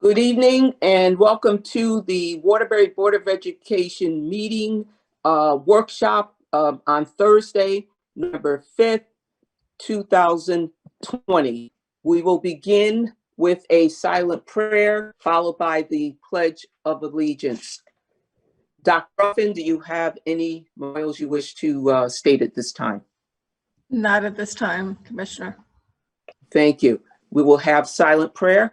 Good evening and welcome to the Waterbury Board of Education meeting workshop on Thursday, November 5th, 2020. We will begin with a silent prayer followed by the Pledge of Allegiance. Dr. Ruffin, do you have any memorials you wish to state at this time? Not at this time, Commissioner. Thank you. We will have silent prayer.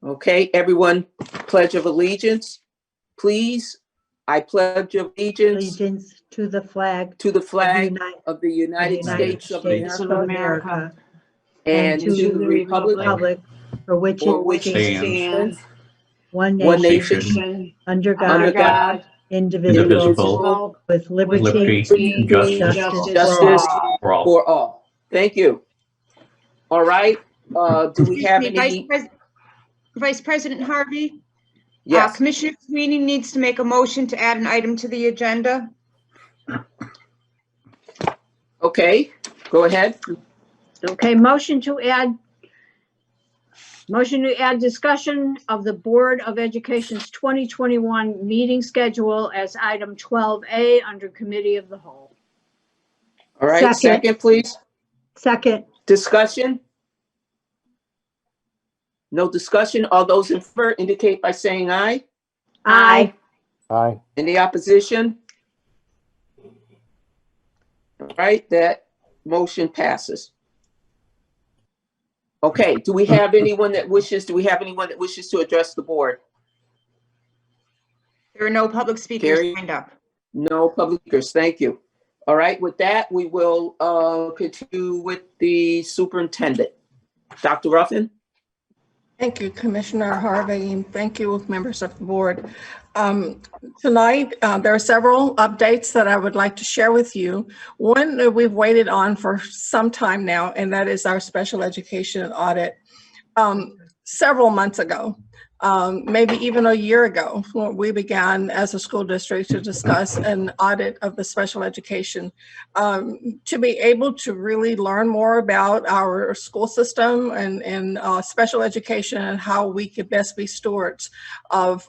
Okay, everyone, Pledge of Allegiance, please. I pledge allegiance to the flag of the United States of America and to the republic for which it stands, one nation, nation, under under God, God, indivisible, with liberty and justice for all. Thank you. All right. Do we have any? Vice President Harvey? Yes. Commissioner Sweeney needs to make a motion to add an item to the agenda. Okay, go ahead. Okay, motion to add discussion of the Board of Education's 2021 meeting schedule as item 12A under Committee of the Whole. All right, second, please. Second. Discussion? No discussion. All those in favor indicate by saying aye. Aye. Aye. Any opposition? All right, that motion passes. Okay, do we have anyone that wishes to address the board? There are no public speakers signed up. No public speakers, thank you. All right, with that, we will continue with the superintendent. Dr. Ruffin? Thank you, Commissioner Harvey, and thank you, members of the board. Tonight, there are several updates that I would like to share with you. One that we've waited on for some time now, and that is our special education audit. Several months ago, maybe even a year ago, we began as a school district to discuss an audit of the special education to be able to really learn more about our school system and special education and how we could best be stewards of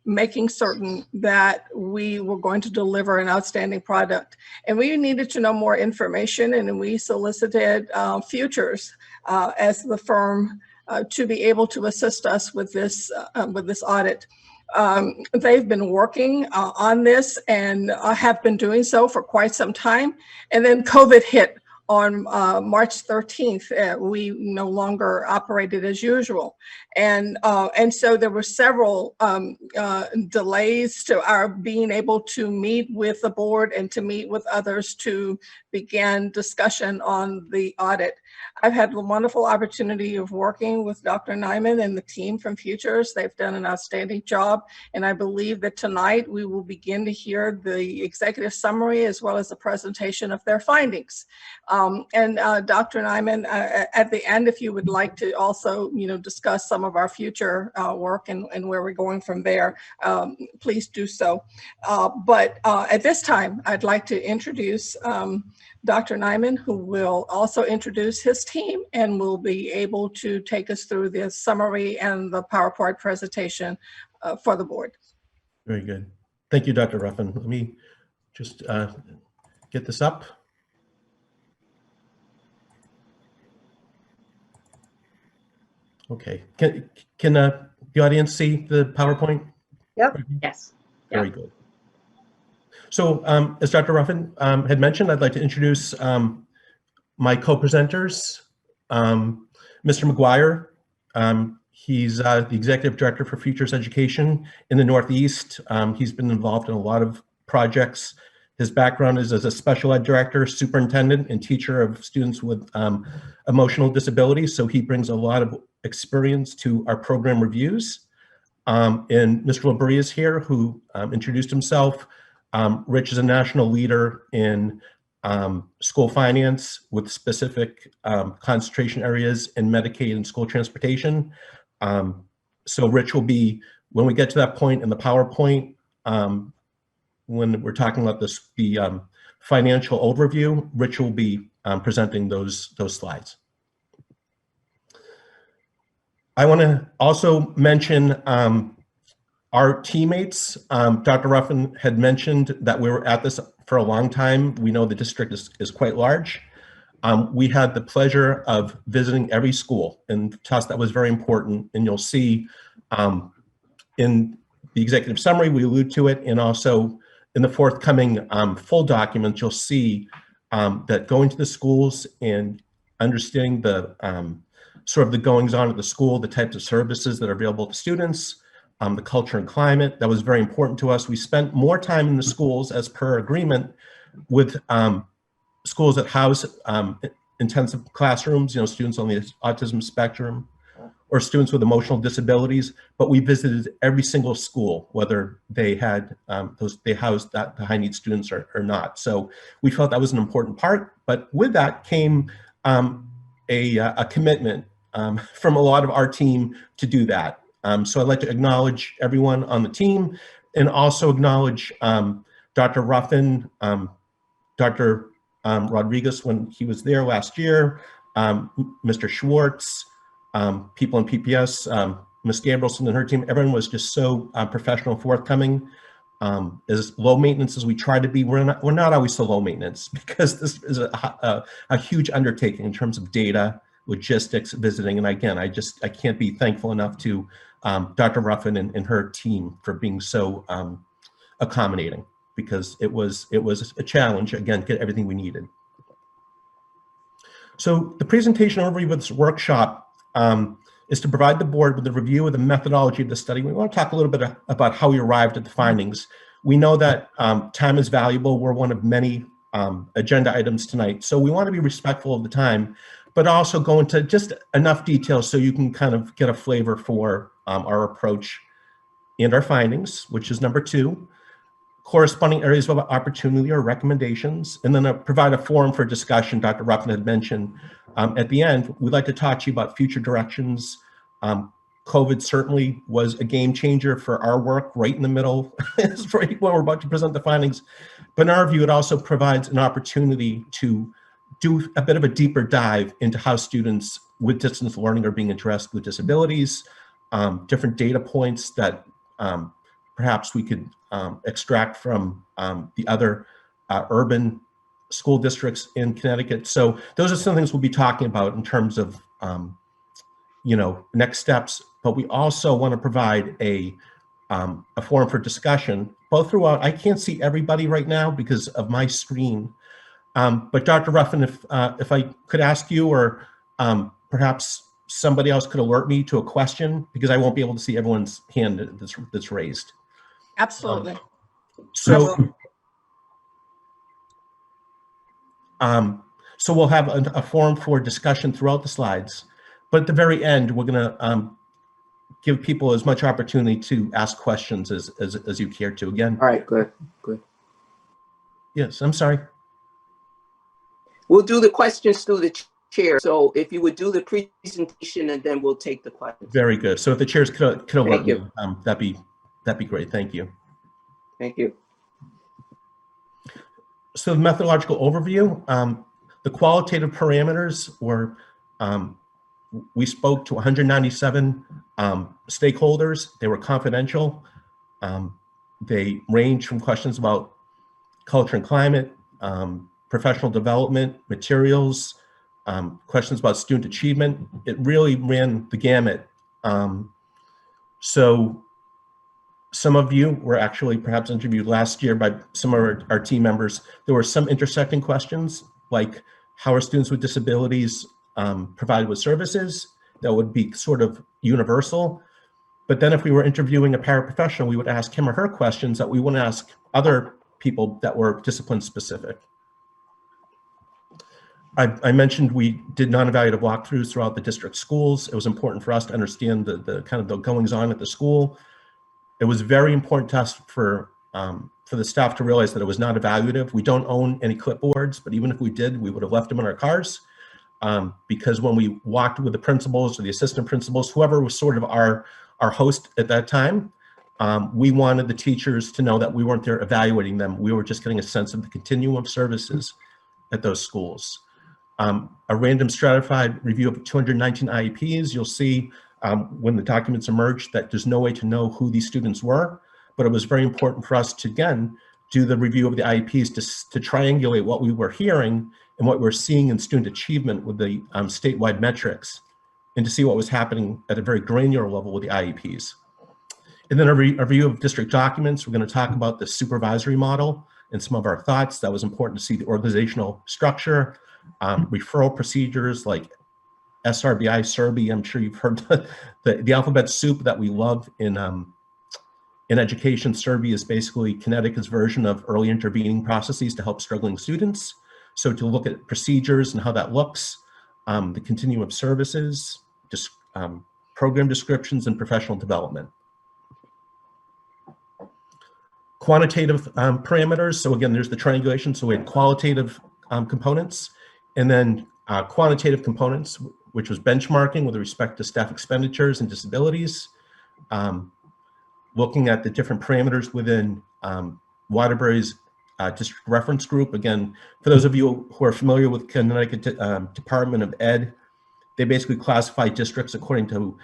making certain that we were going to deliver an outstanding product. And we needed to know more information, and we solicited Futures as the firm to be able to assist us with this audit. They've been working on this and have been doing so for quite some time. And then COVID hit on March 13th. We no longer operated as usual. And so there were several delays to our being able to meet with the board and to meet with others to begin discussion on the audit. I've had the wonderful opportunity of working with Dr. Nyman and the team from Futures. They've done an outstanding job. And I believe that tonight we will begin to hear the executive summary as well as the presentation of their findings. And Dr. Nyman, at the end, if you would like to also, discuss some of our future work and where we're going from there, please do so. But at this time, I'd like to introduce Dr. Nyman, who will also introduce his team and will be able to take us through the summary and the PowerPoint presentation for the board. Very good. Thank you, Dr. Ruffin. Let me just get this up. Okay. Can the audience see the PowerPoint? Yep. Yes. Very good. So as Dr. Ruffin had mentioned, I'd like to introduce my co-presenters. Mr. McGuire, he's the Executive Director for Futures Education in the Northeast. He's been involved in a lot of projects. His background is as a special ed director, superintendent, and teacher of students with emotional disabilities. So he brings a lot of experience to our program reviews. And Mr. Labrie is here, who introduced himself. Rich is a national leader in school finance with specific concentration areas in Medicaid and school transportation. So Rich will be, when we get to that point in the PowerPoint, when we're talking about this, the financial overview. Rich will be presenting those slides. I want to also mention our teammates. Dr. Ruffin had mentioned that we were at this for a long time. We know the district is quite large. We had the pleasure of visiting every school, and to us that was very important. And you'll see in the executive summary, we allude to it, and also in the forthcoming full documents, you'll see that going to the schools and understanding the sort of the goings on at the school, the types of services that are available to students, the culture and climate, that was very important to us. We spent more time in the schools as per agreement with schools that house intensive classrooms, students on the autism spectrum or students with emotional disabilities, but we visited every single school, whether they had they housed the high need students or not. So we felt that was an important part, but with that came a commitment from a lot of our team to do that. So I'd like to acknowledge everyone on the team and also acknowledge Dr. Ruffin, Dr. Rodriguez when he was there last year, Mr. Schwartz, people in PPS, Ms. Gabrielson and her team. Everyone was just so professional, forthcoming. As low maintenance as we try to be, we're not always so low maintenance because this is a huge undertaking in terms of data, logistics, visiting. And again, I can't be thankful enough to Dr. Ruffin and her team for being so accommodating, because it was a challenge, again, to get everything we needed. So the presentation overview of this workshop is to provide the board with a review of the methodology of the study. We want to talk a little bit about how we arrived at the findings. We know that time is valuable. We're one of many agenda items tonight. So we want to be respectful of the time, but also go into just enough detail so you can kind of get a flavor for our approach and our findings, which is number 2, corresponding areas of opportunity or recommendations, and then provide a forum for discussion. Dr. Ruffin had mentioned at the end, we'd like to talk to you about future directions. COVID certainly was a game changer for our work right in the middle, right when we're about to present the findings. But in our view, it also provides an opportunity to do a bit of a deeper dive into how students with distance learning are being addressed with disabilities, different data points that perhaps we could extract from the other urban school districts in Connecticut. So those are some things we'll be talking about in terms of next steps, but we also want to provide a forum for discussion, both throughout. I can't see everybody right now because of my screen, but Dr. Ruffin, if I could ask you, or perhaps somebody else could alert me to a question, because I won't be able to see everyone's hand that's raised. Absolutely. So we'll have a forum for discussion throughout the slides, but at the very end, we're going to give people as much opportunity to ask questions as you care to. Again. All right, good. Yes, I'm sorry. We'll do the questions through the chair. So if you would do the presentation, and then we'll take the questions. Very good. So if the chairs could alert you. me, that'd be great. Thank you. Thank you. So the methodological overview, the qualitative parameters were, we spoke to 197 stakeholders. They were confidential. They range from questions about culture and climate, professional development, materials, questions about student achievement. It really ran the gamut. So some of you were actually perhaps interviewed last year by some of our team members. There were some intersecting questions, like how are students with disabilities provided with services? That would be sort of universal. But then if we were interviewing a paraprofessional, we would ask him or her questions that we wouldn't ask other people that were discipline specific. I mentioned we did non-evaluative walkthroughs throughout the district schools. It was important for us to understand the kind of the goings on at the school. It was very important to us for the staff to realize that it was not evaluative. We don't own any clipboards, but even if we did, we would have left them in our cars, because when we walked with the principals or the assistant principals, whoever was sort of our host at that time, we wanted the teachers to know that we weren't there evaluating them. We were just getting a sense of the continuum of services at those schools. A random stratified review of 219 IEPs. You'll see when the documents emerged that there's no way to know who these students were, but it was very important for us to, again, do the review of the IEPs to triangulate what we were hearing and what we're seeing in student achievement with the statewide metrics, and to see what was happening at a very granular level with the IEPs. And then a review of district documents. We're going to talk about the supervisory model and some of our thoughts. That was important to see the organizational structure, referral procedures like SRBI, SERBI. I'm sure you've heard the alphabet soup that we love in education. SERBI is basically Connecticut's version of early intervening processes to help struggling students. So to look at procedures and how that looks, the continuum of services, program descriptions, and professional development. Quantitative parameters. So again, there's the triangulation. So we had qualitative components, and then quantitative components, which was benchmarking with respect to staff expenditures and disabilities, looking at the different parameters within Waterbury's district reference group. Again, for those of you who are familiar with Connecticut Department of Ed, they basically classify districts according to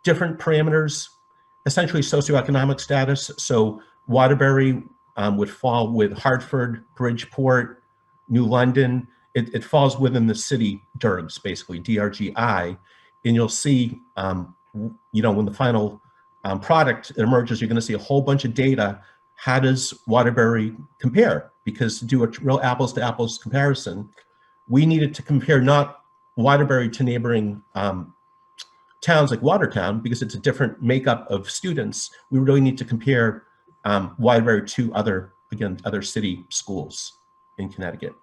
different parameters, essentially socioeconomic status. So Waterbury would fall with Hartford, Bridgeport, New London. It falls within the city DERGs, basically DRGI, and you'll see, you know, when the final product emerges, you're going to see a whole bunch of data. How does Waterbury compare? Because to do a real apples to apples comparison, we needed to compare not Waterbury to neighboring towns like Watertown, because it's a different makeup of students. We really need to compare Waterbury to other city schools in Connecticut.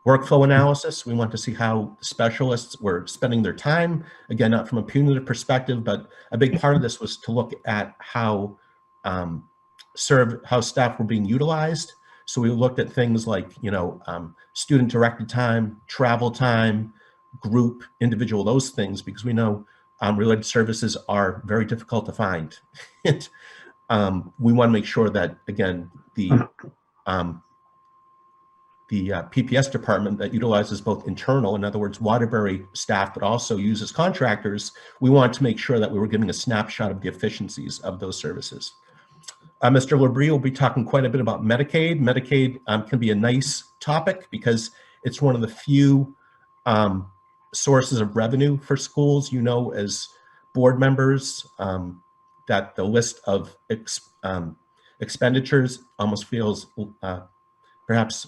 Workflow analysis, we want to see how specialists were spending their time. Again, not from a punitive perspective, but a big part of this was to look at how staff were being utilized. So we looked at things like, you know, student-directed time, travel time, group, individual, those things, because we know related services are very difficult to find. We want to make sure that, again, the PPS department that utilizes both internal, in other words, Waterbury staff, but also uses contractors, we want to make sure that we were giving a snapshot of the efficiencies of those services. Mr. Labrie will be talking quite a bit about Medicaid. Medicaid can be a nice topic because it's one of the few sources of revenue for schools. You know, as board members, that the list of expenditures almost feels perhaps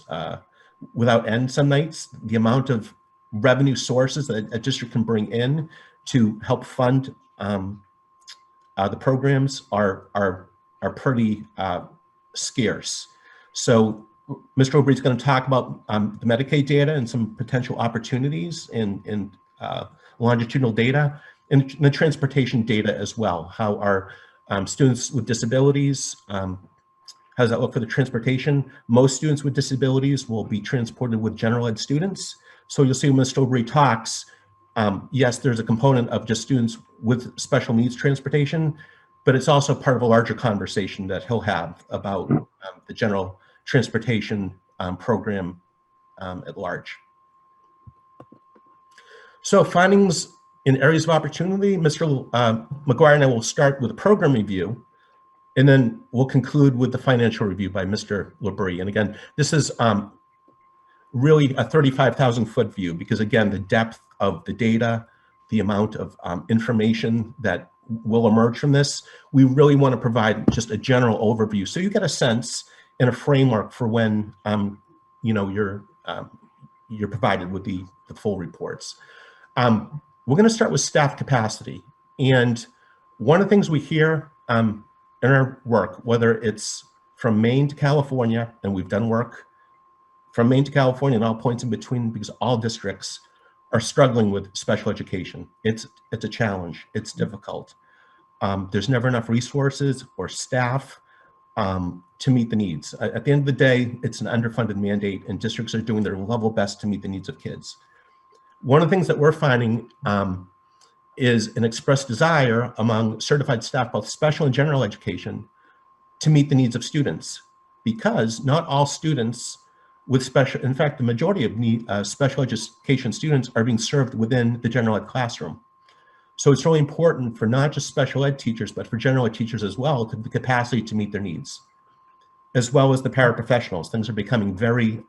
without end some nights. The amount of revenue sources that a district can bring in to help fund the programs are pretty scarce. So Mr. O'Brien is going to talk about the Medicaid data and some potential opportunities in longitudinal data, and the transportation data as well. How our students with disabilities, how does that look for the transportation? Most students with disabilities will be transported with general ed students. So you'll see when Mr. O'Brien talks, yes, there's a component of just students with special needs transportation, but it's also part of a larger conversation that he'll have about the general transportation program at large. So findings in areas of opportunity, Mr. McGuire and I will start with a program review, and then we'll conclude with the financial review by Mr. Labrie. And again, this is really a 35,000-foot view, because again, the depth of the data, the amount of information that will emerge from this, we really want to provide just a general overview, so you get a sense and a framework for when you know, you're provided with the full reports. We're going to start with staff capacity, and one of the things we hear in our work, whether it's from Maine to California, and we've done work from Maine to California and all points in between, because all districts are struggling with special education. It's a challenge. It's difficult. There's never enough resources or staff to meet the needs. At the end of the day, it's an underfunded mandate, and districts are doing their level best to meet the needs of kids. One of the things that we're finding is an expressed desire among certified staff, both special and general education, to meet the needs of students, because not all students with special, in fact, the majority of special education students are being served within the general ed classroom. So it's really important for not just special ed teachers, but for general ed teachers as well, to have the capacity to meet their needs, as well as the paraprofessionals. Things are becoming very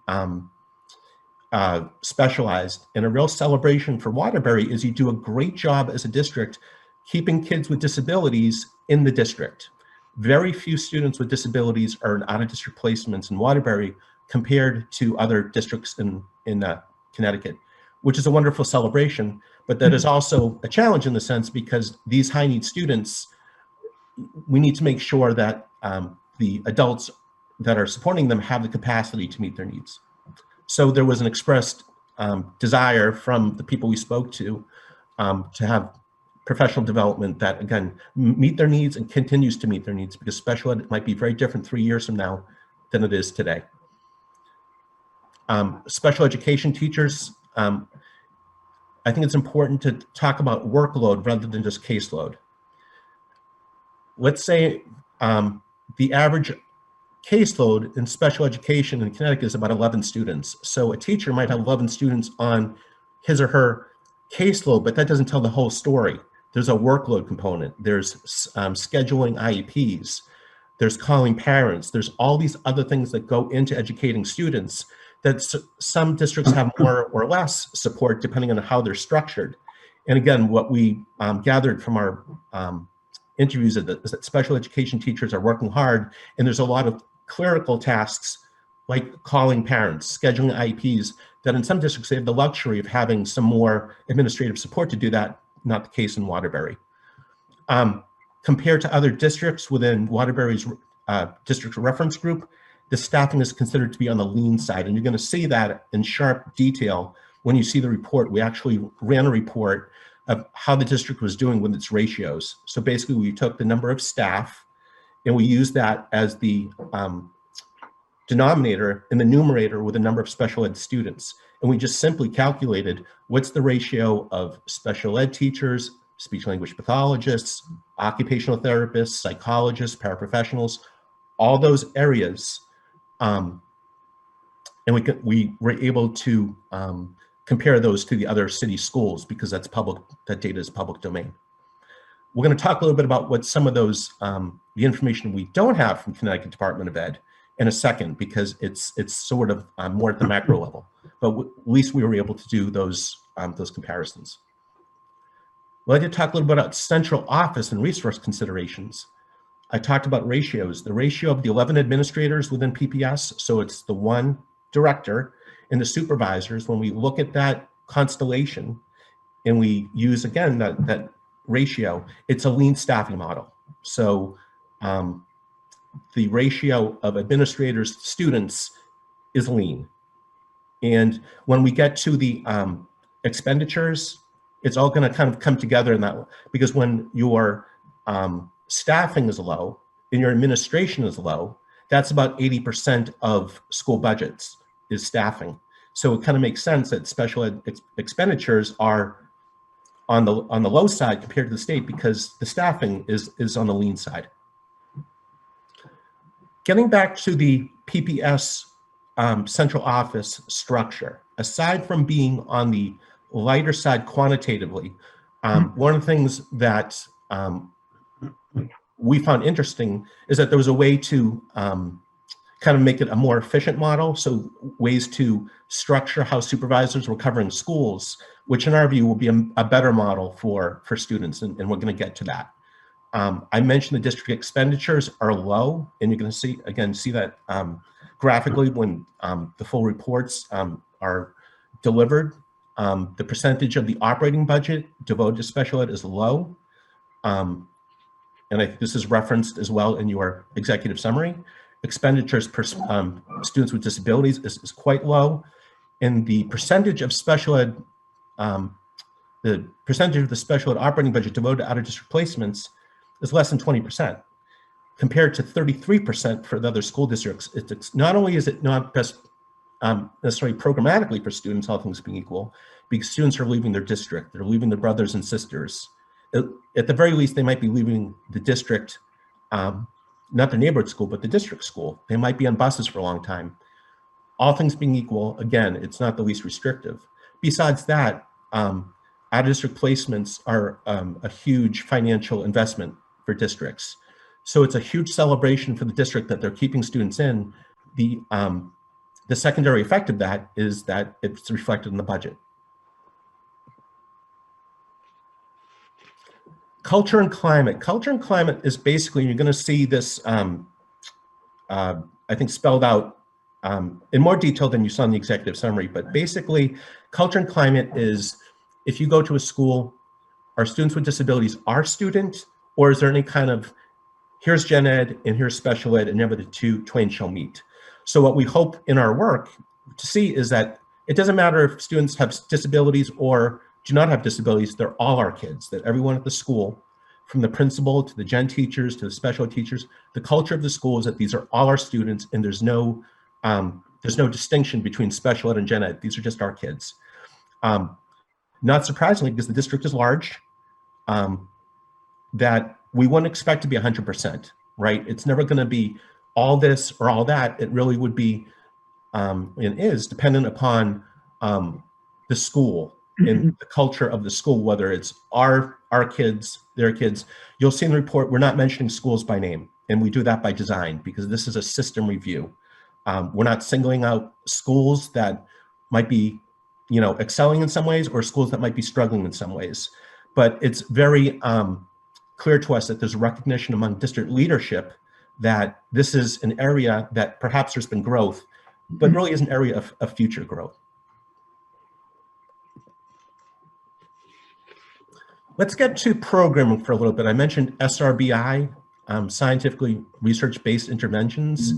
specialized, and a real celebration for Waterbury is you do a great job as a district keeping kids with disabilities in the district. Very few students with disabilities are in out-of-district placements in Waterbury compared to other districts in Connecticut, which is a wonderful celebration, but that is also a challenge in the sense because these high-need students, we need to make sure that the adults that are supporting them have the capacity to meet their needs. So there was an expressed desire from the people we spoke to have professional development that, again, meet their needs and continues to meet their needs, because special ed might be very different 3 years from now than it is today. Special education teachers, I think it's important to talk about workload rather than just caseload. Let's say the average caseload in special education in Connecticut is about 11 students. So a teacher might have 11 students on his or her caseload, but that doesn't tell the whole story. There's a workload component. There's scheduling IEPs. There's calling parents. There's all these other things that go into educating students that some districts have more or less support depending on how they're structured. And again, what we gathered from our interviews is that special education teachers are working hard, and there's a lot of clerical tasks like calling parents, scheduling IEPs, that in some districts they have the luxury of having some more administrative support to do that. Not the case in Waterbury. Compared to other districts within Waterbury's district reference group, the staffing is considered to be on the lean side, and you're going to see that in sharp detail when you see the report. We actually ran a report of how the district was doing with its ratios. So basically we took the number of staff and we used that as the denominator and the numerator with the number of special ed students. And we just simply calculated what's the ratio of special ed teachers, speech language pathologists, occupational therapists, psychologists, paraprofessionals, all those areas. And we were able to compare those to the other city schools because that's public, that data is public domain. We're going to talk a little bit about what some of those, the information we don't have from Connecticut Department of Ed in a second, because it's sort of more at the macro level, but at least we were able to do those comparisons. I'd like to talk a little bit about central office and resource considerations. I talked about ratios, the ratio of the 11 administrators within PPS. So it's the one director and the supervisors. When we look at that constellation and we use, again, that ratio, it's a lean staffing model. So the ratio of administrators to students is lean. And when we get to the expenditures, it's all going to kind of come together in that, because when your staffing is low and your administration is low, that's about 80% of school budgets is staffing. So it kind of makes sense that special ed expenditures are on the low side compared to the state, because the staffing is on the lean side. Getting back to the PPS central office structure, aside from being on the lighter side quantitatively, one of the things that we found interesting is that there was a way to kind of make it a more efficient model. So ways to structure how supervisors were covering schools, which in our view will be a better model for students, and we're going to get to that. I mentioned the district expenditures are low, and you're going to see that graphically when the full reports are delivered. The percentage of the operating budget devoted to special ed is low. And I think this is referenced as well in your executive summary. Expenditures per students with disabilities is quite low. And the percentage of special ed, the percentage of the special ed operating budget devoted to out-of-district placements is less than 20%, compared to 33% for the other school districts. It's not only is it not best necessarily programmatically for students, all things being equal, because students are leaving their district, they're leaving their brothers and sisters, at the very least, they might be leaving the district, not the neighborhood school, but the district school. They might be on buses for a long time. All things being equal, again, it's not the least restrictive. Besides that, out-of-district placements are a huge financial investment for districts. So it's a huge celebration for the district that they're keeping students in. The secondary effect of that is that it's reflected in the budget. Culture and climate. Culture and climate is basically, you're going to see this, I think, spelled out in more detail than you saw in the executive summary. But basically, culture and climate is, if you go to a school, are students with disabilities our student, or is there any kind of, here's gen ed and here's special ed, and never the two twain shall meet? So what we hope in our work to see is that it doesn't matter if students have disabilities or do not have disabilities, they're all our kids, that everyone at the school, from the principal to the gen teachers to the special ed teachers, the culture of the school is that these are all our students, and there's no distinction between special ed and gen ed. These are just our kids. Not surprisingly, because the district is large, that we wouldn't expect to be 100%, right? It's never going to be all this or all that. It really would be, and is dependent upon the school and the culture of the school, whether it's our kids, their kids. You'll see in the report, we're not mentioning schools by name, and we do that by design because this is a system review. We're not singling out schools that might be, excelling in some ways, or schools that might be struggling in some ways. But it's very clear to us that there's recognition among district leadership that this is an area that perhaps there's been growth, but really is an area of future growth. Let's get to programming for a little bit. I mentioned SRBI, scientifically research-based interventions.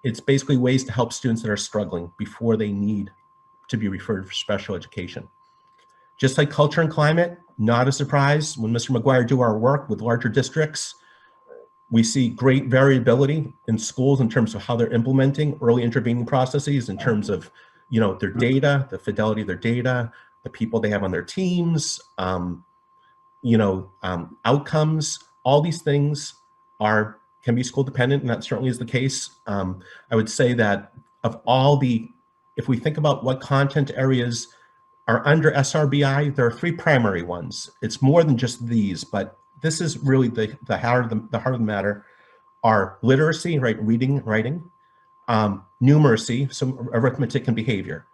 It's basically ways to help students that are struggling before they need to be referred for special education. Just like culture and climate, not a surprise. When Mr. McGuire do our work with larger districts, we see great variability in schools in terms of how they're implementing early intervening processes, in terms of, their data, the fidelity of their data, the people they have on their teams, outcomes. All these things can be school dependent, and that certainly is the case. I would say that if we think about what content areas are under SRBI, there are three primary ones. It's more than just these, but this is really the heart of the matter. Are literacy, right, reading, writing, numeracy, so arithmetic and behavior.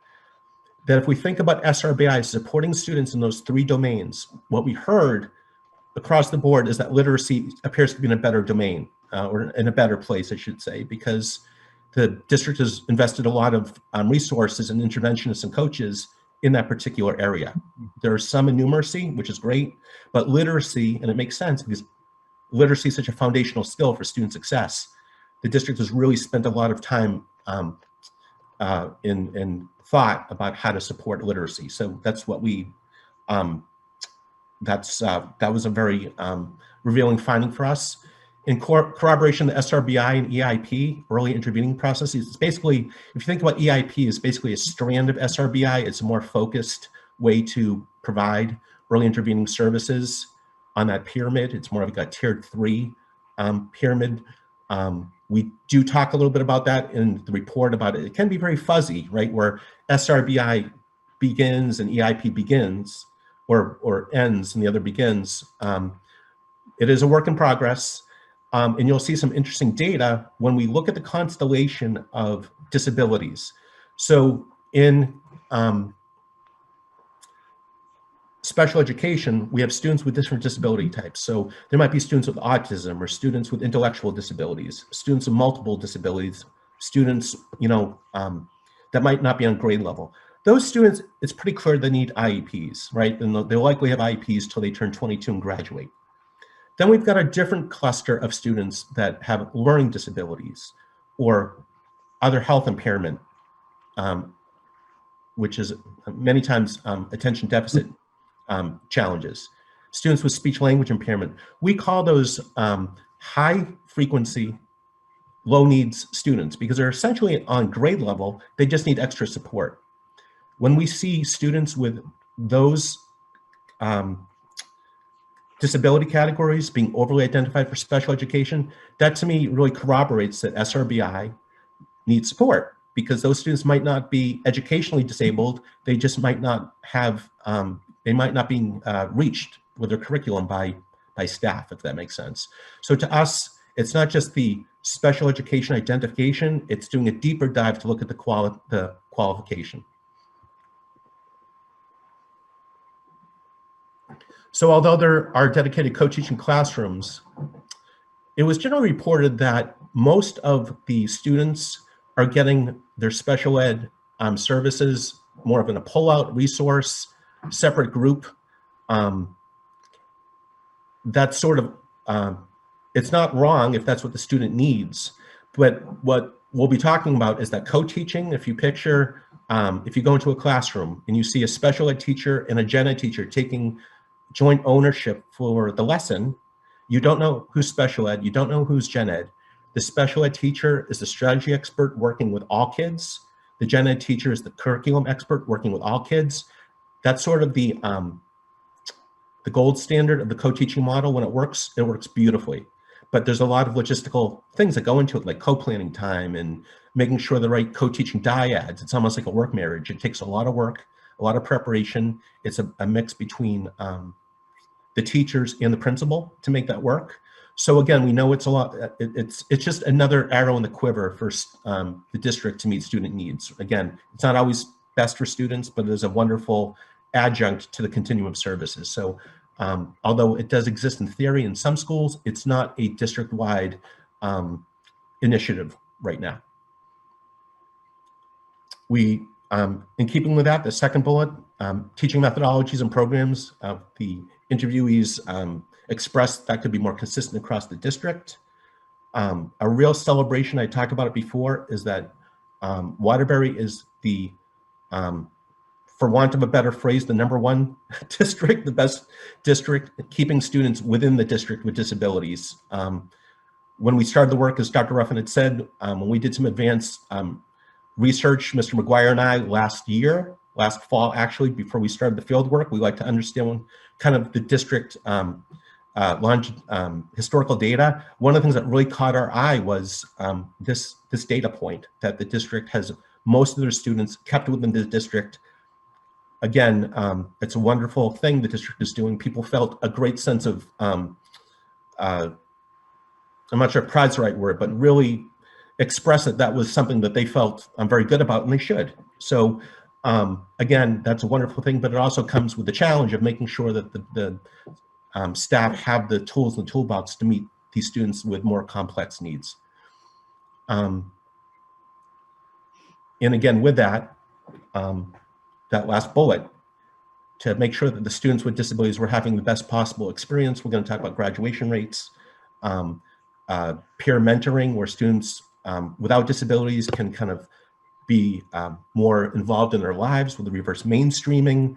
That if we think about SRBI supporting students in those three domains, what we heard across the board is that literacy appears to be in a better domain, or in a better place, I should say, because the district has invested a lot of resources and interventionists and coaches in that particular area. There are some in numeracy, which is great, but literacy, and it makes sense because literacy is such a foundational skill for student success. The district has really spent a lot of time in thought about how to support literacy. So that's what we, that was a very revealing finding for us. In corroboration, the SRBI and EIP, early intervening processes, it's basically, if you think about EIP as basically a strand of SRBI, it's a more focused way to provide early intervening services on that pyramid. It's more of like a tier 3 pyramid. We do talk a little bit about that in the report about it. It can be very fuzzy, right? Where SRBI begins and EIP begins, or ends and the other begins. It is a work in progress. And you'll see some interesting data when we look at the constellation of disabilities. So in special education, we have students with different disability types. So there might be students with autism, or students with intellectual disabilities, students with multiple disabilities, students, that might not be on grade level. Those students, it's pretty clear they need IEPs, right? And they'll likely have IEPs till they turn 22 and graduate. Then we've got a different cluster of students that have learning disabilities or other health impairment, which is many times attention deficit challenges. Students with speech language impairment. We call those high frequency, low needs students because they're essentially on grade level, they just need extra support. When we see students with those disability categories being overly identified for special education, that to me really corroborates that SRBI needs support, because those students might not be educationally disabled, they just might not have, they might not be reached with their curriculum by staff, if that makes sense. So to us, it's not just the special education identification, it's doing a deeper dive to look at the qualification. So although there are dedicated co-teaching classrooms, it was generally reported that most of the students are getting their special ed services more of in a pull-out resource, separate group. That's sort of, it's not wrong if that's what the student needs, but what we'll be talking about is that co-teaching. If you picture, if you go into a classroom and you see a special ed teacher and a gen ed teacher taking joint ownership for the lesson, you don't know who's special ed, you don't know who's gen ed. The special ed teacher is the strategy expert working with all kids. The gen ed teacher is the curriculum expert working with all kids. That's sort of the gold standard of the co-teaching model. When it works beautifully. But there's a lot of logistical things that go into it, like co-planning time and making sure the right co-teaching dyads. It's almost like a work marriage. It takes a lot of work, a lot of preparation. It's a mix between the teachers and the principal to make that work. So again, we know it's a lot. It's just another arrow in the quiver for the district to meet student needs. Again, it's not always best for students, but it is a wonderful adjunct to the continuum of services. So although it does exist in theory in some schools, it's not a district-wide initiative right now. We, in keeping with that, the second bullet, teaching methodologies and programs, the interviewees expressed that could be more consistent across the district. A real celebration, I talked about it before, is that Waterbury is the, for want of a better phrase, the #1 district, the best district at keeping students within the district with disabilities. When we started the work, as Dr. Ruffin had said, when we did some advanced research, Mr. McGuire and I, last fall actually, before we started the field work, we like to understand kind of the district historical data. One of the things that really caught our eye was this data point that the district has most of their students kept within the district. Again, it's a wonderful thing the district is doing. People felt a great sense of, I'm not sure if pride's the right word, but really express that was something that they felt very good about, and they should. So again, that's a wonderful thing, but it also comes with the challenge of making sure that the staff have the tools in the toolbox to meet these students with more complex needs. And again, with that, that last bullet, to make sure that the students with disabilities were having the best possible experience. We're going to talk about graduation rates, peer mentoring, where students without disabilities can kind of be more involved in their lives with the reverse mainstreaming,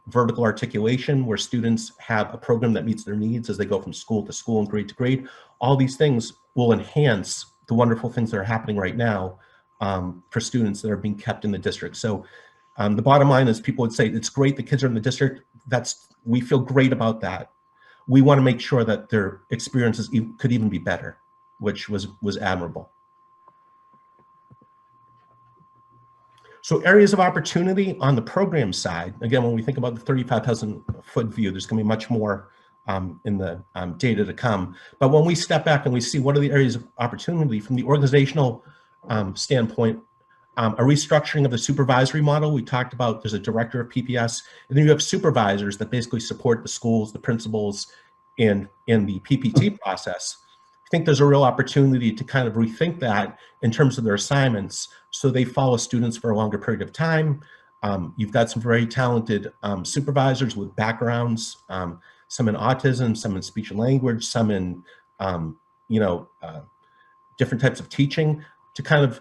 vertical articulation, where students have a program that meets their needs as they go from school to school and grade to grade. All these things will enhance the wonderful things that are happening right now for students that are being kept in the district. So the bottom line is, people would say, it's great the kids are in the district. We feel great about that. We want to make sure that their experiences could even be better, which was admirable. So areas of opportunity on the program side, again, when we think about the 35,000 foot view, there's going to be much more in the data to come. But when we step back and we see what are the areas of opportunity from the organizational standpoint, a restructuring of the supervisory model. We talked about there's a director of PPS, and then you have supervisors that basically support the schools, the principals, in the PPT process. I think there's a real opportunity to kind of rethink that in terms of their assignments, so they follow students for a longer period of time. You've got some very talented supervisors with backgrounds, some in autism, some in speech and language, some in different types of teaching, to kind of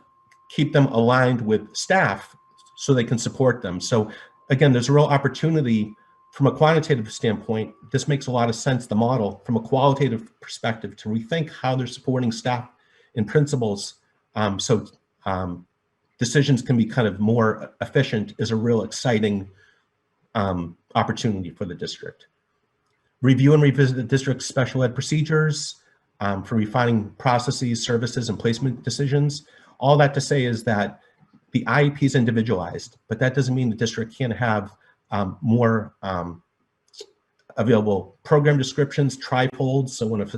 keep them aligned with staff so they can support them. So again, there's a real opportunity from a quantitative standpoint. This makes a lot of sense, the model, from a qualitative perspective, to rethink how they're supporting staff and principals, so decisions can be kind of more efficient, is a real exciting opportunity for the district. Review and revisit the district's special ed procedures for refining processes, services, and placement decisions. All that to say is that the IEP is individualized, but that doesn't mean the district can't have more available program descriptions, trifolds. So when,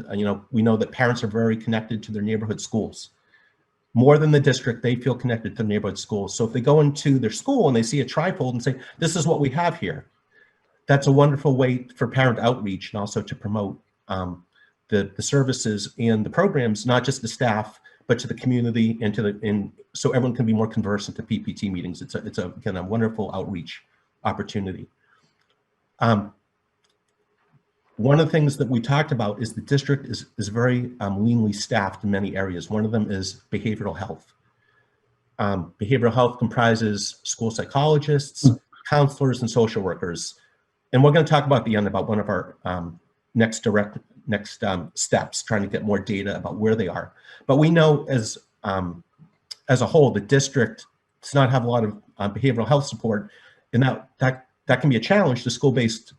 we know that parents are very connected to their neighborhood schools. More than the district, they feel connected to the neighborhood schools. So if they go into their school and they see a trifold and say, this is what we have here, that's a wonderful way for parent outreach and also to promote the services and the programs, not just the staff, but to the community and so everyone can be more conversant to PPT meetings. It's again, a wonderful outreach opportunity. One of the things that we talked about is the district is very leanly staffed in many areas. One of them is behavioral health. Behavioral health comprises school psychologists, counselors, and social workers. And we're going to talk about at the end about one of our next steps, trying to get more data about where they are. But we know as a whole, the district does not have a lot of behavioral health support, and that can be a challenge to school-based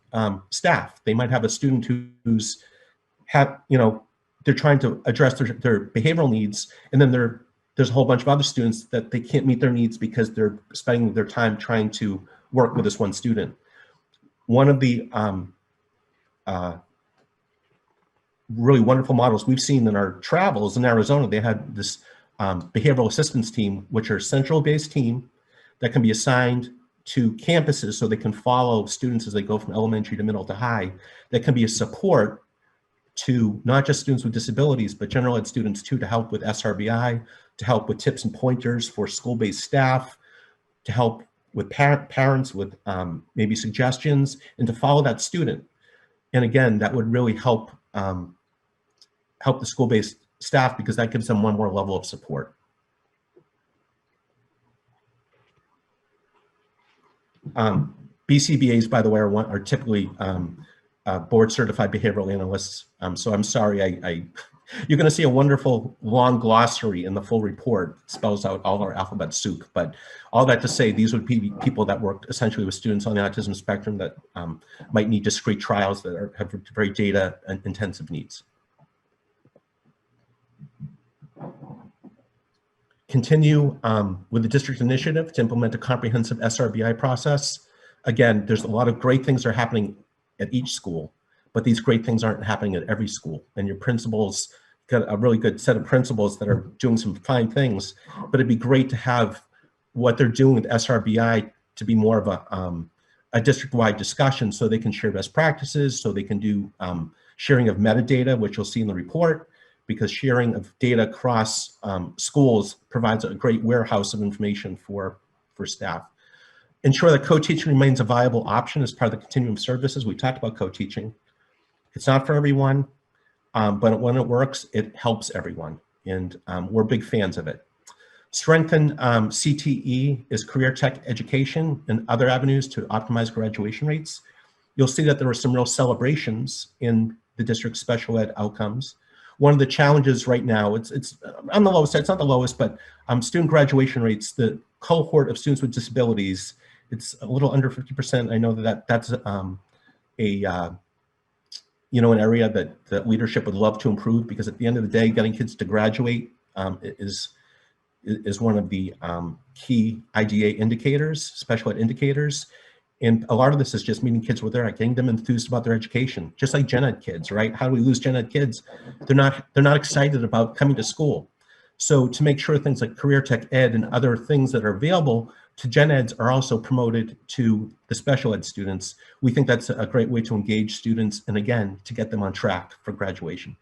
staff. They might have a student who's they're trying to address their behavioral needs, and then there's a whole bunch of other students that they can't meet their needs because they're spending their time trying to work with this one student. One of the really wonderful models we've seen in our travels in Arizona, they had this behavioral assistance team, which are a central-based team that can be assigned to campuses so they can follow students as they go from elementary to middle to high. That can be a support to not just students with disabilities, but general ed students too, to help with SRBI, to help with tips and pointers for school-based staff, to help with parents with maybe suggestions, and to follow that student. And again, that would really help the school-based staff because that gives them one more level of support. BCBAs, by the way, are typically board-certified behavioral analysts. So I'm sorry, you're going to see a wonderful long glossary in the full report. It spells out all our alphabet soup. But all that to say, these would be people that work essentially with students on the autism spectrum that might need discrete trials that have very data-intensive needs. Continue with the district initiative to implement a comprehensive SRBI process. Again, there's a lot of great things that are happening at each school, but these great things aren't happening at every school. And your principals got a really good set of principals that are doing some fine things, but it'd be great to have what they're doing with SRBI to be more of a district-wide discussion so they can share best practices, so they can do sharing of metadata, which you'll see in the report, because sharing of data across schools provides a great warehouse of information for staff. Ensure that co-teaching remains a viable option as part of the continuum of services. We talked about co-teaching. It's not for everyone, but when it works, it helps everyone, and we're big fans of it. Strengthen CTE is career tech education and other avenues to optimize graduation rates. You'll see that there were some real celebrations in the district's special ed outcomes. One of the challenges right now, it's on the lowest side, it's not the lowest, but student graduation rates, the cohort of students with disabilities, it's a little under 50%. I know that's an area that leadership would love to improve, because at the end of the day, getting kids to graduate is one of the key IDA indicators, special ed indicators. And a lot of this is just meeting kids where they're at, getting them enthused about their education, just like gen ed kids, right? How do we lose gen ed kids? They're not excited about coming to school. So to make sure things like career tech ed and other things that are available to gen eds are also promoted to the special ed students, we think that's a great way to engage students and again, to get them on track for graduation.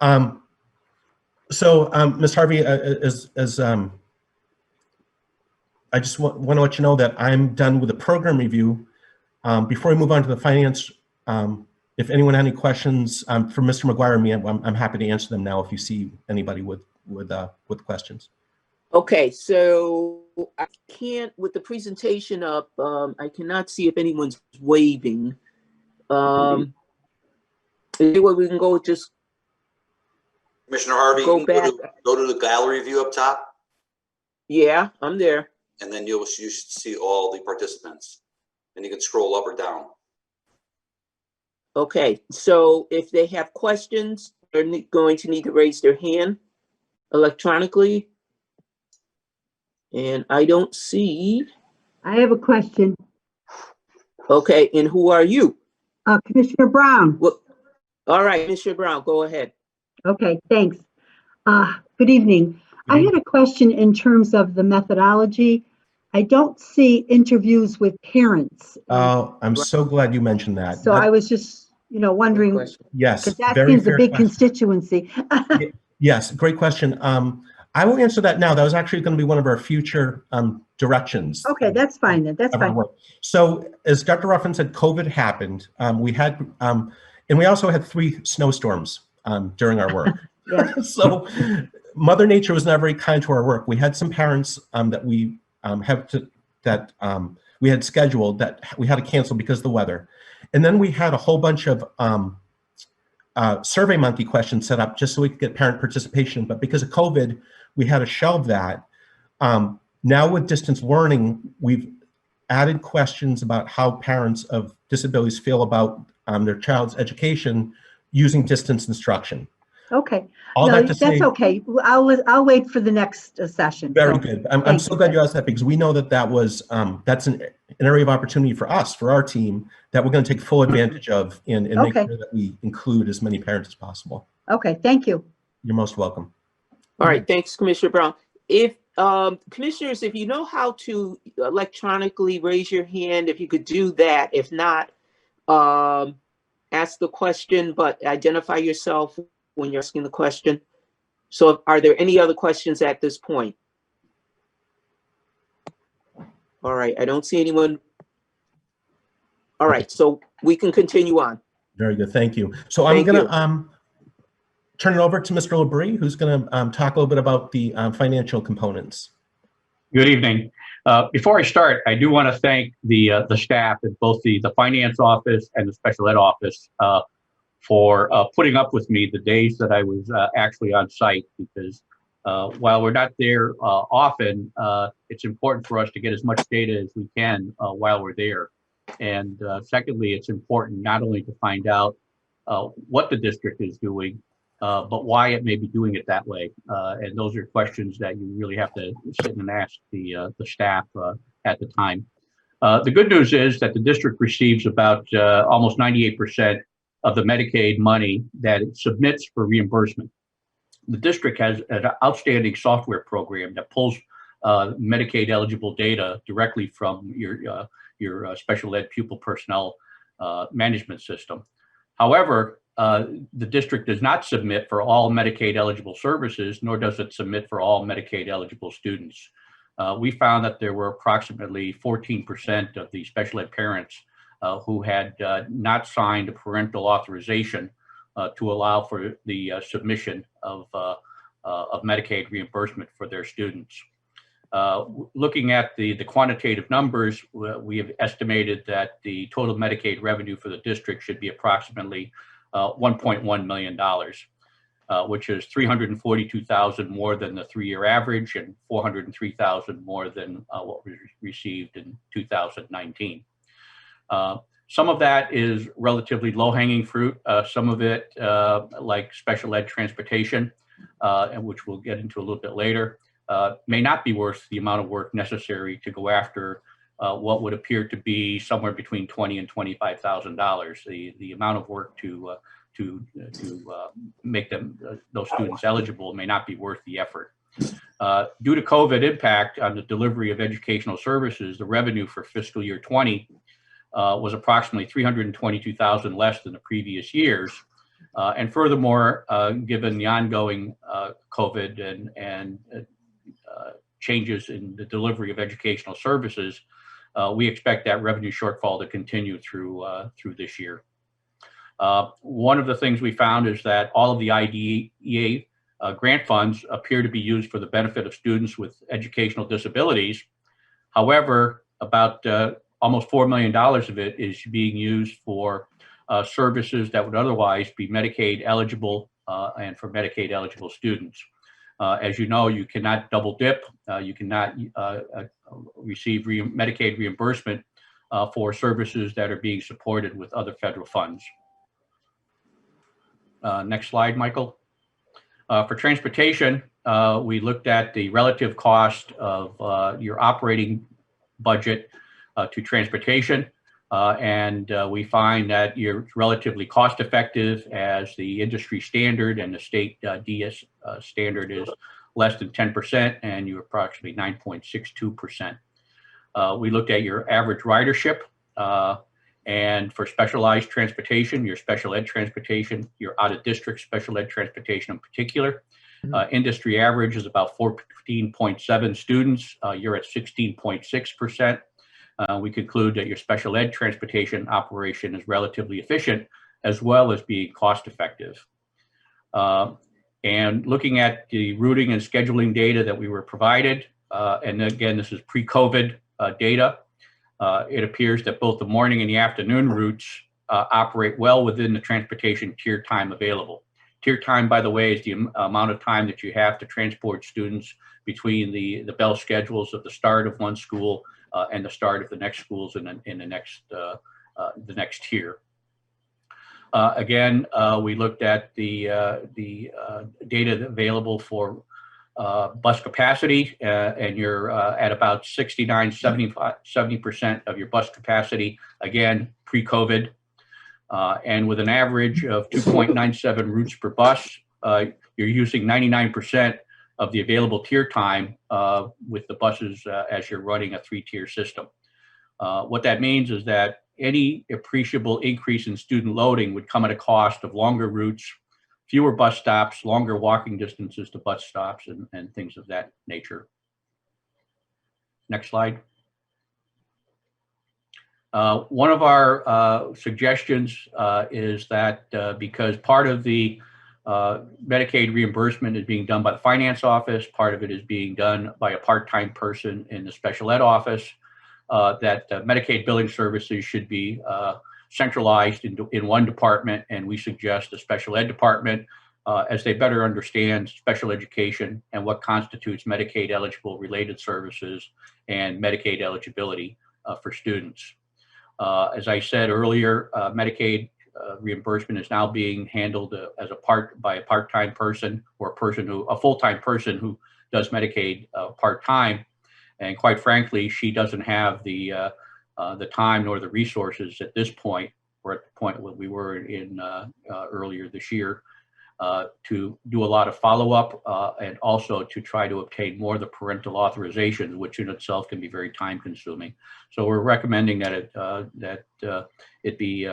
Ms. Harvey, I just want to let you know that I'm done with the program review. Before we move on to the finance, if anyone had any questions for Mr. McGuire and me, I'm happy to answer them now if you see anybody with questions. Okay, so I can't, with the presentation up, I cannot see if anyone's waving. Anyway, we can go just Commissioner Harvey, go you can back. go to the gallery view up top, Yeah, I'm there. and then you should see all the participants. and you can scroll up or down. Okay, so if they have questions, they're going to need to raise their hand electronically. And I don't see. I have a question. Okay, and who are you? Commissioner Brown. Well, all right, Mr. Brown, go ahead. Okay, thanks. Good evening. I had a question in terms of the methodology. I don't see interviews with parents. Oh, I'm so glad you mentioned that. So I was just, wondering, Good question. Yes, because that very seems a fair big question. constituency. Yes, great question. I will answer that now. That was actually going to be one of our future directions. Okay, that's fine then. That's of our fine. work. So as Dr. Ruffin said, COVID happened. We had, and we also had 3 snowstorms during our work. Yeah. So Mother Nature was not very kind to our work. We had some parents that we we had scheduled that we had to cancel because of the weather. And then we had a whole bunch of Survey Monkey questions set up just so we could get parent participation. But because of COVID, we had to shelve that. Now with distance learning, we've added questions about how parents of disabilities feel about their child's education using distance instruction. Okay. All No, that to that's say, okay. I'll wait for the next session. very So, good. I'm thank so you. glad you asked that, because we know that that was that's an area of opportunity for us, for our team, that we're going to take full advantage of and make Okay. sure that we include as many parents as possible. Okay, thank you. You're most welcome. All right, thanks, Commissioner Brown. If commissioners, if you know how to electronically raise your hand, if you could do that. If not, ask the question, but identify yourself when you're asking the question. So are there any other questions at this point? All right, I don't see anyone. All right, so we can continue on. Very good, thank you. So I'm Thank going you. to turn it over to Mr. Labrie, who's going to talk a little bit about the financial components. Good evening. Before I start, I do want to thank the staff at both the finance office and the special ed office for putting up with me the days that I was actually on site, because while we're not there often, it's important for us to get as much data as we can while we're there. And secondly, it's important not only to find out what the district is doing, but why it may be doing it that way. And those are questions that you really have to sit and ask the staff at the time. The good news is that the district receives about almost 98% of the Medicaid money that it submits for reimbursement. The district has an outstanding software program that pulls Medicaid eligible data directly from your special ed pupil personnel management system. However, the district does not submit for all Medicaid eligible services, nor does it submit for all Medicaid eligible students. We found that there were approximately 14% of the special ed parents who had not signed a parental authorization to allow for the submission of Medicaid reimbursement for their students. Looking at the quantitative numbers, we have estimated that the total Medicaid revenue for the district should be approximately $1.1 million, which is $342,000 more than the 3-year average and $403,000 more than what was received in 2019. Some of that is relatively low-hanging fruit. Some of it, like special ed transportation, and which we'll get into a little bit later, may not be worth the amount of work necessary to go after what would appear to be somewhere between $20,000 and $25,000. The amount of work to make them those students eligible may not be worth the effort. Due to COVID impact on the delivery of educational services, the revenue for fiscal year 20 was approximately $322,000 less than the previous years. And furthermore, given the ongoing COVID and changes in the delivery of educational services, we expect that revenue shortfall to continue through this year. One of the things we found is that all of the IDEA grant funds appear to be used for the benefit of students with educational disabilities. However, about almost $4 million of it is being used for services that would otherwise be Medicaid eligible and for Medicaid eligible students. As you know, you cannot double dip. You cannot receive Medicaid reimbursement for services that are being supported with other federal funds. Next slide, Michael. For transportation, we looked at the relative cost of your operating budget to transportation, and we find that you're relatively cost effective, as the industry standard and the state DS standard is less than 10%, and you're approximately 9.62%. We looked at your average ridership, and for specialized transportation, your special ed transportation, your out-of-district special ed transportation in particular, industry average is about 14.7 students. You're at 16.6%. We conclude that your special ed transportation operation is relatively efficient, as well as being cost effective. And looking at the routing and scheduling data that we were provided, and again, this is pre-COVID data, it appears that both the morning and the afternoon routes operate well within the transportation tier time available. Tier time, by the way, is the amount of time that you have to transport students between the bell schedules of the start of one school and the start of the next schools in the next tier. Again, we looked at the data available for bus capacity, and you're at about 70% of your bus capacity, again, pre-COVID. And with an average of 2.97 routes per bus, you're using 99% of the available tier time with the buses as you're running a 3-tier system. What that means is that any appreciable increase in student loading would come at a cost of longer routes, fewer bus stops, longer walking distances to bus stops, and things of that nature. Next slide. One of our suggestions is that because part of the Medicaid reimbursement is being done by the finance office, part of it is being done by a part-time person in the special ed office, that Medicaid billing services should be centralized in one department, and we suggest the special ed department, as they better understand special education and what constitutes Medicaid eligible related services and Medicaid eligibility for students. As I said earlier, Medicaid reimbursement is now being handled by a part-time person, or a full-time person who does Medicaid part-time. And quite frankly, she doesn't have the time nor the resources at this point, or at the point where we were in earlier this year, to do a lot of follow-up and also to try to obtain more of the parental authorizations, which in itself can be very time-consuming. So we're recommending that it be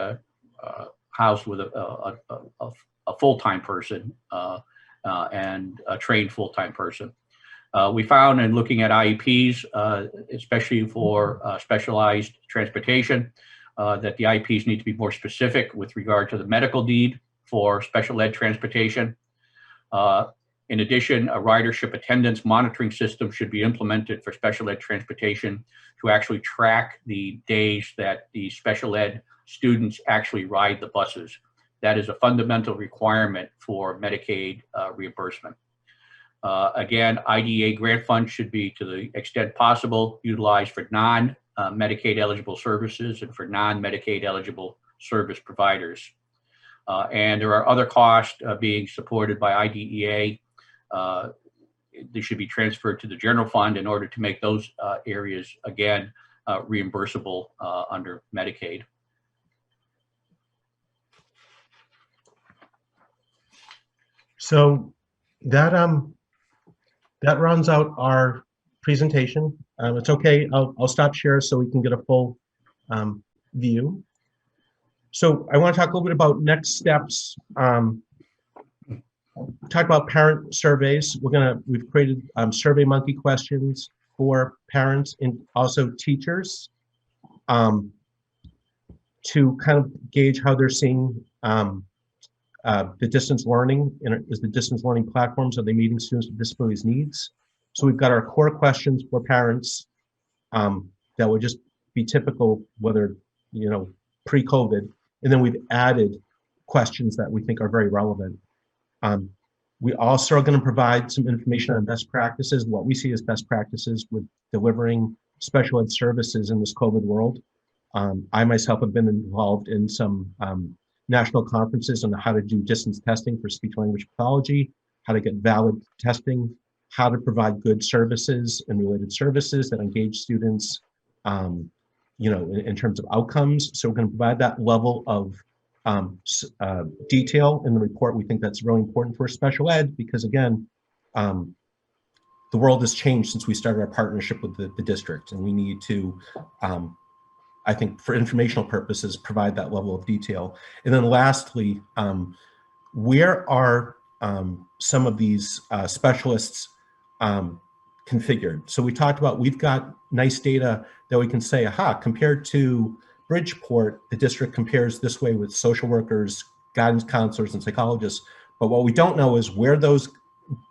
housed with a full-time person and a trained full-time person. We found in looking at IEPs, especially for specialized transportation, that the IEPs need to be more specific with regard to the medical need for special ed transportation. In addition, a ridership attendance monitoring system should be implemented for special ed transportation to actually track the days that the special ed students actually ride the buses. That is a fundamental requirement for Medicaid reimbursement. Again, IDEA grant funds should be, to the extent possible, utilized for non-Medicaid eligible services and for non-Medicaid eligible service providers. And there are other costs being supported by IDEA. They should be transferred to the general fund in order to make those areas, again, reimbursable under Medicaid. So that rounds out our presentation. It's okay. I'll stop share so we can get a full view. So I want to talk a little bit about next steps. Talk about parent surveys. We've created Survey Monkey questions for parents and also teachers to kind of gauge how they're seeing the distance learning. Is the distance learning platforms, are they meeting students with disabilities needs? So we've got our core questions for parents that would just be typical, whether, pre-COVID. And then we've added questions that we think are very relevant. We also are going to provide some information on best practices, what we see as best practices with delivering special ed services in this COVID world. I myself have been involved in some national conferences on how to do distance testing for speech language pathology, how to get valid testing, how to provide good services and related services that engage students, in terms of outcomes. So we're going to provide that level of detail in the report. We think that's really important for special ed because, again, the world has changed since we started our partnership with the district, and we need to, I think, for informational purposes, provide that level of detail. And then lastly, where are some of these specialists configured? So we talked about, we've got nice data that we can say, aha, compared to Bridgeport, the district compares this way with social workers, guidance counselors, and psychologists. But what we don't know is where those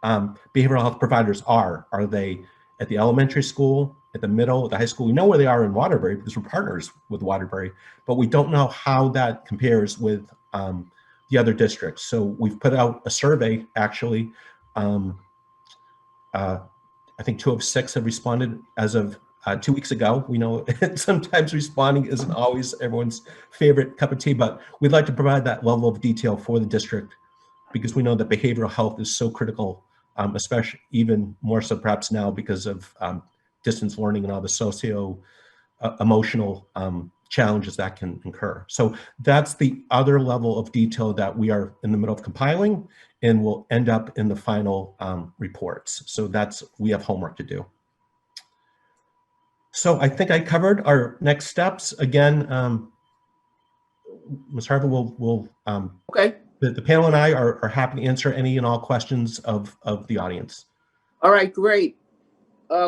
behavioral health providers are. Are they at the elementary school, at the middle, at the high school? We know where they are in Waterbury because we're partners with Waterbury, but we don't know how that compares with the other districts. So we've put out a survey, actually. I think 2 of 6 have responded as of 2 weeks ago. We know sometimes responding isn't always everyone's favorite cup of tea, but we'd like to provide that level of detail for the district because we know that behavioral health is so critical, especially even more so perhaps now because of distance learning and all the socio-emotional challenges that can incur. So that's the other level of detail that we are in the middle of compiling and will end up in the final reports. So we have homework to do. So I think I covered our next steps. Again, Ms. Harvey will Okay. The panel and I are happy to answer any and all questions of the audience. All right, great.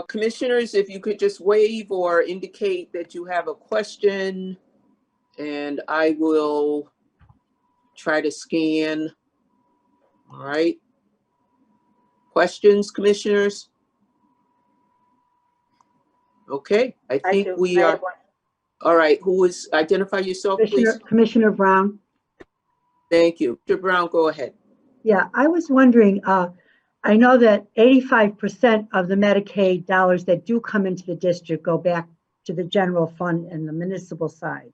Commissioners, if you could just wave or indicate that you have a question, and I will try to scan. All right. Questions, commissioners? Okay, I think we are. All right, identify yourself, please. Commissioner Brown. Thank you. Mr. Brown, go ahead. Yeah, I was wondering, I know that 85% of the Medicaid dollars that do come into the district go back to the general fund and the municipal side,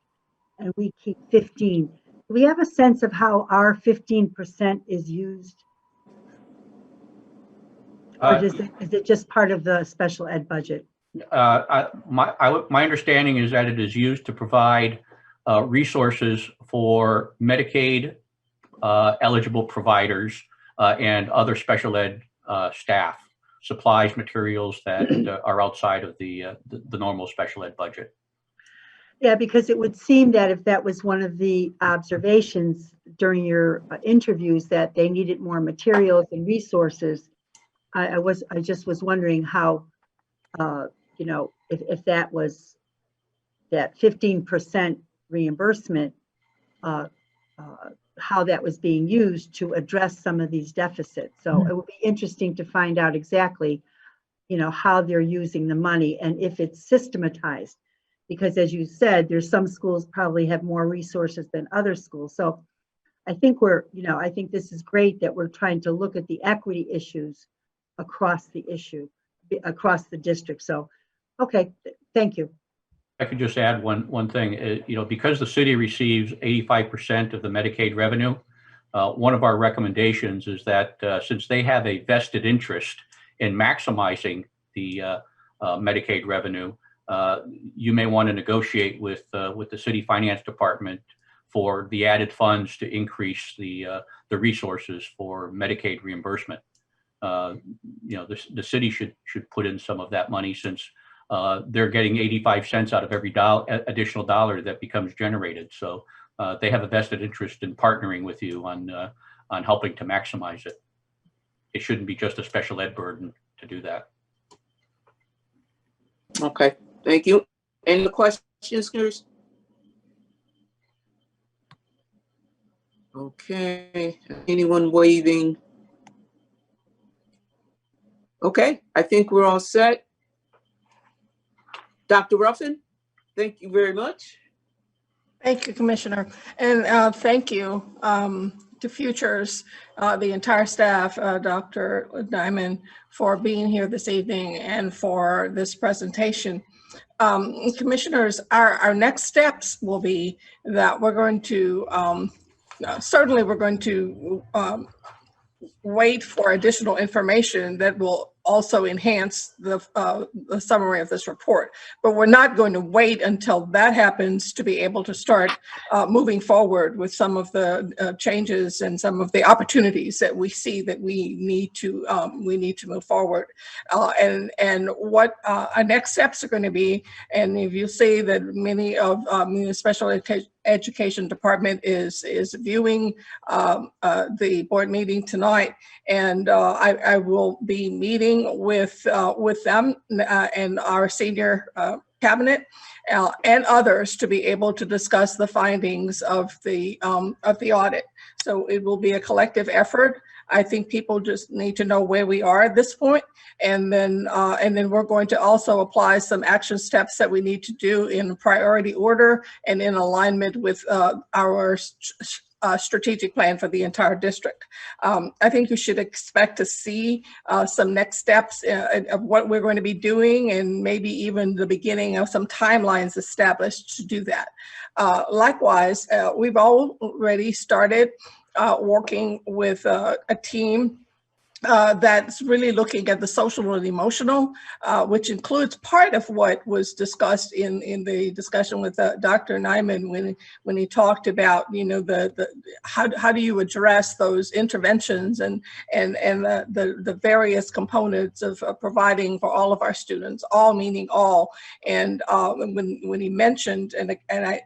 and we keep 15. Do we have a sense of how our 15% is used? Or is it just part of the special ed budget? My understanding is that it is used to provide resources for Medicaid eligible providers and other special ed staff, supplies, materials that are outside of the normal special ed budget. Yeah, because it would seem that if that was one of the observations during your interviews, that they needed more materials and resources. I just was wondering how, if that was that 15% reimbursement, how that was being used to address some of these deficits. So it would be interesting to find out exactly, how they're using the money and if it's systematized. Because as you said, there's some schools probably have more resources than other schools. So I think I think this is great that we're trying to look at the equity issues across the district. So, okay, thank you. I could just add one thing, because the city receives 85% of the Medicaid revenue, one of our recommendations is that since they have a vested interest in maximizing the Medicaid revenue, you may want to negotiate with the city finance department for the added funds to increase the resources for Medicaid reimbursement. The city should put in some of that money since they're getting 85 cents out of every additional dollar that becomes generated. So they have a vested interest in partnering with you on helping to maximize it. It shouldn't be just a special ed burden to do that. Okay, thank you. Any questions, Chris? Okay, anyone waving? Okay, I think we're all set. Dr. Ruffin, thank you very much. Thank you, Commissioner. And thank you to Futures, the entire staff, Dr. Diamond, for being here this evening and for this presentation. Commissioners, our next steps will be that we're going to, certainly we're going to wait for additional information that will also enhance the summary of this report. But we're not going to wait until that happens to be able to start moving forward with some of the changes and some of the opportunities that we see that we need to move forward. And what our next steps are going to be, and if you see that many of the special education department is viewing the board meeting tonight, and I will be meeting with them and our senior cabinet and others to be able to discuss the findings of the audit. So it will be a collective effort. I think people just need to know where we are at this point, and then we're going to also apply some action steps that we need to do in priority order and in alignment with our strategic plan for the entire district. I think you should expect to see some next steps of what we're going to be doing, and maybe even the beginning of some timelines established to do that. Likewise, we've already started working with a team that's really looking at the social and emotional, which includes part of what was discussed in the discussion with Dr. Nyman when he talked about, you know, the how do you address those interventions and the various components of providing for all of our students, all meaning all. And when he mentioned, and I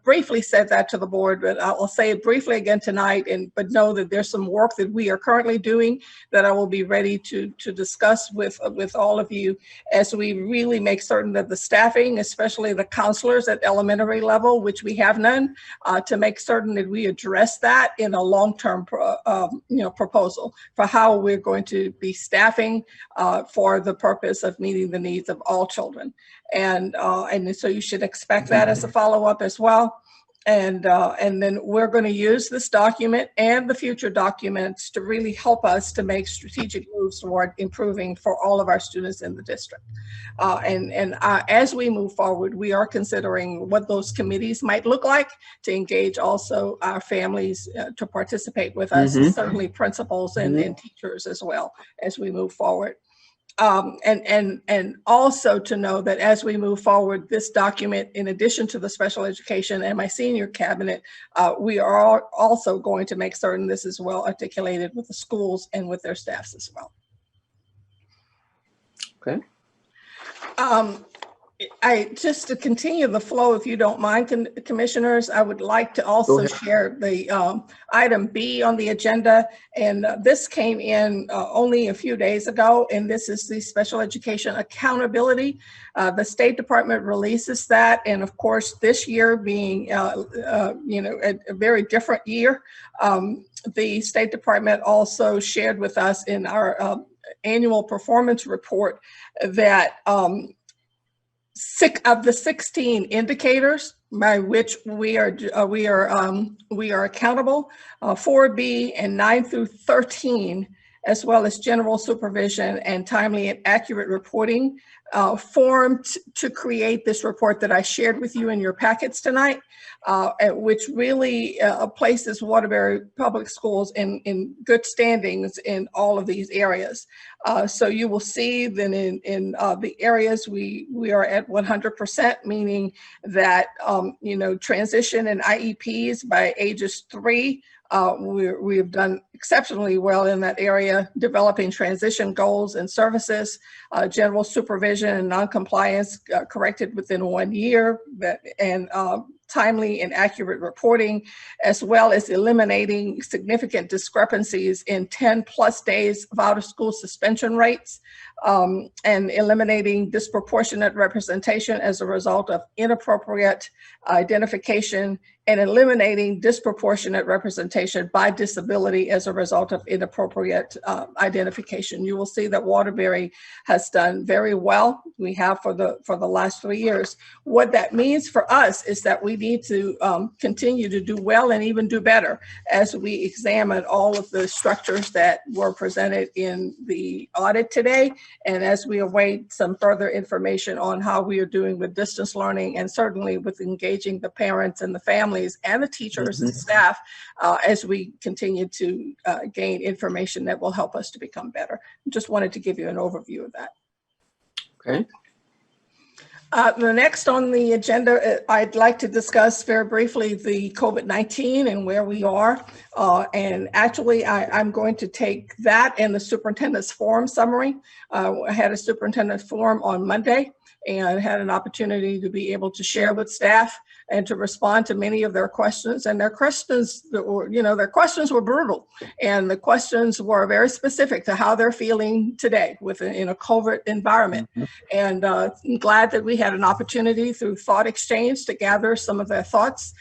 briefly said that to the board, but I'll say it briefly again tonight, but know that there's some work that we are currently doing that I will be ready to discuss with all of you as we really make certain that the staffing, especially the counselors at elementary level, which we have none, to make certain that we address that in a long-term proposal for how we're going to be staffing for the purpose of meeting the needs of all children. And so you should expect that as a follow-up as well. And then we're going to use this document and the future documents to really help us to make strategic moves toward improving for all of our students in the district. As we move forward, we are considering what those committees might look like to engage also our families to participate with us, and certainly principals and teachers as well as we move forward. And also to know that as we move forward, this document, in addition to the special education and my senior cabinet, we are also going to make certain this is well articulated with the schools and with their staffs as well. Okay. Just to continue the flow, if you don't mind, commissioners, I would like to also share the item B on the agenda. And this came in only a few days ago, and this is the special education accountability. The State Department releases that. And of course, this year being, a very different year, the State Department also shared with us in our annual performance report that of the 16 indicators by which we are accountable, 4B and 9 through 13, as well as general supervision and timely and accurate reporting, formed to create this report that I shared with you in your packets tonight, which really places Waterbury Public Schools in good standings in all of these areas. So you will see that in the areas we are at 100%, meaning that transition and IEPs by ages 3. We have done exceptionally well in that area, developing transition goals and services, general supervision and noncompliance corrected within 1 year, and timely and accurate reporting, as well as eliminating significant discrepancies in 10+ days of out-of-school suspension rates, and eliminating disproportionate representation as a result of inappropriate identification, and eliminating disproportionate representation by disability as a result of inappropriate identification. You will see that Waterbury has done very well. We have for the last 3 years. What that means for us is that we need to continue to do well and even do better as we examine all of the structures that were presented in the audit today, And as we await some further information on how we are doing with distance learning, and certainly with engaging the parents and the families and the teachers and staff, as we continue to gain information that will help us to become better. Just wanted to give you an overview of that. Okay. The next on the agenda, I'd like to discuss very briefly the COVID-19 and where we are. And actually, I'm going to take that and the superintendent's forum summary. I had a superintendent forum on Monday and had an opportunity to be able to share with staff and to respond to many of their questions. And their questions, their questions were brutal. And the questions were very specific to how they're feeling today in a COVID environment. And I'm glad that we had an opportunity through thought exchange to gather some of their thoughts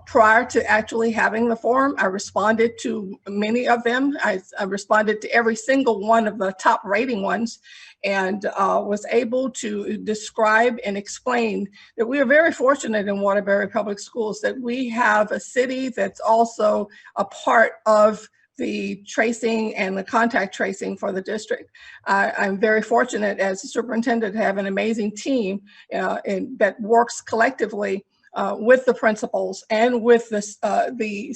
prior to actually having the forum. I responded to many of them. I responded to every single one of the top rating ones, and was able to describe and explain that we are very fortunate in Waterbury Public Schools that we have a city that's also a part of the tracing and the contact tracing for the district. I'm very fortunate as a superintendent to have an amazing team that works collectively with the principals and with the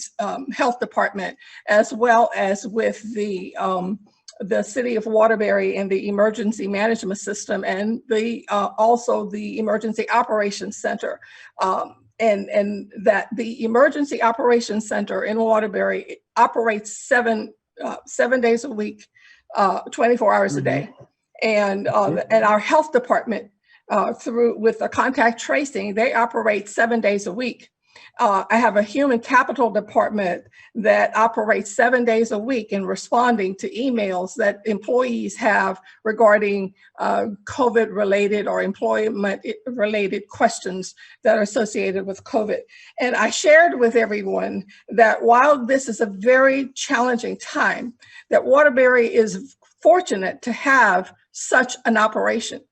health department, as well as with the city of Waterbury and the emergency management system, and also the emergency operations center. And that the emergency operations center in Waterbury operates seven days a week, 24 hours a day. And our health department, with the contact tracing, they operate 7 days a week. I have a human capital department that operates 7 days a week in responding to emails that employees have regarding COVID-related or employment-related questions that are associated with COVID. And I shared with everyone that while this is a very challenging time, that Waterbury is fortunate to have such an operation.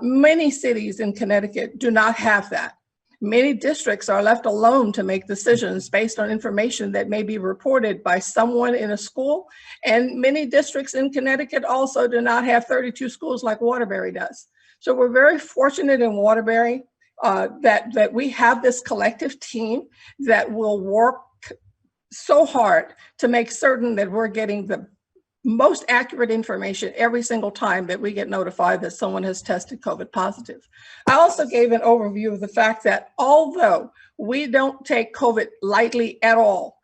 Many cities in Connecticut do not have that. Many districts are left alone to make decisions based on information that may be reported by someone in a school. And many districts in Connecticut also do not have 32 schools like Waterbury does. So we're very fortunate in Waterbury that we have this collective team that will work so hard to make certain that we're getting the most accurate information every single time that we get notified that someone has tested COVID positive. I also gave an overview of the fact that although we don't take COVID lightly at all,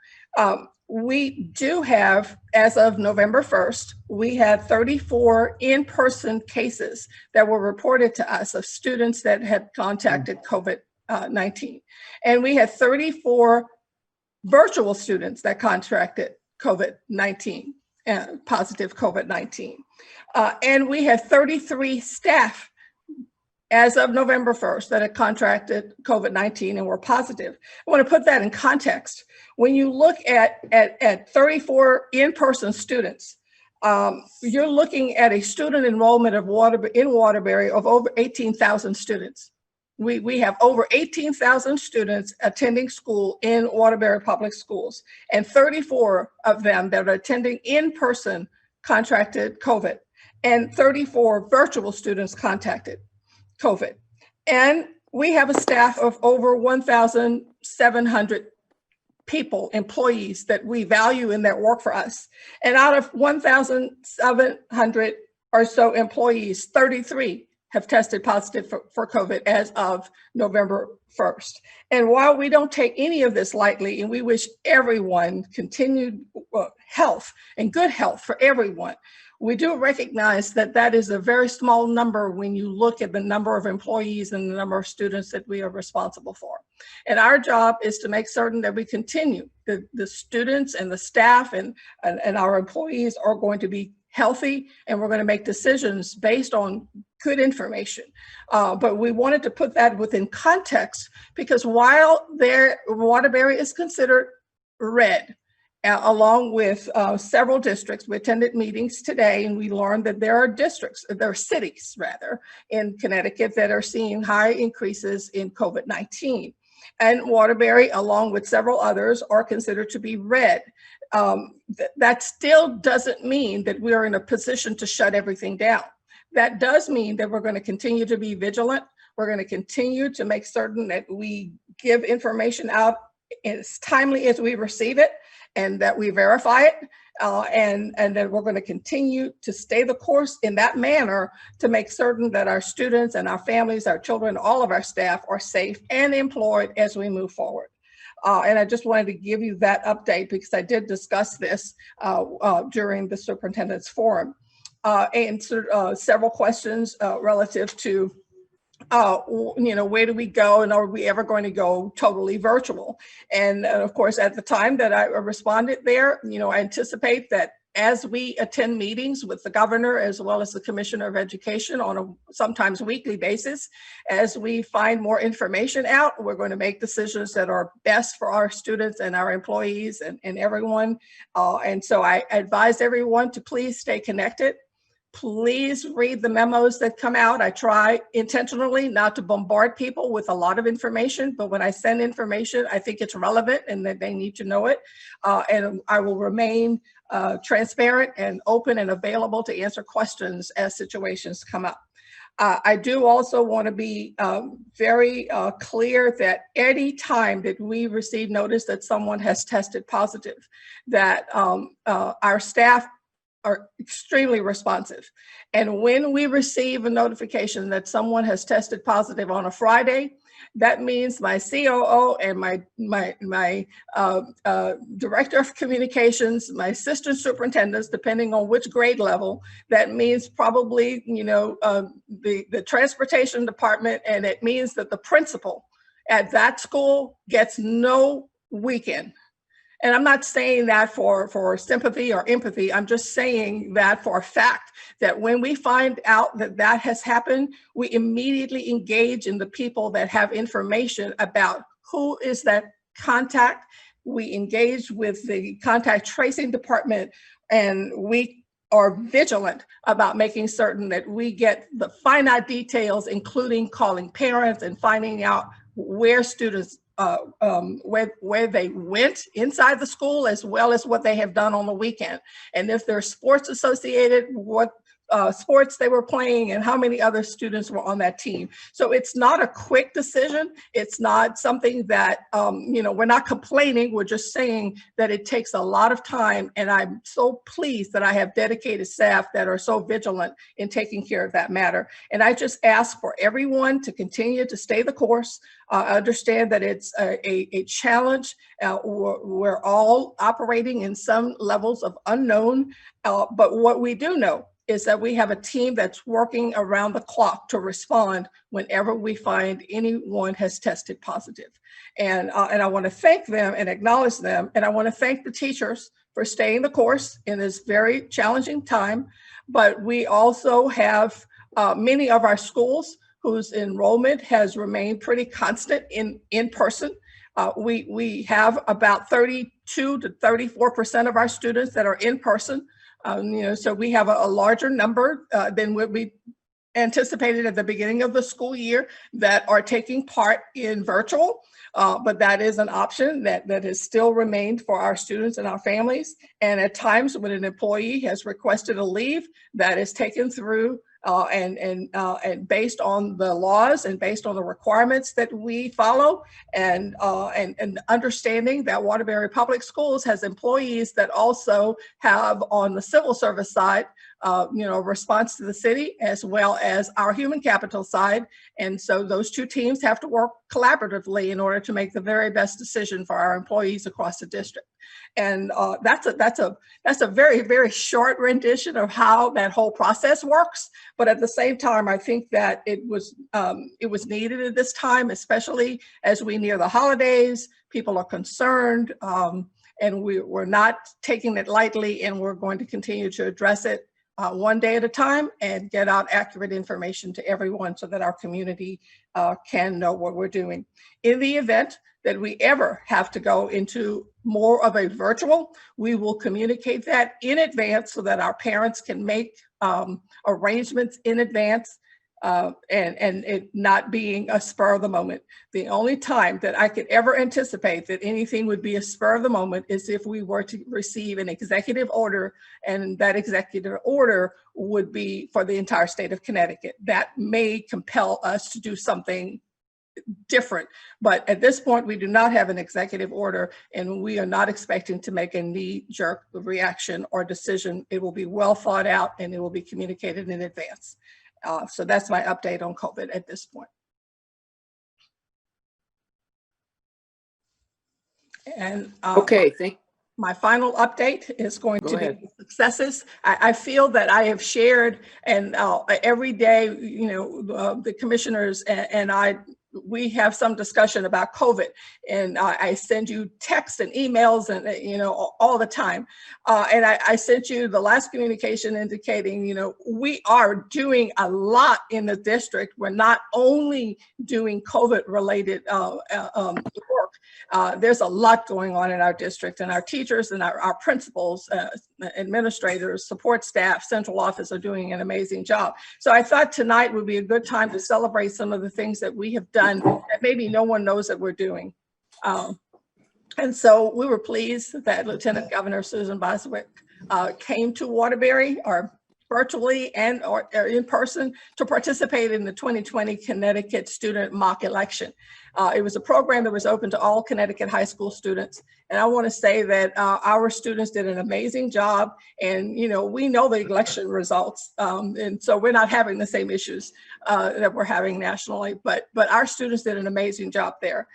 we do have, as of November 1st, we had 34 in-person cases that were reported to us of students that had contacted COVID-19. And we had 34 virtual students that contracted COVID-19. Positive COVID-19. And we had 33 staff as of November 1st that had contracted COVID-19 and were positive. I want to put that in context. When you look at 34 in-person students, you're looking at a student enrollment in Waterbury of over 18,000 students. We have over 18,000 students attending school in Waterbury Public Schools, and 34 of them that are attending in person contracted COVID, and 34 virtual students contacted COVID. And we have a staff of over 1,700 people, employees that we value in that work for us. And out of 1,700 or so employees, 33 have tested positive for COVID as of November 1st. And while we don't take any of this lightly, and we wish everyone continued health and good health for everyone, we do recognize that that is a very small number when you look at the number of employees and the number of students that we are responsible for. And our job is to make certain that we continue. The students and the staff and our employees are going to be healthy, and we're going to make decisions based on good information. But we wanted to put that within context, because while Waterbury is considered red, along with several districts, we attended meetings today and we learned that there are cities in Connecticut that are seeing high increases in COVID-19. And Waterbury, along with several others, are considered to be red. That still doesn't mean that we are in a position to shut everything down. That does mean that we're going to continue to be vigilant. We're going to continue to make certain that we give information out as timely as we receive it and that we verify it. And that we're going to continue to stay the course in that manner to make certain that our students and our families, our children, all of our staff are safe and employed as we move forward. And I just wanted to give you that update because I did discuss this during the superintendent's forum. Answered several questions relative to where do we go and are we ever going to go totally virtual? And of course, at the time that I responded there, I anticipate that as we attend meetings with the governor as well as the commissioner of education on a sometimes weekly basis, as we find more information out, we're going to make decisions that are best for our students and our employees and everyone. And so I advise everyone to please stay connected. Please read the memos that come out. I try intentionally not to bombard people with a lot of information, but when I send information, I think it's relevant and that they need to know it. And I will remain transparent and open and available to answer questions as situations come up. I do also want to be very clear that any time that we receive notice that someone has tested positive, that our staff are extremely responsive. And when we receive a notification that someone has tested positive on a Friday, that means my COO and my director of communications, my assistant superintendents, depending on which grade level, that means probably, the transportation department, and it means that the principal at that school gets no weekend. And I'm not saying that for sympathy or empathy. I'm just saying that for a fact that when we find out that that has happened, we immediately engage in the people that have information about who is that contact. We engage with the contact tracing department, and we are vigilant about making certain that we get the finite details, including calling parents and finding out where students where they went inside the school, as well as what they have done on the weekend. And if there's sports associated, what sports they were playing and how many other students were on that team. So it's not a quick decision. It's not something that, we're not complaining. We're just saying that it takes a lot of time. And I'm so pleased that I have dedicated staff that are so vigilant in taking care of that matter. And I just ask for everyone to continue to stay the course. Understand that it's a challenge. We're all operating in some levels of unknown, but what we do know is that we have a team that's working around the clock to respond whenever we find anyone has tested positive. And I want to thank them and acknowledge them. And I want to thank the teachers for staying the course in this very challenging time. But we also have many of our schools whose enrollment has remained pretty constant in person. We have about 32 to 34% of our students that are in person. So we have a larger number than what we anticipated at the beginning of the school year that are taking part in virtual, but that is an option that has still remained for our students and our families. And at times when an employee has requested a leave, that is taken through and based on the laws and based on the requirements that we follow, and understanding that Waterbury Public Schools has employees that also have on the civil service side, response to the city as well as our human capital side. And so those two teams have to work collaboratively in order to make the very best decision for our employees across the district. And that's a very, very short rendition of how that whole process works. But at the same time, I think that it was needed at this time, especially as we near the holidays. People are concerned, and we're not taking it lightly, and we're going to continue to address it one day at a time and get out accurate information to everyone so that our community can know what we're doing. In the event that we ever have to go into more of a virtual, we will communicate that in advance so that our parents can make arrangements in advance and it not being a spur of the moment. The only time that I could ever anticipate that anything would be a spur of the moment is if we were to receive an executive order, and that executive order would be for the entire state of Connecticut. That may compel us to do something different, but at this point we do not have an executive order, and we are not expecting to make a knee-jerk reaction or decision. It will be well thought out, and it will be communicated in advance. So that's my update on COVID at this point. And Okay, my final update is going Go to ahead. be successes. I feel that I have shared, and every day, the commissioners and I, we have some discussion about COVID, and I send you texts and emails and, all the time. And I sent you the last communication indicating, we are doing a lot in the district. We're not only doing COVID related work. There's a lot going on in our district, and our teachers and our principals, administrators, support staff, central office are doing an amazing job. So I thought tonight would be a good time to celebrate some of the things that we have done that maybe no one knows that we're doing. And so we were pleased that Lieutenant Governor Susan Boswick came to Waterbury, or virtually and or in person, to participate in the 2020 Connecticut student mock election. It was a program that was open to all Connecticut high school students. And I want to say that our students did an amazing job. And, we know the election results. And so we're not having the same issues that we're having nationally, but our students did an amazing job there.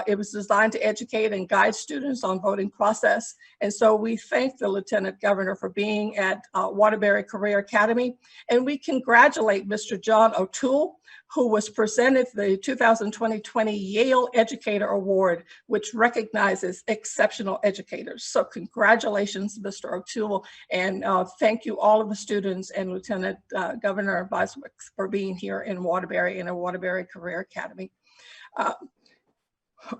It was designed to educate and guide students on voting process. And so we thank the Lieutenant Governor for being at Waterbury Career Academy. And we congratulate Mr. John O'Toole, who was presented the 2020 Yale Educator Award, which recognizes exceptional educators. So congratulations, Mr. O'Toole, and thank you all of the students and Lieutenant Governor Boswick for being here in Waterbury in a Waterbury Career Academy.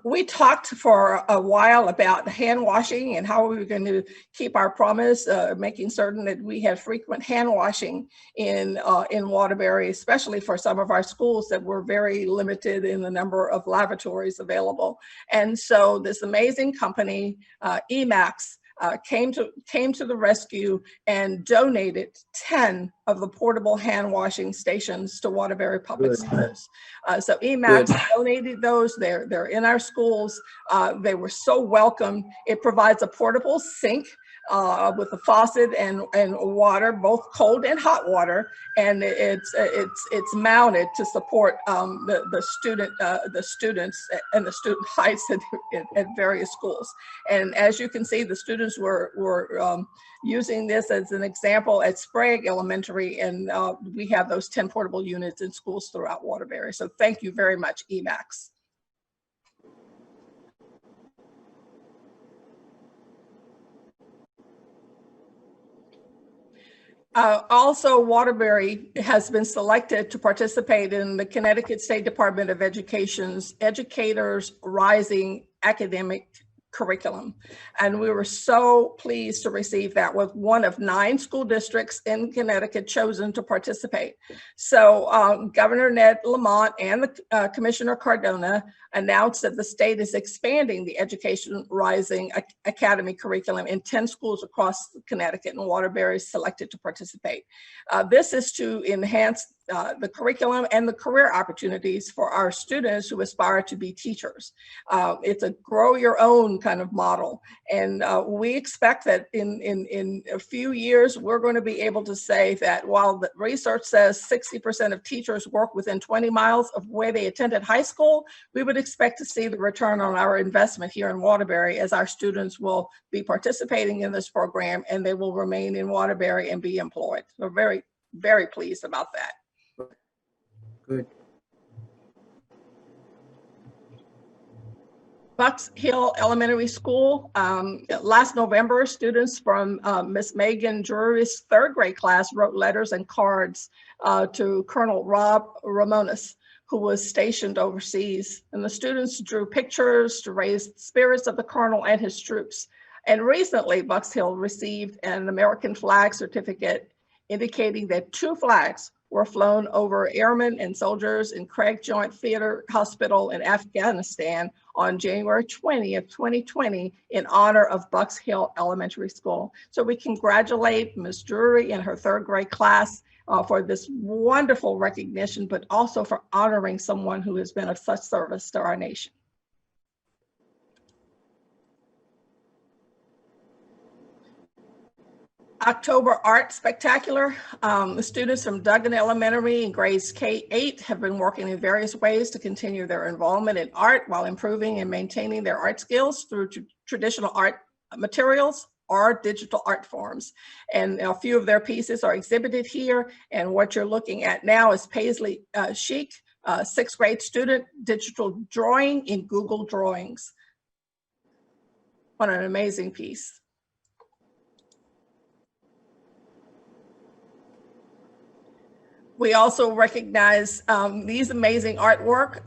We talked for a while about hand washing and how we were going to keep our promise, making certain that we had frequent hand washing in Waterbury, especially for some of our schools that were very limited in the number of lavatories available. And so this amazing company, Emacs, came to the rescue and donated 10 of the portable hand washing stations to Waterbury Public Schools. So Emacs donated those. They're in our schools. They were so welcome. It provides a portable sink with a faucet and water, both cold and hot water, and it's mounted to support the students and the student heights at various schools. And as you can see, the students were using this as an example at Sprague Elementary, and we have those 10 portable units in schools throughout Waterbury. So thank you very much, Emacs. Also, Waterbury has been selected to participate in the Connecticut State Department of Education's Educators Rising Academic Curriculum. And we were so pleased to receive that, with one of 9 school districts in Connecticut chosen to participate. So Governor Ned Lamont and the Commissioner Cardona announced that the state is expanding the Education Rising Academy curriculum in 10 schools across Connecticut, and Waterbury is selected to participate. This is to enhance the curriculum and the career opportunities for our students who aspire to be teachers. It's a grow your own kind of model. And we expect that in a few years, we're going to be able to say that while the research says 60% of teachers work within 20 miles of where they attended high school, we would expect to see the return on our investment here in Waterbury, as our students will be participating in this program and they will remain in Waterbury and be employed. We're very, very pleased about that. Good. Bucks Hill Elementary School, last November, students from Miss Megan Drury's 3rd grade class wrote letters and cards to Colonel Rob Ramonis, who was stationed overseas. And the students drew pictures to raise the spirits of the colonel and his troops. And recently, Bucks Hill received an American flag certificate indicating that 2 flags were flown over airmen and soldiers in Craig Joint Theater Hospital in Afghanistan on January 20th, 2020 in honor of Bucks Hill Elementary School. So we congratulate Ms. Drury and her third grade class for this wonderful recognition, but also for honoring someone who has been of such service to our nation. October Art Spectacular. The students from Duggan Elementary in grades K-8 have been working in various ways to continue their involvement in art while improving and maintaining their art skills through traditional art materials or digital art forms. And a few of their pieces are exhibited here. And what you're looking at now is Paisley Sheik, sixth grade student, digital drawing in Google Drawings. What an amazing piece. We also recognize these amazing artwork.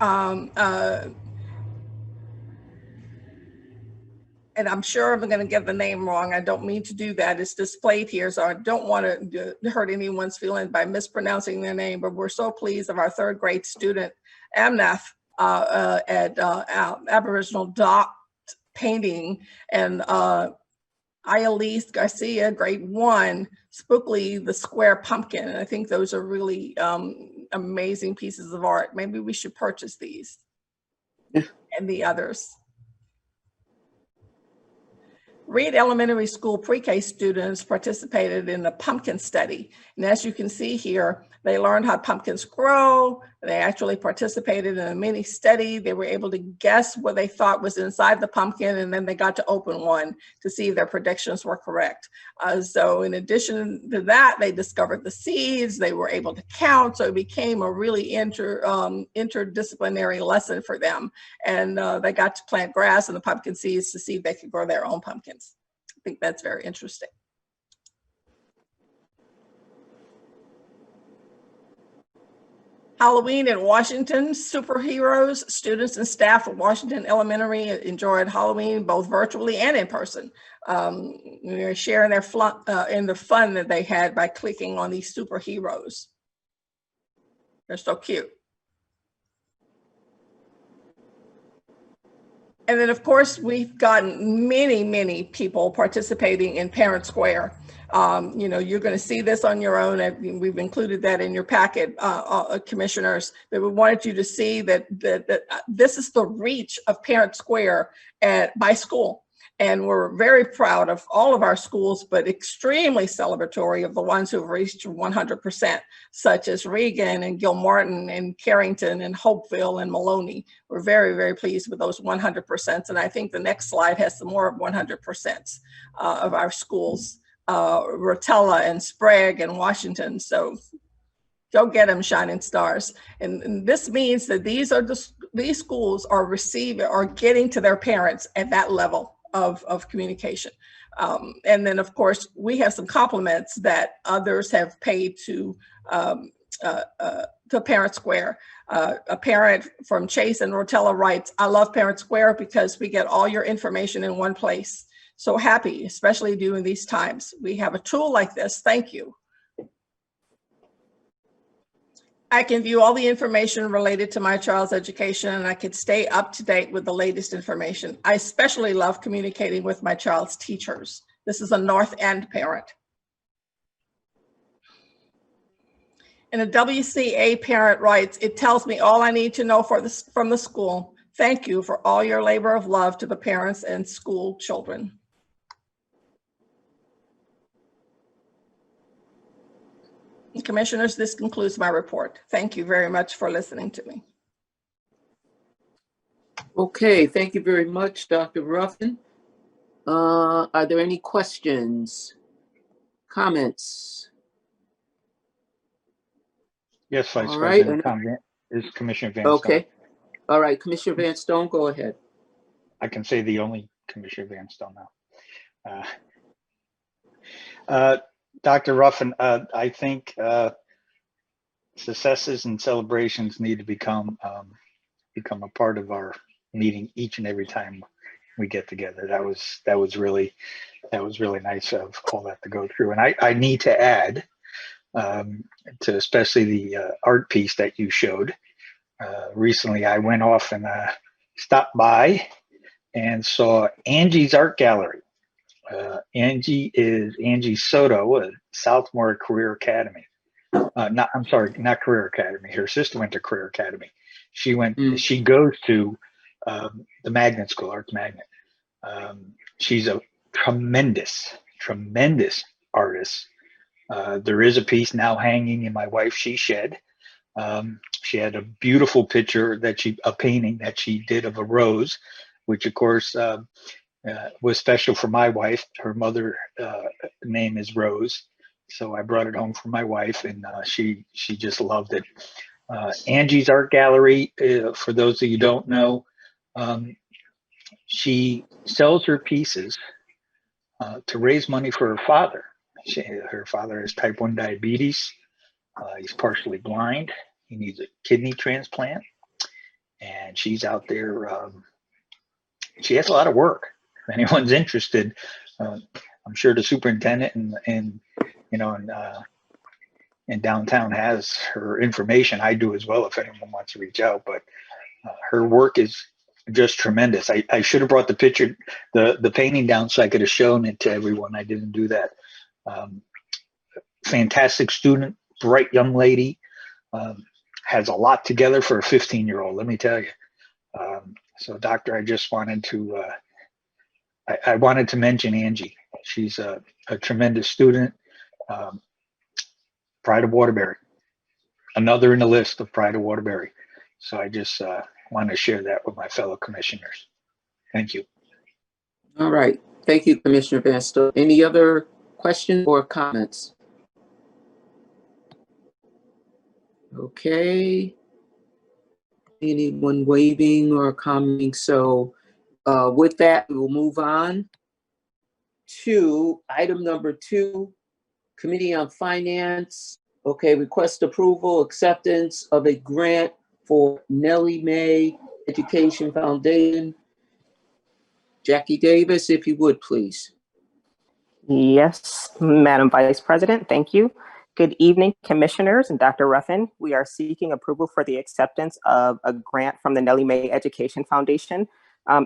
And I'm sure I'm going to get the name wrong. I don't mean to do that. It's displayed here, so I don't want to hurt anyone's feelings by mispronouncing their name, but we're so pleased of our third grade student, Amnath, at Aboriginal Dot Painting, and Ayalise Garcia, grade 1, Spookly, the Square Pumpkin. And I think those are really amazing pieces of art. Maybe we should purchase these and the others. Reed Elementary School pre-K students participated in the pumpkin study. And as you can see here, they learned how pumpkins grow. They actually participated in a mini study. They were able to guess what they thought was inside the pumpkin, and then they got to open one to see if their predictions were correct. So in addition to that, they discovered the seeds. They were able to count. So it became a really interdisciplinary lesson for them. And they got to plant grass and the pumpkin seeds to see if they could grow their own pumpkins. I think that's very interesting. Halloween in Washington, superheroes, students and staff at Washington Elementary enjoyed Halloween both virtually and in person. They're sharing their in the fun that they had by clicking on these superheroes. They're so cute. And then, of course, we've gotten many, many people participating in Parent Square. You're going to see this on your own. We've included that in your packet, commissioners. But we wanted you to see that this is the reach of Parent Square by school. And we're very proud of all of our schools, but extremely celebratory of the ones who've reached 100%, such as Regan and Gilmartin and Carrington and Hopeville and Maloney. We're very, very pleased with those 100%. And I think the next slide has some more of 100% of our schools, Rotella and Sprague and Washington. So go get them, shining stars. And this means that these schools are getting to their parents at that level of communication. And then, of course, we have some compliments that others have paid to Parent Square. A parent from Chase and Rotella writes, "I love Parent Square because we get all your information in one place. So happy, especially during these times. We have a tool like this. Thank you. I can view all the information related to my child's education, and I can stay up to date with the latest information. I especially love communicating with my child's teachers." This is a North End parent. And a WCA parent writes, "It tells me all I need to know from the school. Thank you for all your labor of love to the parents and school children." Commissioners, this concludes my report. Thank you very much for listening to me. Okay, thank you very much, Dr. Ruffin. Are there any questions, comments? Yes, Vice All right. President Tom is Commissioner Van Stone. Okay. All right, Commissioner Van Stone, go ahead. I can say the only Commissioner Van Stone now. Dr. Ruffin, I think successes and celebrations need to become a part of our meeting each and every time we get together. That was really nice of all that to go through. And I need to add, to especially the art piece that you showed. Recently, I went off and stopped by and saw Angie's Art Gallery. Angie Soto, at Southmore Career Academy. Not Career Academy. Her sister went to Career Academy. She goes to the Magnet School, Arts Magnet. She's a tremendous artist. There is a piece now hanging in my wife's she shed. She had a beautiful picture a painting that she did of a rose, which of course was special for my wife. Her mother name is Rose, so I brought it home for my wife, and she just loved it. Angie's Art Gallery, for those of you who don't know, she sells her pieces to raise money for her father. Her father has type 1 diabetes. He's partially blind. He needs a kidney transplant, and she's out there. She has a lot of work. If anyone's interested, I'm sure the superintendent and downtown has her information. I do as well if anyone wants to reach out. But her work is just tremendous. I should have brought the picture, the painting down so I could have shown it to everyone. I didn't do that. Fantastic student, bright young lady, has a lot together for a 15-year-old, let me tell you. So Doctor, I just wanted to, I wanted to mention Angie. She's a tremendous student. Pride of Waterbury, another in the list of Pride of Waterbury. So I just want to share that with my fellow commissioners. Thank you. All right. Thank you, Commissioner Basto. Any other questions or comments? Okay. Anyone waving or commenting? So with that, we will move on to item number 2, Committee on Finance. Okay, request approval, acceptance of a grant for Nellie Mae Education Foundation. Jackie Davis, if you would, please. Yes, Madam Vice President, thank you. Good evening, Commissioners and Dr. Ruffin. We are seeking approval for the acceptance of a grant from the Nellie Mae Education Foundation.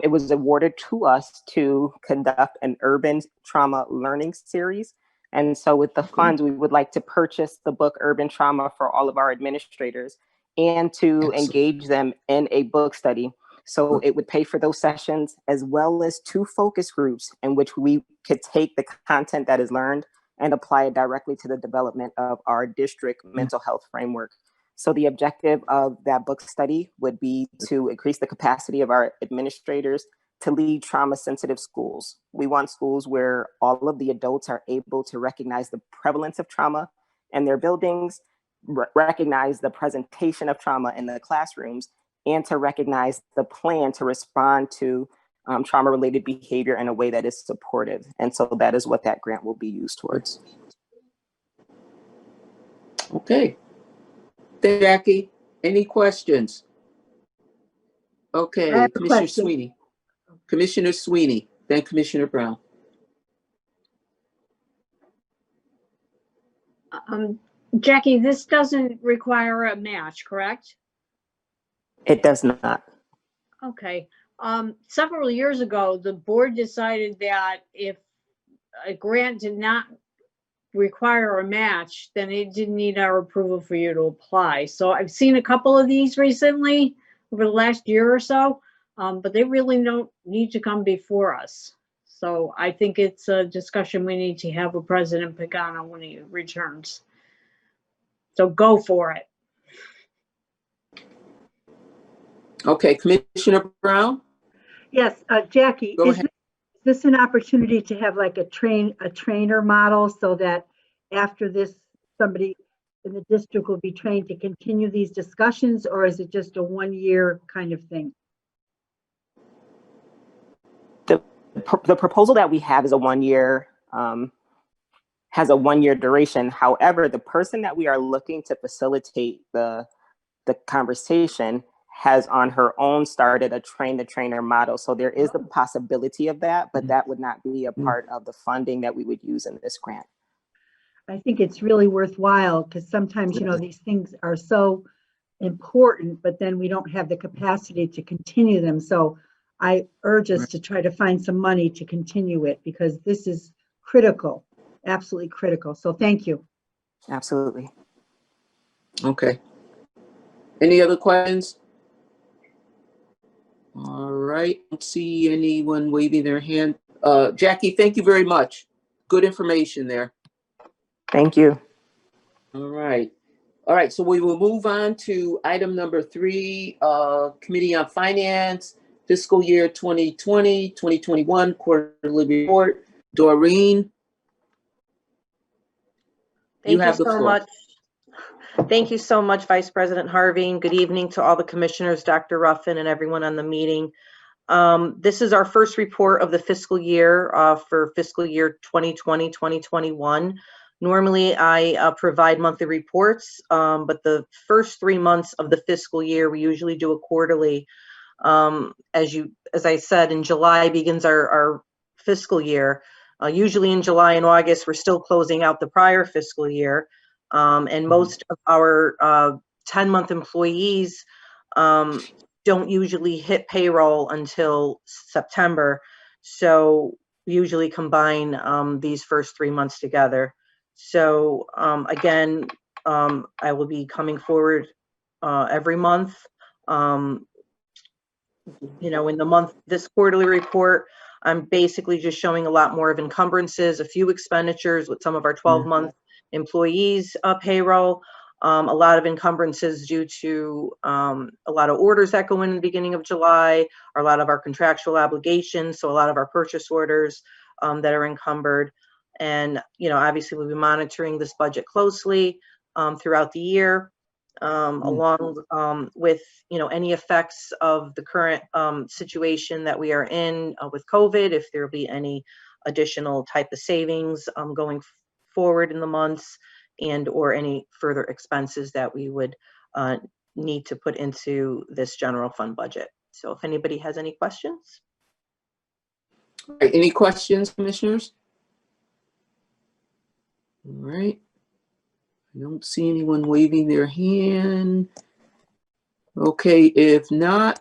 It was awarded to us to conduct an urban trauma learning series. And so with the funds, we would like to purchase the book Urban Trauma for all of our administrators and to engage them in a book study. So it would pay for those sessions as well as 2 focus groups in which we could take the content that is learned and apply it directly to the development of our district mental health framework. So the objective of that book study would be to increase the capacity of our administrators to lead trauma-sensitive schools. We want schools where all of the adults are able to recognize the prevalence of trauma in their buildings, recognize the presentation of trauma in the classrooms, and to recognize the plan to respond to trauma-related behavior in a way that is supportive. And so that is what that grant will be used towards. Okay. Thank you, Jackie. Any questions? Okay, Commissioner Sweeney. Commissioner Sweeney, then Commissioner Brown. Jackie, this doesn't require a match, correct? It does not. Okay. Several years ago, the board decided that if a grant did not require a match, then it didn't need our approval for you to apply. So I've seen a couple of these recently over the last year or so, but they really don't need to come before us. So I think it's a discussion we need to have with President Pagano when he returns. So go for it. Okay, Commissioner Brown? Yes, Jackie, Go is ahead. this an opportunity to have like a trainer model so that after this, somebody in the district will be trained to continue these discussions, or is it just a 1-year kind of thing? The proposal that we have is a 1-year, has a 1-year duration. However, the person that we are looking to facilitate the conversation has on her own started a train the trainer model. So there is the possibility of that, but that would not be a part of the funding that we would use in this grant. I think it's really worthwhile because sometimes, you know, these things are so important, but then we don't have the capacity to continue them. So I urge us to try to find some money to continue it because this is critical, absolutely critical. So thank you. Absolutely. Okay. Any other questions? All right. Don't see anyone waving their hand. Jackie, thank you very much. Good information there. Thank you. All right. All right. So we will move on to item number 3, Committee on Finance, fiscal year 2020, 2021 quarterly report. Doreen, you Thank you have the so floor. much. Thank you so much, Vice President Harvey. And good evening to all the commissioners, Dr. Ruffin, and everyone on the meeting. This is our first report of the fiscal year for fiscal year 2020, 2021. Normally, I provide monthly reports, but the first 3 months of the fiscal year, we usually do a quarterly. As I said, in July begins our fiscal year. Usually in July and August, we're still closing out the prior fiscal year. And most of our 10-month employees don't usually hit payroll until September. So we usually combine these first 3 months together. So again, I will be coming forward every month. You know, in the month, this quarterly report, I'm basically just showing a lot more of encumbrances, a few expenditures with some of our 12-month employees payroll, a lot of encumbrances due to a lot of orders that go in the beginning of July, or a lot of our contractual obligations, so a lot of our purchase orders that are encumbered. And, you know, obviously we'll be monitoring this budget closely throughout the year. Along with, you know, any effects of the current situation that we are in with COVID, if there will be any additional type of savings going forward in the months, and or any further expenses that we would need to put into this general fund budget. So if anybody has any questions. All right, any questions, commissioners? All right. I don't see anyone waving their hand. Okay, if not,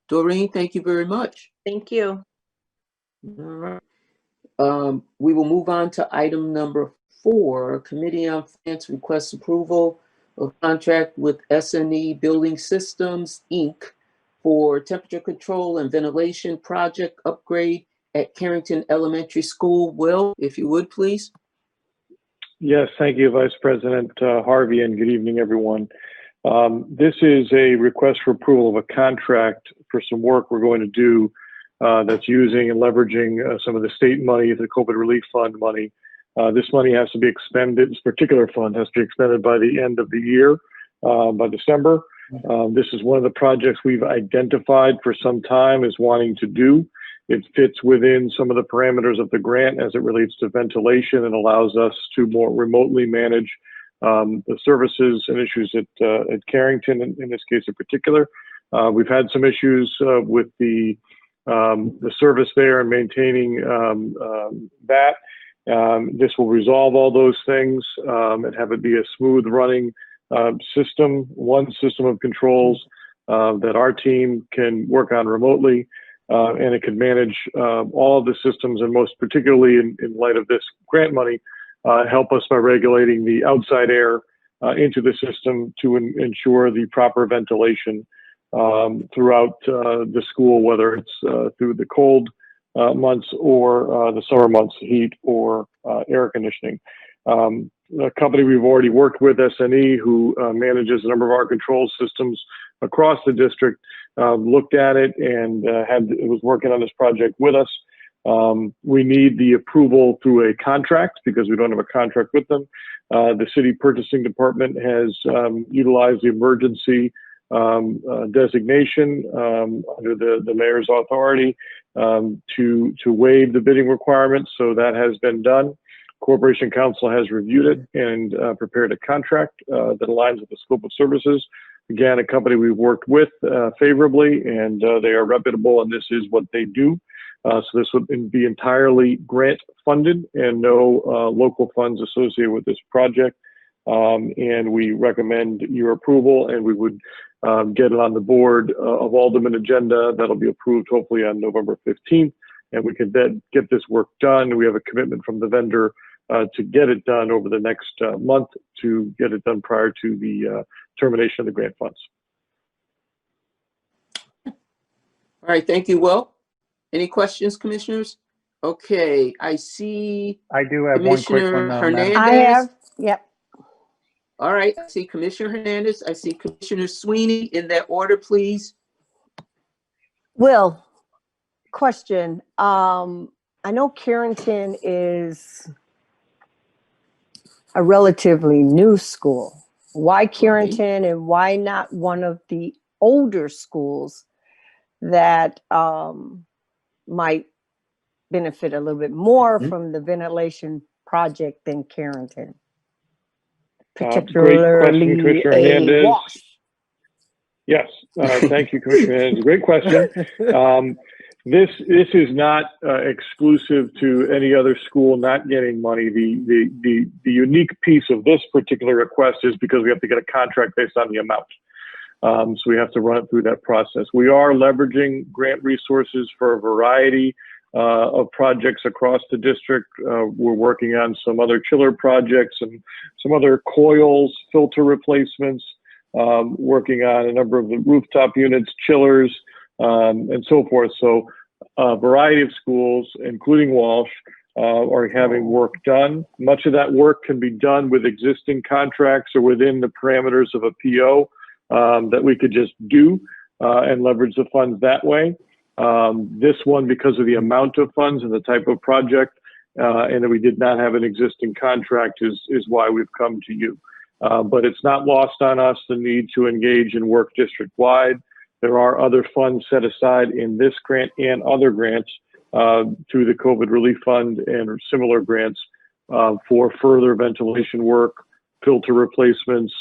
Doreen, thank you very much. Thank you. All right. We will move on to item number 4, Committee on Finance requests approval of contract with SNE Building Systems, Inc. for temperature control and ventilation project upgrade at Carrington Elementary School. Will, if you would, please. Yes, thank you, Vice President Harvey, and good evening, everyone. This is a request for approval of a contract for some work we're going to do that's using and leveraging some of the state money, the COVID Relief Fund money. This money has to be expended, this particular fund has to be expended by the end of the year, by December. This is one of the projects we've identified for some time as wanting to do. It fits within some of the parameters of the grant as it relates to ventilation and allows us to more remotely manage the services and issues at Carrington, in this case in particular. We've had some issues with the service there and maintaining that. This will resolve all those things and have it be a smooth running system, one system of controls that our team can work on remotely. And it can manage all of the systems, and most particularly in light of this grant money, help us by regulating the outside air into the system to ensure the proper ventilation throughout the school, whether it's through the cold months or the summer months, heat or air conditioning. A company we've already worked with, SNE, who manages a number of our control systems across the district, looked at it and was working on this project with us. We need the approval through a contract because we don't have a contract with them. The city purchasing department has utilized the emergency designation under the mayor's authority to waive the bidding requirements. So that has been done. Corporation Council has reviewed it and prepared a contract that aligns with the scope of services. Again, a company we've worked with favorably, and they are reputable, and this is what they do. So this would be entirely grant funded and no local funds associated with this project. And we recommend your approval, and we would get it on the board of Alderman agenda. That'll be approved hopefully on November 15th, and we can then get this work done. We have a commitment from the vendor to get it done over the next month, to get it done prior to the termination of the grant funds. All right, thank you, Will. Any questions, commissioners? Okay, I see I do have one quick Commissioner one. Hernandez. Madam- I have, yep. All right, I see Commissioner Hernandez. I see Commissioner Sweeney. In that order, please. Will, question. I know Carrington is a relatively new school. Why Carrington and why not one of the older schools that might benefit a little bit more from the ventilation project than Carrington? Great question, Particularly Commissioner a Hernandez. wash. Yes, thank you, Commissioner Hernandez. Great question. This is not exclusive to any other school not getting money. The unique piece of this particular request is because we have to get a contract based on the amount. So we have to run it through that process. We are leveraging grant resources for a variety of projects across the district. We're working on some other chiller projects and some other coils, filter replacements, working on a number of the rooftop units, chillers, and so forth. So a variety of schools, including Walsh, are having work done. Much of that work can be done with existing contracts or within the parameters of a PO that we could just do and leverage the funds that way. This one, because of the amount of funds and the type of project, and that we did not have an existing contract, is why we've come to you. But it's not lost on us the need to engage and work district-wide. There are other funds set aside in this grant and other grants through the COVID Relief Fund and similar grants for further ventilation work, filter replacements,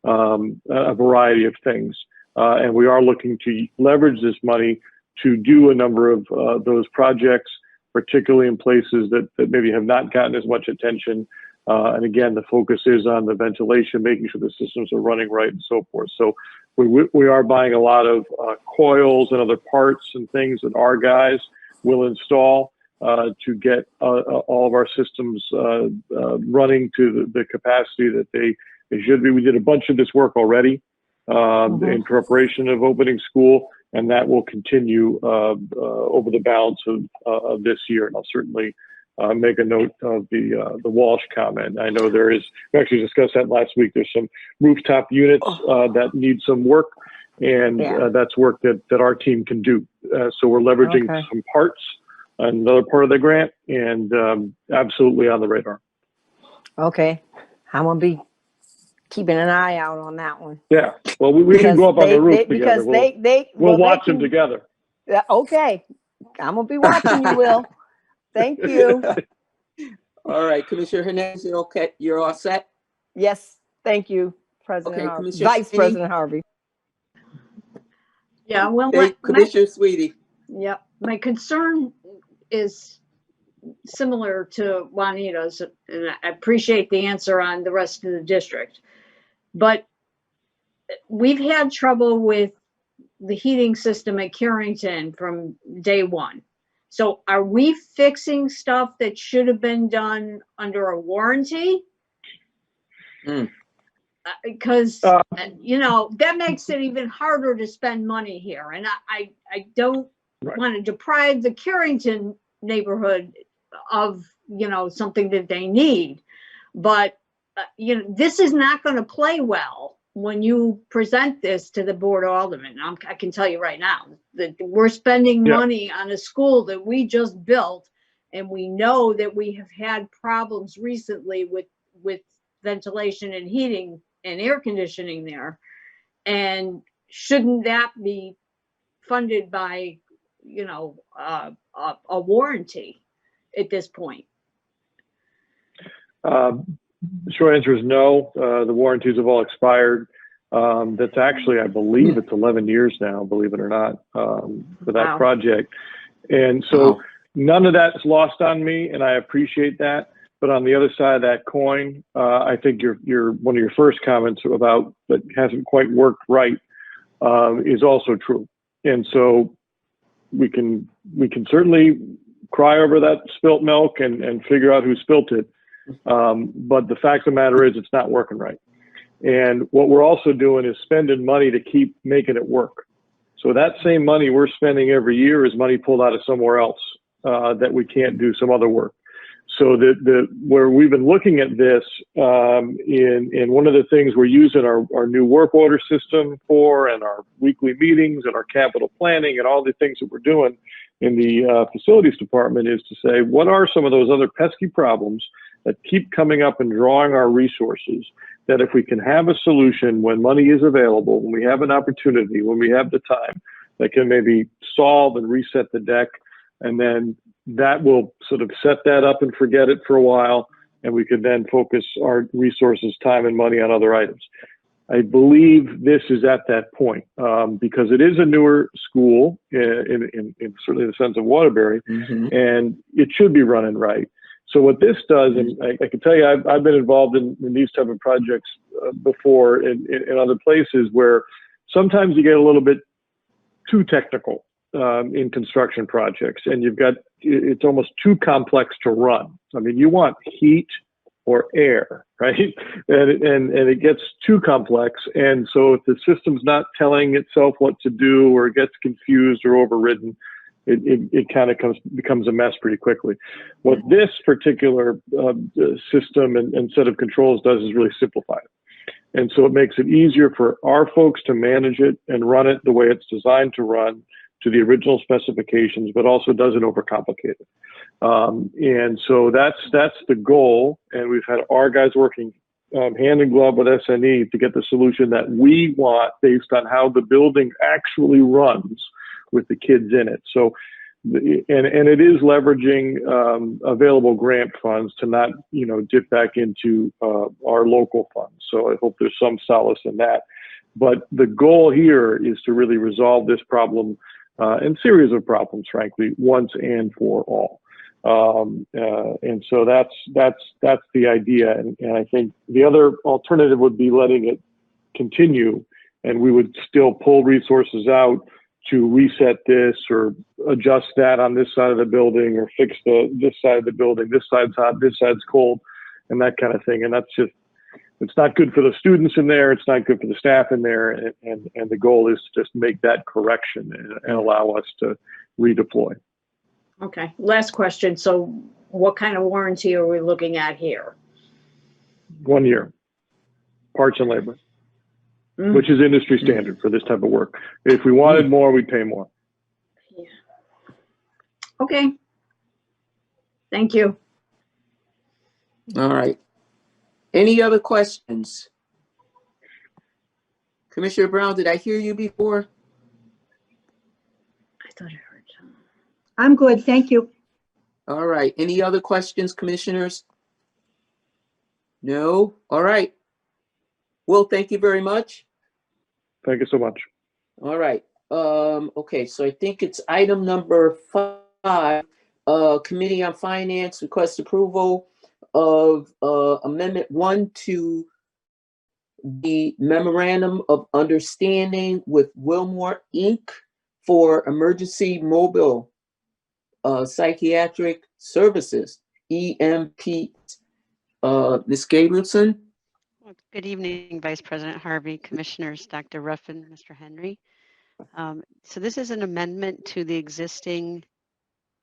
a variety of things. And we are looking to leverage this money to do a number of those projects, particularly in places that maybe have not gotten as much attention. And again, the focus is on the ventilation, making sure the systems are running right and so forth. So we are buying a lot of coils and other parts and things that our guys will install to get all of our systems running to the capacity that they should be. We did a bunch of this work already in preparation of opening school, and that will continue over the balance of this year. And I'll certainly make a note of the Walsh comment. I know we actually discussed that last week. There's some rooftop units that need some work, and that's work that our team can do. So we're leveraging some parts, another part of the grant, and absolutely on the radar. Okay, I'm gonna be keeping an eye out on that one. Yeah, well, we can go up on the roof together. We'll watch them together. Yeah, okay, I'm gonna be watching you, Will. Thank you. All right, Commissioner Hernandez, you're okay? You're all set? Yes, thank you, President Okay, Harvey. Commissioner Vice Sweeney? President Harvey. Yeah, well, Commissioner Sweeney. yeah, my concern is similar to Juanita's, and I appreciate the answer on the rest of the district. But we've had trouble with the heating system at Carrington from day one. So are we fixing stuff that should have been done under a warranty? Because, you know, that makes it even harder to spend money here. And I don't want to deprive the Carrington neighborhood of, you know, something that they need. But, you know, this is not going to play well when you present this to the Board of Aldermen. I can tell you right now that we're spending money on a school that we just built, and we know that we have had problems recently with ventilation and heating and air conditioning there. And shouldn't that be funded by, you know, a warranty at this point? The short answer is no. The warranties have all expired. That's actually, I believe it's 11 years now, believe it or not, for that project. And so Wow. none of that's lost on me, and I appreciate that. But on the other side of that coin, I think your one of your first comments about that hasn't quite worked right is also true. And so we can certainly cry over that spilt milk and figure out who spilt it. But the fact of the matter is it's not working right. And what we're also doing is spending money to keep making it work. So that same money we're spending every year is money pulled out of somewhere else that we can't do some other work. So where we've been looking at this, in one of the things we're using our new work order system for, and our weekly meetings and our capital planning and all the things that we're doing in the facilities department, is to say, what are some of those other pesky problems that keep coming up and drawing our resources, that if we can have a solution when money is available, when we have an opportunity, when we have the time, that can maybe solve and reset the deck, and then that will sort of set that up and forget it for a while, and we could then focus our resources, time, and money on other items. I believe this is at that point, because it is a newer school in certainly the sense of Waterbury, and it should be running right. So what this does, and I can tell you, I've been involved in these type of projects before in other places, where sometimes you get a little bit too technical in construction projects, and it's almost too complex to run. I mean, you want heat or air, right? And it gets too complex. And so if the system's not telling itself what to do, or it gets confused or overridden, it kind of becomes a mess pretty quickly. What this particular system and set of controls does is really simplify it. And so it makes it easier for our folks to manage it and run it the way it's designed to run, to the original specifications, but also doesn't overcomplicate it. And so that's the goal. And we've had our guys working hand in glove with SNE to get the solution that we want based on how the building actually runs with the kids in it. So, and it is leveraging available grant funds to not, dip back into our local funds. So I hope there's some solace in that. But the goal here is to really resolve this problem and series of problems, frankly, once and for all. And so that's the idea. And I think the other alternative would be letting it continue, and we would still pull resources out to reset this or adjust that on this side of the building, or fix this side of the building. This side's hot, this side's cold, and that kind of thing. And that's just, it's not good for the students in there. It's not good for the staff in there. And the goal is to just make that correction and allow us to redeploy. Okay, last question. So what kind of warranty are we looking at here? 1 year, parts and labor, which is industry standard for this type of work. If we wanted more, we'd pay more. Yeah. Okay. Thank you. All right. Any other questions? Commissioner Brown, did I hear you before? I thought I heard some. I'm good, thank you. All right. Any other questions, commissioners? No? All right. Well, thank you very much. Thank you so much. All right. Okay, so I think it's item number 5. Committee on Finance requests approval of Amendment 1 to the Memorandum of Understanding with Wilmore, Inc. for Emergency Mobile Psychiatric Services, EMP. Ms. Gabrielson? Good evening, Vice President Harvey, Commissioners, Dr. Ruffin, Mr. Henry. So this is an amendment to the existing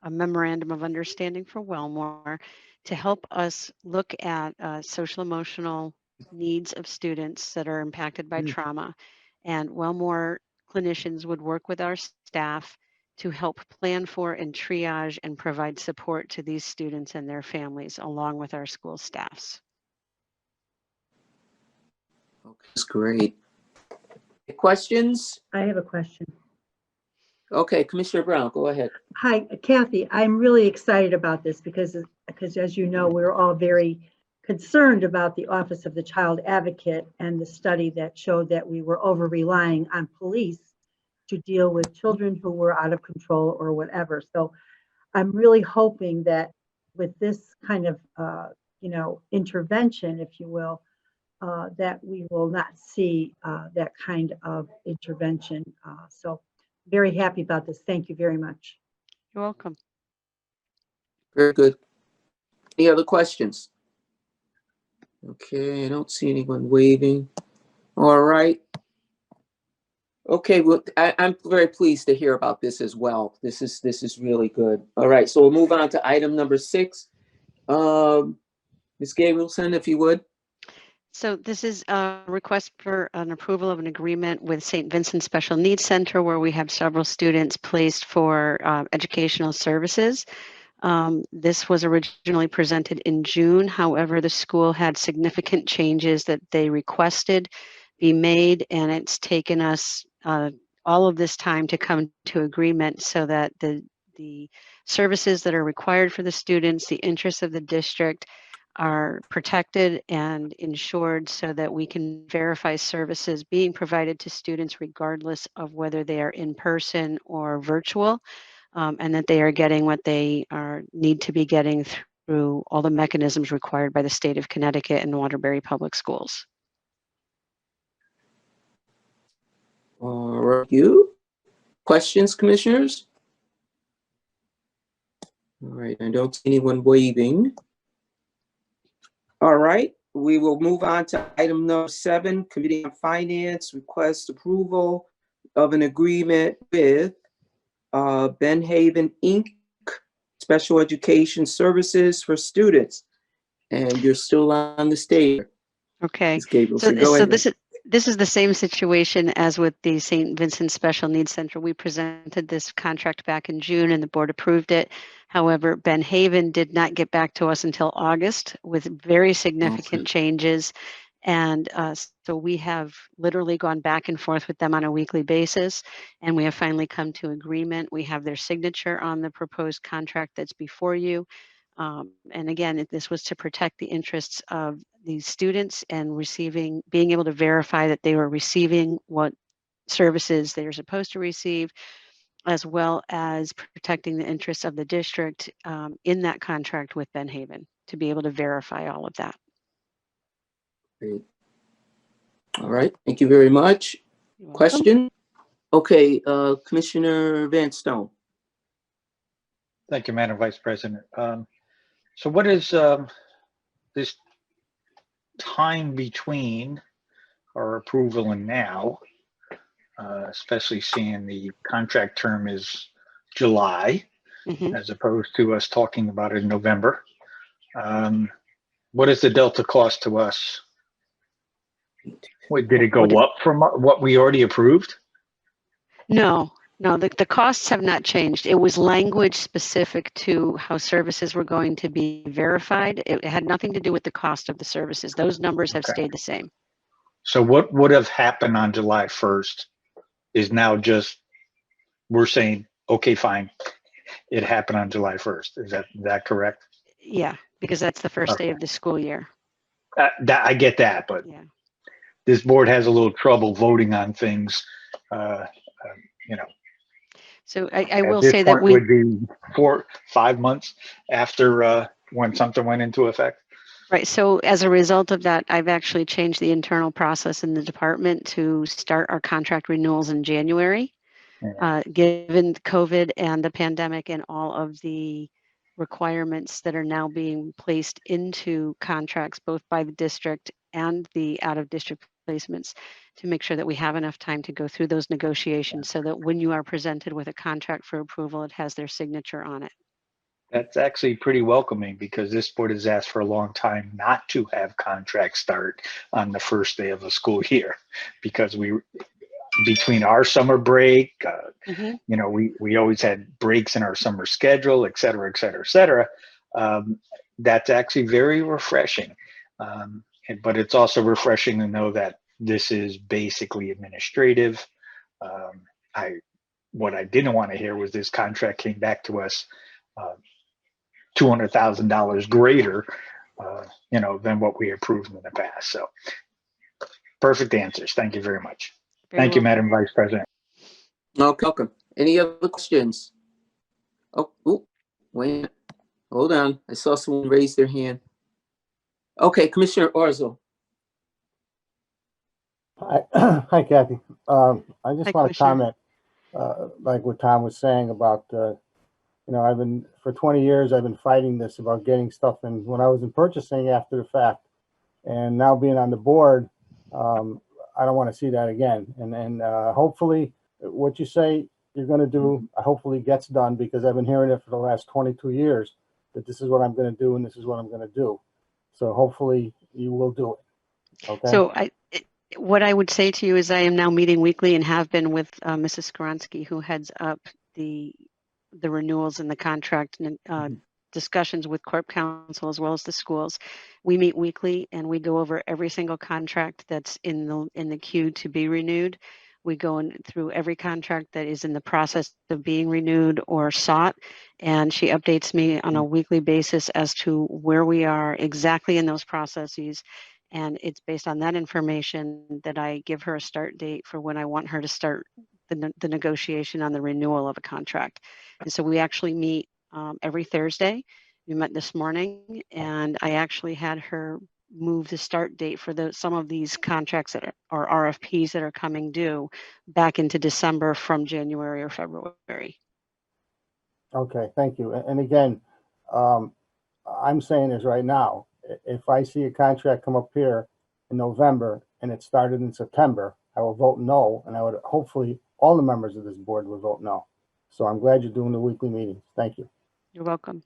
Memorandum of Understanding for Wellmore to help us look at social emotional needs of students that are impacted by trauma. And Wellmore clinicians would work with our staff to help plan for and triage and provide support to these students and their families, along with our school staffs. That's great. Questions? I have a question. Okay, Commissioner Brown, go ahead. Hi, Kathy. I'm really excited about this because as you know, we're all very concerned about the Office of the Child Advocate and the study that showed that we were over relying on police to deal with children who were out of control or whatever. So I'm really hoping that with this kind of, intervention, if you will, that we will not see that kind of intervention. So very happy about this. Thank you very much. You're welcome. Very good. Any other questions? Okay, I don't see anyone waving. All right. Okay, well, I'm very pleased to hear about this as well. This is really good. All right, so we'll move on to item number 6. Ms. Gabrielson, if you would. So this is a request for an approval of an agreement with St. Vincent Special Needs Center, where we have several students placed for educational services. This was originally presented in June. However, the school had significant changes that they requested be made, and it's taken us all of this time to come to agreement so that the services that are required for the students, the interests of the district, are protected and ensured so that we can verify services being provided to students regardless of whether they are in person or virtual, and that they are getting what they need to be getting through all the mechanisms required by the state of Connecticut and Waterbury Public Schools. All right, you. Questions, commissioners? All right, I don't see anyone waving. All right, we will move on to item number 7, Committee on Finance, request approval of an agreement with Benhaven Inc., Special Education Services for Students. And you're still on the stage. Okay, Ms. Gabrielson, so go ahead. this is the same situation as with the St. Vincent Special Needs Center. We presented this contract back in June and the board approved it. However, Benhaven did not get back to us until August with very significant changes. And so we have literally gone back and forth with them on a weekly basis, and we have finally come to agreement. We have their signature on the proposed contract that's before you. And again, this was to protect the interests of these students and being able to verify that they were receiving what services they're supposed to receive, as well as protecting the interests of the district in that contract with Benhaven to be able to verify all of that. Great. All right, thank you very much. Question? Okay, Commissioner Van Stone. Thank you, Madam Vice President. So what is this time between our approval and now, especially seeing the contract term is July, as opposed to us talking about it in November? What is the delta cost to us? Wait, did it go up from what we already approved? No, the costs have not changed. It was language specific to how services were going to be verified. It had nothing to do with the cost of the services. Those numbers have stayed the same. So what would have happened on July 1st is now just, we're saying, okay, fine, it happened on July 1st. Is that correct? Yeah, because that's the first day of the school year. I get that, but this board has a little trouble voting on things, So I will at this say that point would be 4-5 months after when something went into effect. Right. So as a result of that, I've actually changed the internal process in the department to start our contract renewals in January. Given COVID and the pandemic and all of the requirements that are now being placed into contracts, both by the district and the out-of-district placements, to make sure that we have enough time to go through those negotiations so that when you are presented with a contract for approval, it has their signature on it. That's actually pretty welcoming because this board has asked for a long time not to have contracts start on the first day of a school year because between our summer break, we always had breaks in our summer schedule, et cetera, et cetera, et cetera. That's actually very refreshing. But it's also refreshing to know that this is basically administrative. What I didn't want to hear was this contract came back to us $200,000 greater, than what we approved in the past. So perfect answers. Thank you very much. Thank you, Madam Vice President. Okay, welcome. Any other questions? Oh, ooh, wait a minute. Hold on. I saw someone raise their hand. Okay, Commissioner Orzo. Hi, hi, Kathy. I just Hi, want to Commissioner. comment, like what Tom was saying about, for 20 years, I've been fighting this about getting stuff in when I was in purchasing after the fact. And now being on the board, I don't want to see that again. And hopefully what you say you're going to do, hopefully gets done, because I've been hearing it for the last 22 years that this is what I'm going to do and this is what I'm going to do. So hopefully you will do it. Okay. So what I would say to you is I am now meeting weekly and have been with Mrs. Skoronsky, who heads up the renewals and the contract discussions with Corp Council as well as the schools. We meet weekly and we go over every single contract that's in the queue to be renewed. We go through every contract that is in the process of being renewed or sought, and she updates me on a weekly basis as to where we are exactly in those processes. And it's based on that information that I give her a start date for when I want her to start the negotiation on the renewal of a contract. And so we actually meet every Thursday. We met this morning, and I actually had her move the start date for some of these contracts that are RFPs that are coming due back into December from January or February. Okay, thank you. And again, I'm saying this right now. If I see a contract come up here in November and it started in September, I will vote no, and I would hopefully all the members of this board will vote no. So I'm glad you're doing the weekly meetings. Thank you. You're welcome.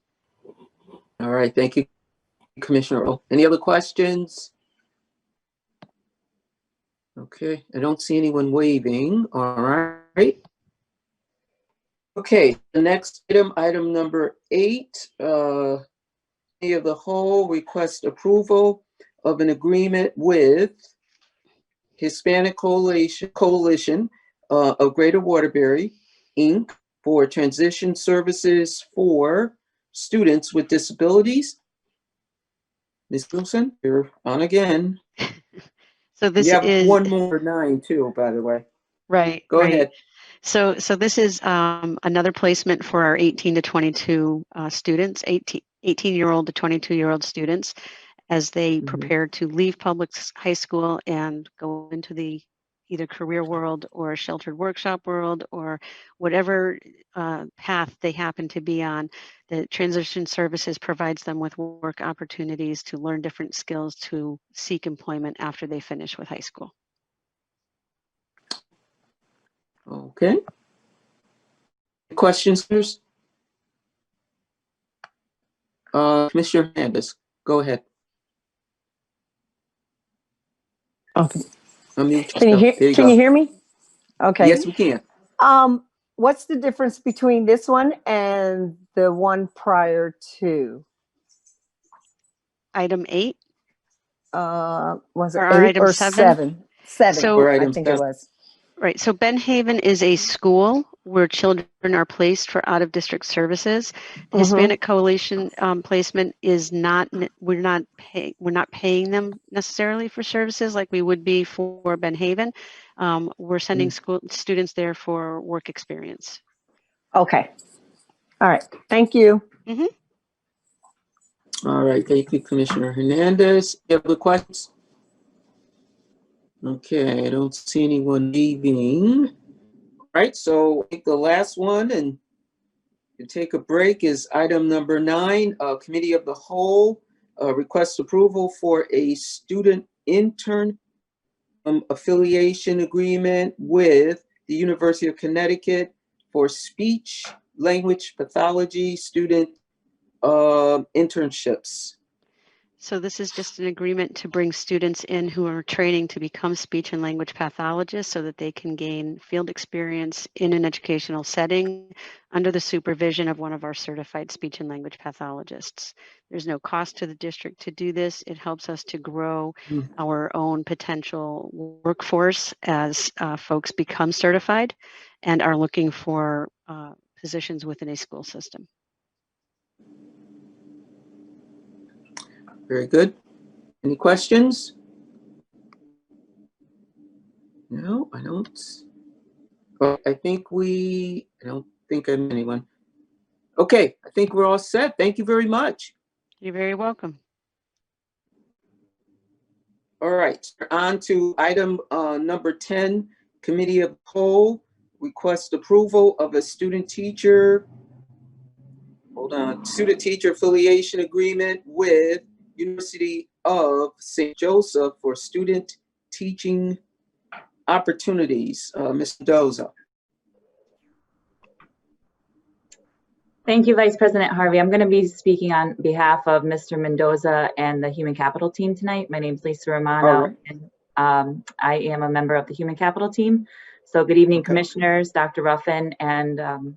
All right, thank you, Commissioner Earl. Any other questions? Okay, I don't see anyone waving. All right. Okay, the next item number 8, Committee of the Whole request approval of an agreement with Hispanic Coalition of Greater Waterbury, Inc. for transition services for students with disabilities. Ms. Wilson, you're on again. So this you have is one more 9 too, by the way. right. Go right. ahead. So this is another placement for our 18 to 22 students, 18-year-old to 22-year-old students, as they prepare to leave public high school and go into the either career world or sheltered workshop world or whatever path they happen to be on. The transition services provides them with work opportunities to learn different skills to seek employment after they finish with high school. Okay. Questions? Commissioner Hernandez, go ahead. Okay. Unmute Can you yourself. There can go. you hear me? Okay. Yes, we can. What's the difference between this one and the one prior to? Item 8. Was it Or 8 item or 7? 7? 7, So I think it was. Right. So Ben Haven is a school where children are placed for out-of-district services. The Hispanic Coalition placement is not. We're not paying them necessarily for services like we would be for Ben Haven. We're sending students there for work experience. Okay. All right. Thank you. All right. Thank you, Commissioner Hernandez. Any other questions? Okay, I don't see anyone leaving. All right, so I think the last one and take a break is item number 9, Committee of the Whole requests approval for a student intern affiliation agreement with the University of Connecticut for speech language pathology student internships. So this is just an agreement to bring students in who are training to become speech and language pathologists so that they can gain field experience in an educational setting under the supervision of one of our certified speech and language pathologists. There's no cost to the district to do this. It helps us to grow our own potential workforce as folks become certified and are looking for positions within a school system. Very good. Any questions? No, I don't. Well, I don't think I'm anyone. Okay, I think we're all set. Thank you very much. You're very welcome. All right, on to item number 10, Committee of the Whole, request approval of a student-teacher affiliation agreement with University of St. Joseph for student teaching opportunities. Ms. Mendoza. Thank you, Vice President Harvey. I'm going to be speaking on behalf of Mr. Mendoza and the Human Capital team tonight. My name is Lisa Romano, right. and I am a member of the Human Capital team. So good evening, Commissioners, Dr. Ruffin, and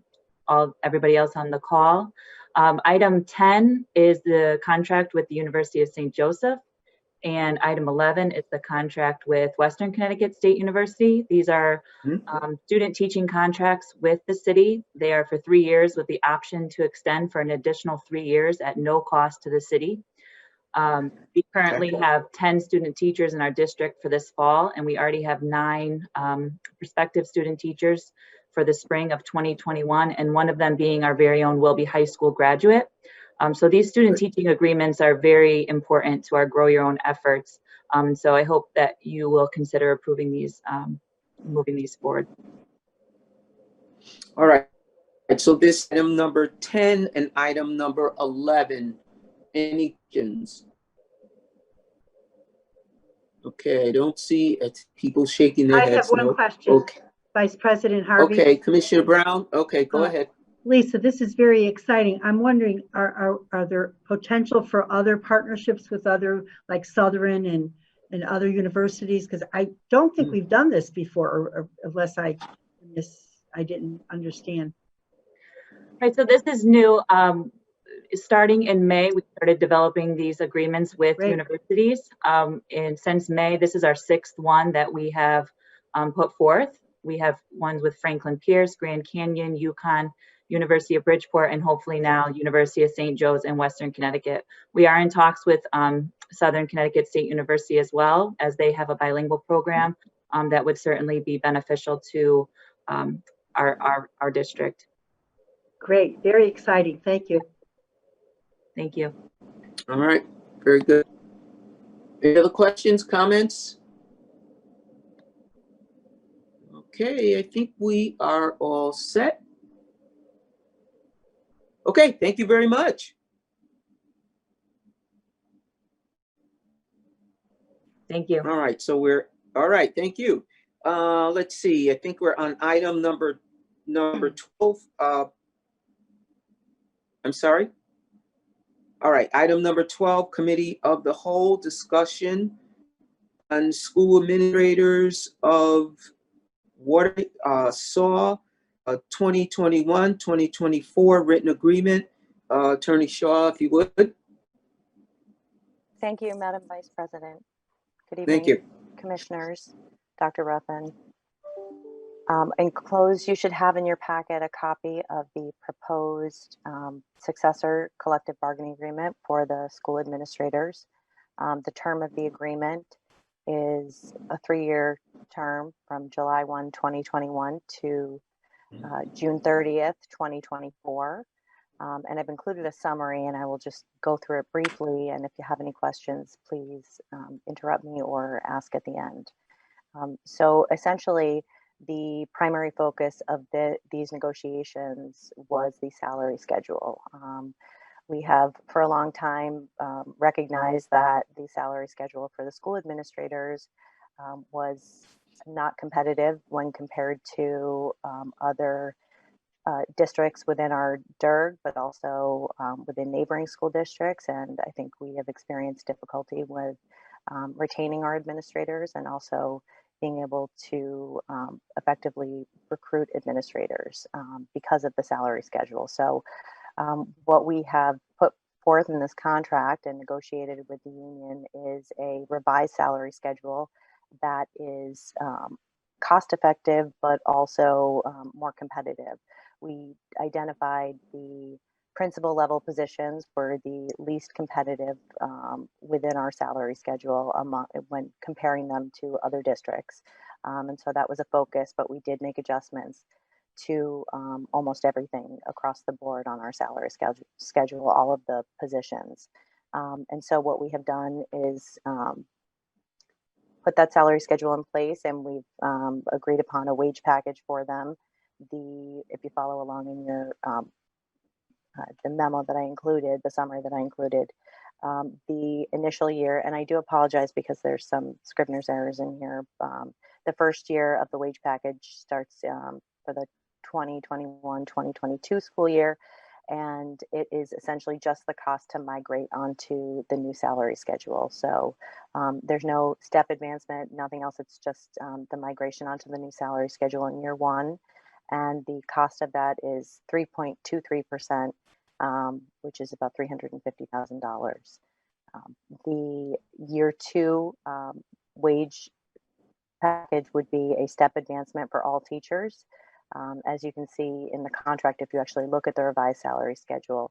everybody else on the call. Item 10 is the contract with the University of St. Joseph. And item 11 is the contract with Western Connecticut State University. These are student teaching contracts with the city. They are for 3 years with the option to extend for an additional 3 years at no cost to the city. We currently have 10 student teachers in our district for this fall, and we already have 9 prospective student teachers for the spring of 2021, and one of them being our very own Wilby High School graduate. So these student teaching agreements are very important to our Grow Your Own efforts. So I hope that you will consider approving these, moving these forward. All right, so this item number 10 and item number 11, any questions? Okay, I don't see people shaking their I heads. have one question. Okay. Vice President Harvey. Okay, Commissioner Brown. Okay, go ahead. Lisa, this is very exciting. I'm wondering, are there potential for other partnerships with other, like Southern and other universities? Because I don't think we've done this before, or unless I didn't understand. Right, so this is new. Starting in May, we started developing these agreements with universities. And since May, this is our 6th one that we have put forth. We have ones with Franklin Pierce, Grand Canyon, UConn, University of Bridgeport, and hopefully now University of St. Joe's and Western Connecticut. We are in talks with Southern Connecticut State University as well, as they have a bilingual program that would certainly be beneficial to our district. Great, very exciting. Thank you. Thank you. All right, very good. Any other questions, comments? Okay, I think we are all set. Okay, thank you very much. Thank you. All right, so all right, thank you. Let's see, I think we're on item number 12. I'm sorry. All right, item number 12, Committee of the Whole, discussion on school administrators of SAW 2021-2024 written agreement. Attorney Shaw, if you would. Thank you, Madam Vice President. Good evening, Thank you. Commissioners, Dr. Ruffin. Enclosed, you should have in your packet a copy of the proposed successor collective bargaining agreement for the school administrators. The term of the agreement is a 3-year term from July 1, 2021 to June 30th, 2024. And I've included a summary, and I will just go through it briefly. And if you have any questions, please interrupt me or ask at the end. So essentially, the primary focus of these negotiations was the salary schedule. We have for a long time recognized that the salary schedule for the school administrators was not competitive when compared to other districts within our DIRG, but also within neighboring school districts. And I think we have experienced difficulty with retaining our administrators and also being able to effectively recruit administrators because of the salary schedule. So what we have put forth in this contract and negotiated with the union is a revised salary schedule that is cost effective, but also more competitive. We identified the principal level positions were the least competitive within our salary schedule when comparing them to other districts. And so that was a focus, but we did make adjustments to almost everything across the board on our salary schedule, all of the positions. And so what we have done is put that salary schedule in place, and we've agreed upon a wage package for them. If you follow along in your the memo that I included, the summary that I included, the initial year, and I do apologize because there's some Scrivener's errors in here. The first year of the wage package starts for the 2021-2022 school year, and it is essentially just the cost to migrate onto the new salary schedule. So there's no step advancement, nothing else. It's just the migration onto the new salary schedule in year one. And the cost of that is 3.23%, which is about $350,000. The year two wage package would be a step advancement for all teachers. As you can see in the contract, if you actually look at the revised salary schedule,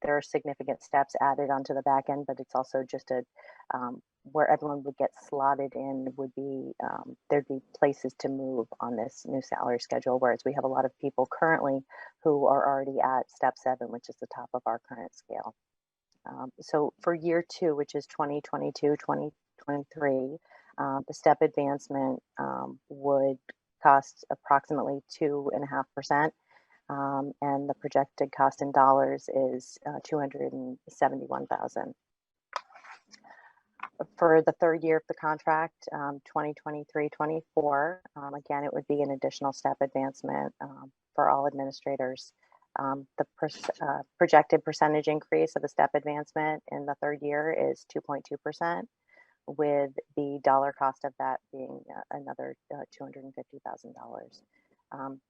there are significant steps added onto the back end, but it's also just where everyone would get slotted in would be, there'd be places to move on this new salary schedule, whereas we have a lot of people currently who are already at step 7, which is the top of our current scale. So for year two, which is 2022-2023, the step advancement would cost approximately 2.5%, and the projected cost in dollars is $271,000. For the third year of the contract, 2023-24, again, it would be an additional step advancement for all administrators. The projected percentage increase of the step advancement in the third year is 2.2%, with the dollar cost of that being another $250,000.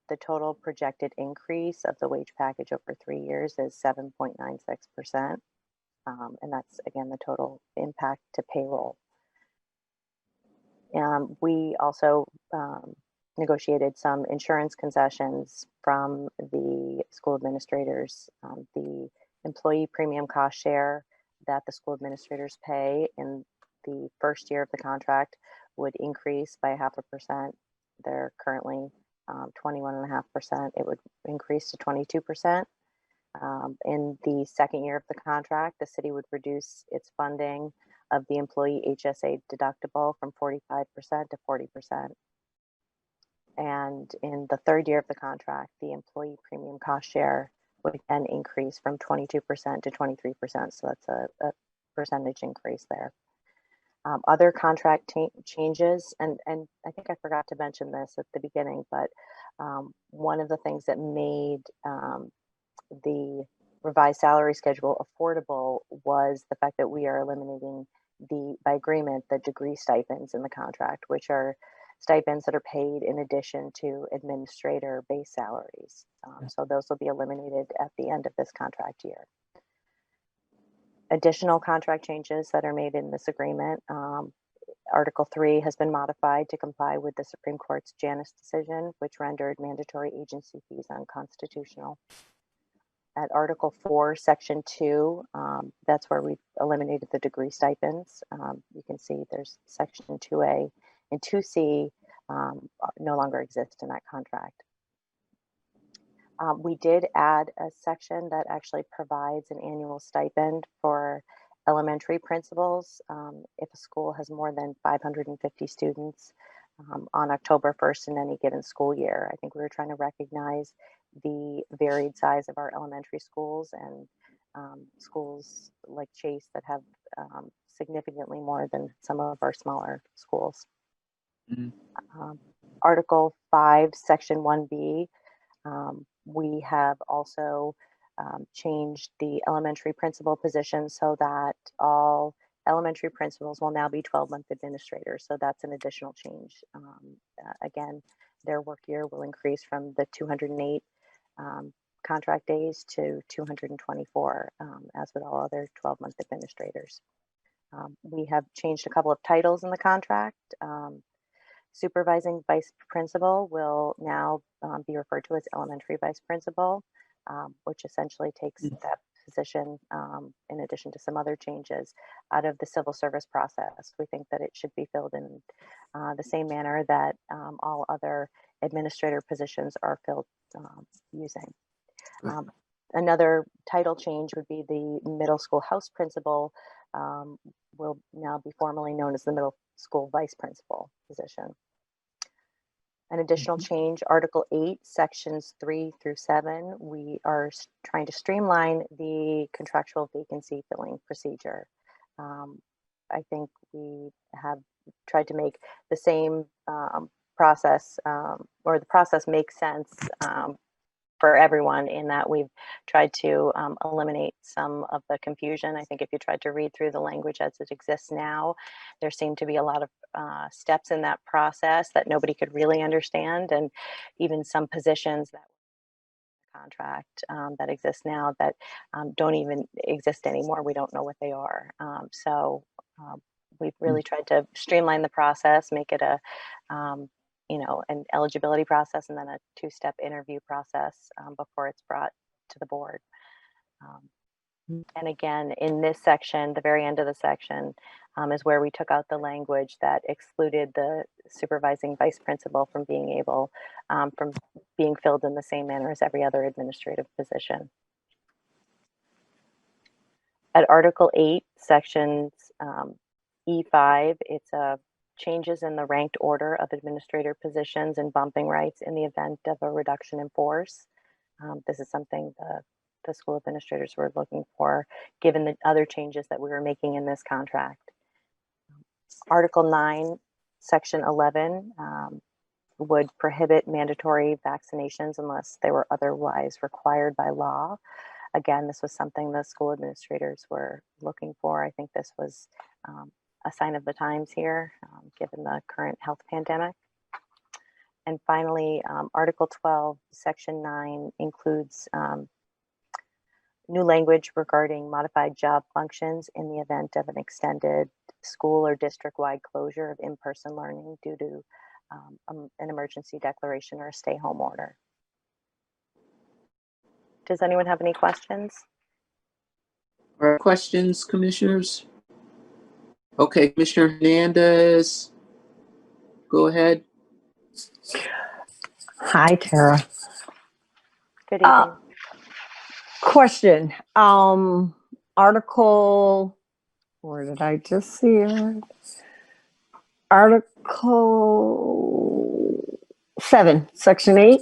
The total projected increase of the wage package over 3 years is 7.96%. And that's, again, the total impact to payroll. We also negotiated some insurance concessions from the school administrators. The employee premium cost share that the school administrators pay in the first year of the contract would increase by 0.5%. They're currently 21.5%. It would increase to 22%. In the second year of the contract, the city would reduce its funding of the employee HSA deductible from 45% to 40%. And in the third year of the contract, the employee premium cost share would then increase from 22% to 23%. So that's a percentage increase there. Other contract changes, and I think I forgot to mention this at the beginning, but one of the things that made the revised salary schedule affordable was the fact that we are eliminating by agreement, the degree stipends in the contract, which are stipends that are paid in addition to administrator base salaries. So those will be eliminated at the end of this contract year. Additional contract changes that are made in this agreement. Article 3 has been modified to comply with the Supreme Court's Janus decision, which rendered mandatory agency fees unconstitutional. At Article 4, Section 2, that's where we've eliminated the degree stipends. You can see there's Section 2A and 2C no longer exist in that contract. We did add a section that actually provides an annual stipend for elementary principals if a school has more than 550 students on October 1st in any given school year. I think we were trying to recognize the varied size of our elementary schools, and schools like Chase that have significantly more than some of our smaller schools. Mm-hmm. Article 5, Section 1B, we have also changed the elementary principal position so that all elementary principals will now be 12-month administrators. So that's an additional change. Again, their work year will increase from the 208 contract days to 224, as with all other 12-month administrators. We have changed a couple of titles in the contract. Supervising vice principal will now be referred to as elementary vice principal, which essentially takes that position, in addition to some other changes, out of the civil service process. We think that it should be filled in the same manner that all other administrator positions are filled using. Another title change would be the middle school house principal will now be formally known as the middle school vice principal position. An additional change, Article 8, Sections 3 through 7, we are trying to streamline the contractual vacancy filling procedure. I think we have tried to make the same process, or the process makes sense for everyone, in that we've tried to eliminate some of the confusion. I think if you tried to read through the language as it exists now, there seem to be a lot of steps in that process that nobody could really understand, and even some positions that contract that exist now that don't even exist anymore. We don't know what they are. We've really tried to streamline the process, make it a an eligibility process, and then a two-step interview process before it's brought to the board. And again, in this section, the very end of the section is where we took out the language that excluded the supervising vice principal from being able, from being filled in the same manner as every other administrative position. At Article 8, Sections E5, it's changes in the ranked order of administrator positions and bumping rights in the event of a reduction in force. This is something the school administrators were looking for, given the other changes that we were making in this contract. Article 9, Section 11 would prohibit mandatory vaccinations unless they were otherwise required by law. Again, this was something the school administrators were looking for. I think this was a sign of the times here, given the current health pandemic. And finally, Article 12, Section 9 includes new language regarding modified job functions in the event of an extended school or district-wide closure of in-person learning due to an emergency declaration or a stay-home order. Does anyone have any questions? Questions, commissioners? Okay, Commissioner Hernandez, go ahead. Hi, Tara. Good evening. Question. Article, where did I just see it? Article 7, Section 8.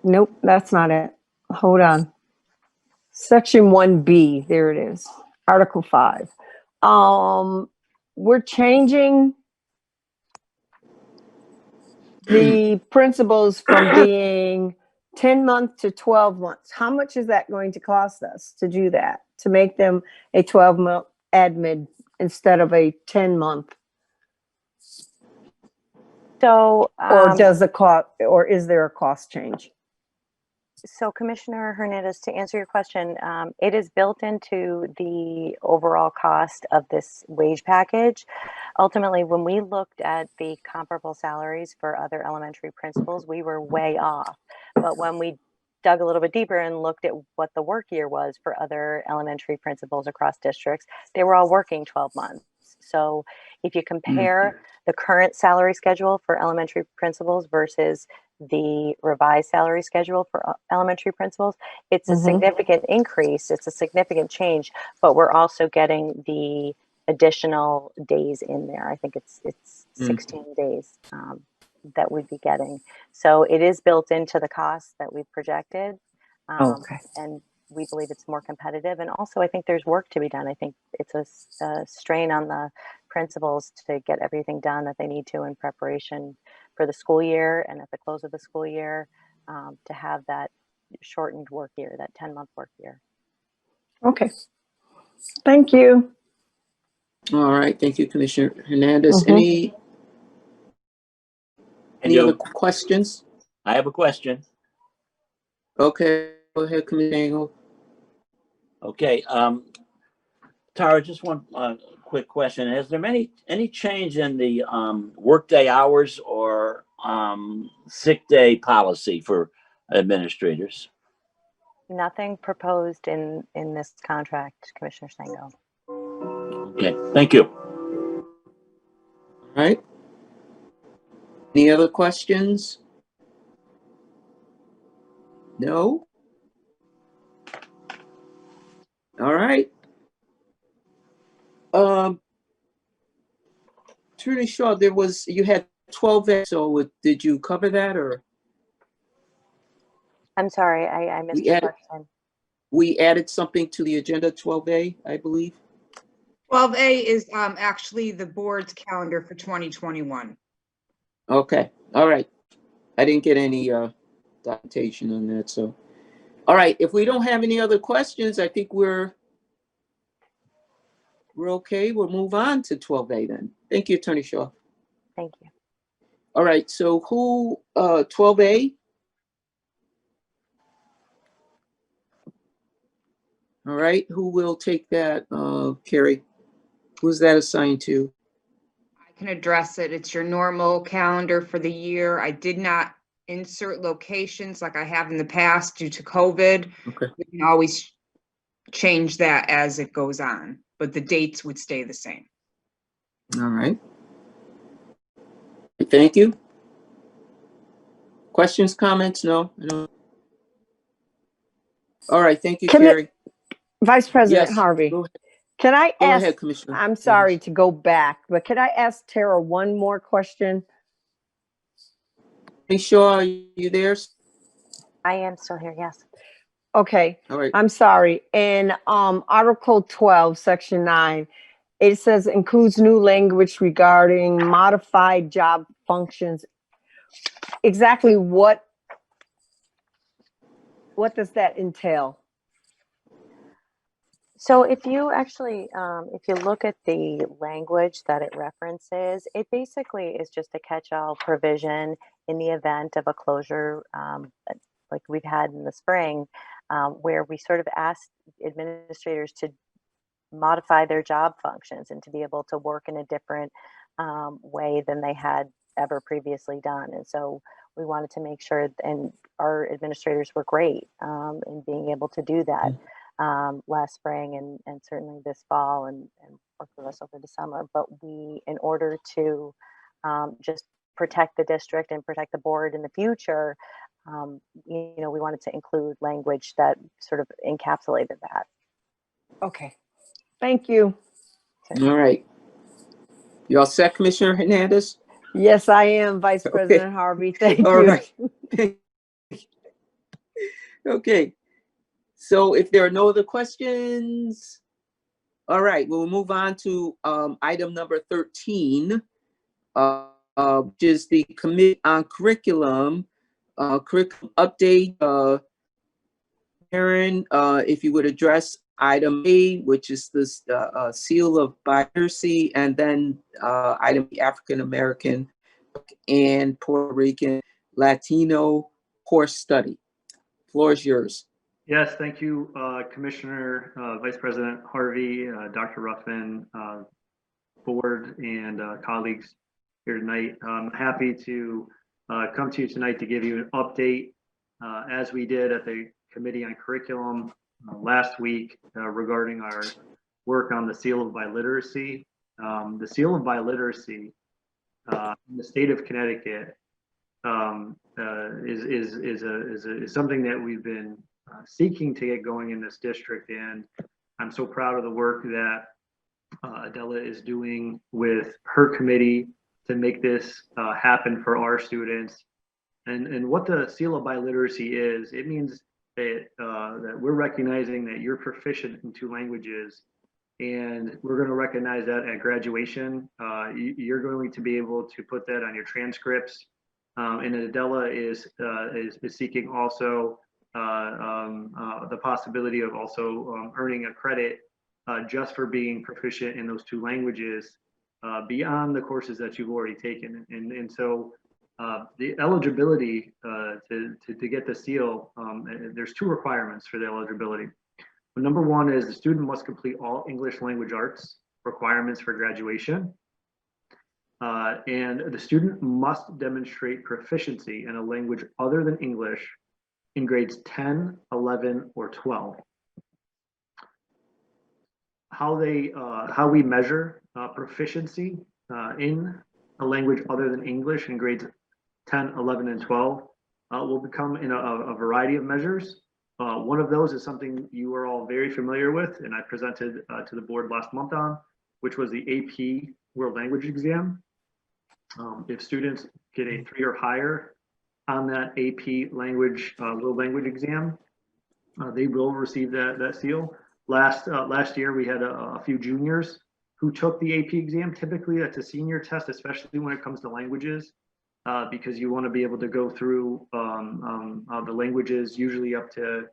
Nope, that's not it. Hold on. Section 1B, there it is. Article 5. We're changing the principles from being 10 months to 12 months. How much is that going to cost us to do that, to make them a 12-month admin instead of a 10-month? So, or does the cost, or is there a cost change? So Commissioner Hernandez, to answer your question, it is built into the overall cost of this wage package. Ultimately, when we looked at the comparable salaries for other elementary principals, we were way off. But when we dug a little bit deeper and looked at what the work year was for other elementary principals across districts, they were all working 12 months. So if you compare the current salary schedule for elementary principals versus the revised salary schedule for elementary principals, it's a significant increase. It's a significant change, but we're also getting the additional days in there. I think it's 16 days that we'd be getting. So it is built into the cost that we've projected. And we believe it's more competitive. And also, I think there's work to be done. I think it's a strain on the principals to get everything done that they need to in preparation for the school year and at the close of the school year, to have that shortened work year, that 10-month work year. Okay. Thank you. All right. Thank you, Commissioner Hernandez. Any other questions? I have a question. Okay. Go ahead, Commissioner Engel. Okay. Tara, just one quick question. Has there been any change in the workday hours or sick day policy for administrators? Nothing proposed in this contract, Commissioner Sango. Okay, thank you. All right. Any other questions? No? All right. Attorney Shaw, you had 12A, so did you cover that, or? I'm sorry, I missed We your added, question. we added something to the agenda, 12A, I believe. 12A is actually the board's calendar for 2021. Okay, all right. I didn't get any documentation on that, so. All right, if we don't have any other questions, I think we're okay. We'll move on to 12A then. Thank you, Attorney Shaw. Thank you. All right, so 12A? All right, who will take that, Carrie? Who's that assigned to? I can address it. It's your normal calendar for the year. I did not insert locations like I have in the past due to COVID. Okay. We can always change that as it goes on, but the dates would stay the same. All right. Thank you. Questions, comments? No? No. All right, thank you, Carrie. Vice President Yes, Harvey, go ahead. can I Go ask, ahead, Commissioner. I'm sorry to go back, but can I ask Tara one more question? Attorney Shaw, are you there? I am still here, yes. Okay, All right. I'm sorry. In Article 12, Section 9, it says includes new language regarding modified job functions. Exactly what does that entail? So if you actually, if you look at the language that it references, it basically is just a catch-all provision in the event of a closure, like we've had in the spring, where we sort of asked administrators to modify their job functions and to be able to work in a different way than they had ever previously done. And so we wanted to make sure, and our administrators were great in being able to do that last spring and certainly this fall and work with us over the summer. But we, in order to just protect the district and protect the board in the future, you know, we wanted to include language that sort of encapsulated that. Okay, thank you. All right. You all set, Commissioner Hernandez? Yes, I am, Vice President Harvey. Thank you. All right. Okay. So if there are no other questions, all right, we'll move on to item number 13, which is the Committee on Curriculum, curriculum update. Aaron, if you would address item A, which is this seal of biodiversity, and then item African American and Puerto Rican Latino course study. Floor is yours. Yes, thank you, Commissioner, Vice President Harvey, Dr. Ruffin, board, and colleagues here tonight. I'm happy to come to you tonight to give you an update, as we did at the Committee on Curriculum last week, regarding our work on the Seal of Biliteracy. The Seal of Biliteracy in the state of Connecticut is something that we've been seeking to get going in this district, and I'm so proud of the work that Adela is doing with her committee to make this happen for our students. And what the Seal of Biliteracy is, it means that that we're recognizing that you're proficient in 2 languages, and we're going to recognize that at graduation. You're going to be able to put that on your transcripts. And Adela is seeking also the possibility of also earning a credit just for being proficient in those 2 languages beyond the courses that you've already taken. And so the eligibility to get the seal, there's 2 requirements for the eligibility. Number 1 is the student must complete all English language arts requirements for graduation. And the student must demonstrate proficiency in a language other than English in grades 10, 11, or 12. How we measure proficiency in a language other than English in grades 10, 11, and 12 will become in a variety of measures. One of those is something you are all very familiar with, and I presented to the board last month on, which was the AP World Language Exam. If students get a 3 or higher on that AP World Language Exam, they will receive that seal. Last year, we had a few juniors who took the AP exam. Typically, that's a senior test, especially when it comes to languages, because you want to be able to go through the languages, usually up to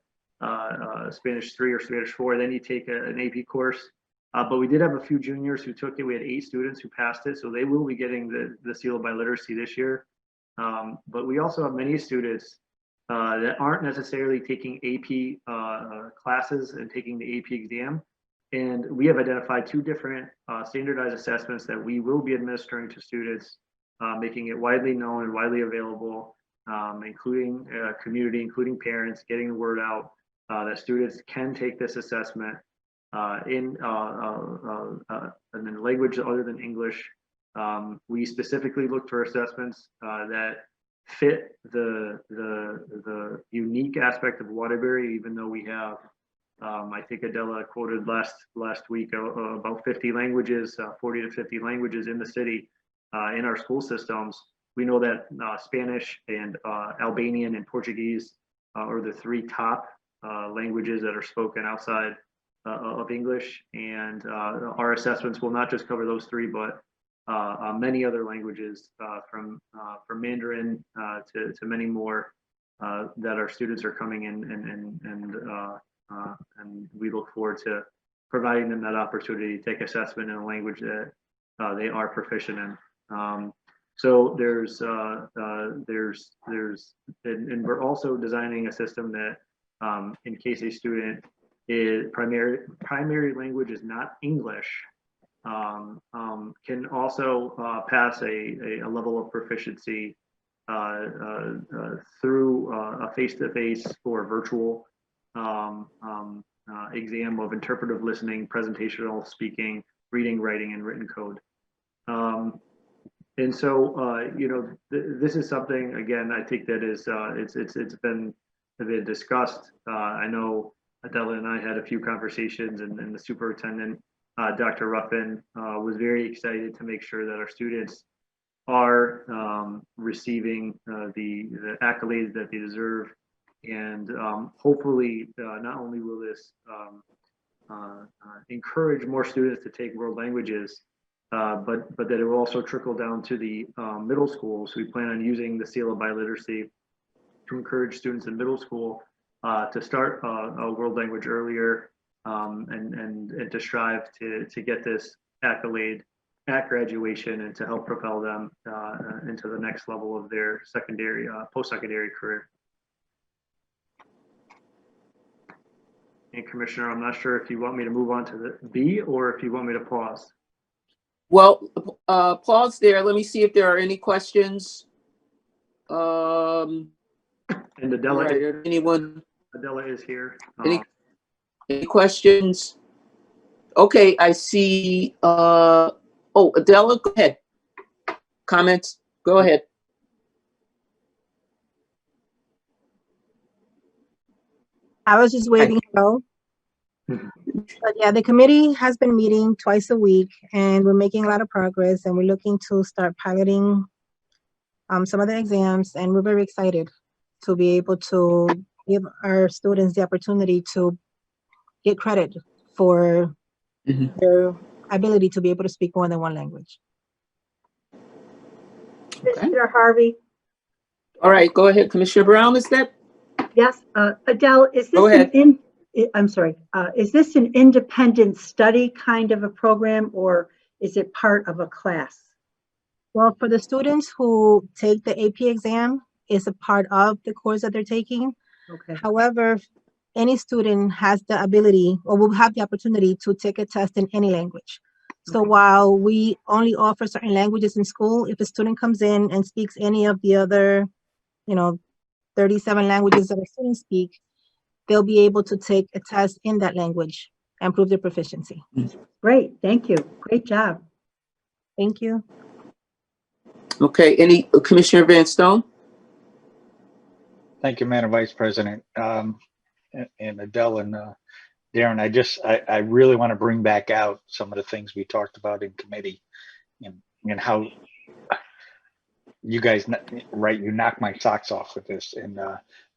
Spanish 3 or Spanish 4. Then you take an AP course. But we did have a few juniors who took it. We had 8 students who passed it, so they will be getting the seal of biliteracy this year. But we also have many students that aren't necessarily taking AP classes and taking the AP exam. And we have identified 2 different standardized assessments that we will be administering to students, making it widely known and widely available, including community, including parents, getting the word out that students can take this assessment in a language other than English. We specifically look for assessments that fit the unique aspect of Waterbury, even though we have, I think Adela quoted last week about 50 languages, 40 to 50 languages in the city, in our school systems. We know that Spanish and Albanian and Portuguese are the 3 top languages that are spoken outside of English, and our assessments will not just cover those 3, but many other languages, from Mandarin to many more that our students are coming in, and we look forward to providing them that opportunity to take assessment in a language that they are proficient in. So and we're also designing a system that, in case a student is primary language is not English, can also pass a level of proficiency through a face-to-face or virtual exam of interpretive listening, presentational speaking, reading, writing, and written code. And so, this is something, again, I think that is, it's been discussed. I know Adela and I had a few conversations, and the superintendent, Dr. Ruffin, was very excited to make sure that our students are receiving the accolades that they deserve. And hopefully, not only will this encourage more students to take world languages, but that it will also trickle down to the middle schools. We plan on using the seal of biliteracy to encourage students in middle school to start a world language earlier, and to strive to get this accolade at graduation, and to help propel them into the next level of their secondary, post-secondary career. And Commissioner, I'm not sure if you want me to move on to the B or if you want me to pause. Well, pause there. Let me see if there are any questions. And Adela, right, anyone? Adela is here. Any questions? Okay, I see. Oh, Adela, go ahead. Comments? Go ahead. I was just waiting. But yeah, the committee has been meeting twice a week, and we're making a lot of progress, and we're looking to start piloting some of the exams, and we're very excited to be able to give our students the opportunity to get credit for their ability to be able to speak more than one language. Commissioner Harvey. All right, go ahead. Commissioner Brown, is that? Yes, Adele, is this Go ahead. I'm sorry, is this an independent study kind of a program, or is it part of a class? Well, for the students who take the AP exam, it's a part of the course that they're taking. Okay. However, any student has the ability or will have the opportunity to take a test in any language. So while we only offer certain languages in school, if a student comes in and speaks any of the other, 37 languages that our students speak, they'll be able to take a test in that language and prove their proficiency. Great, thank you. Great job. Thank you. Okay, any Commissioner Van Stone? Thank you, Madam Vice President. And Adele and Darren, I really want to bring back out some of the things we talked about in committee and how you guys, right, you knocked my socks off with this. And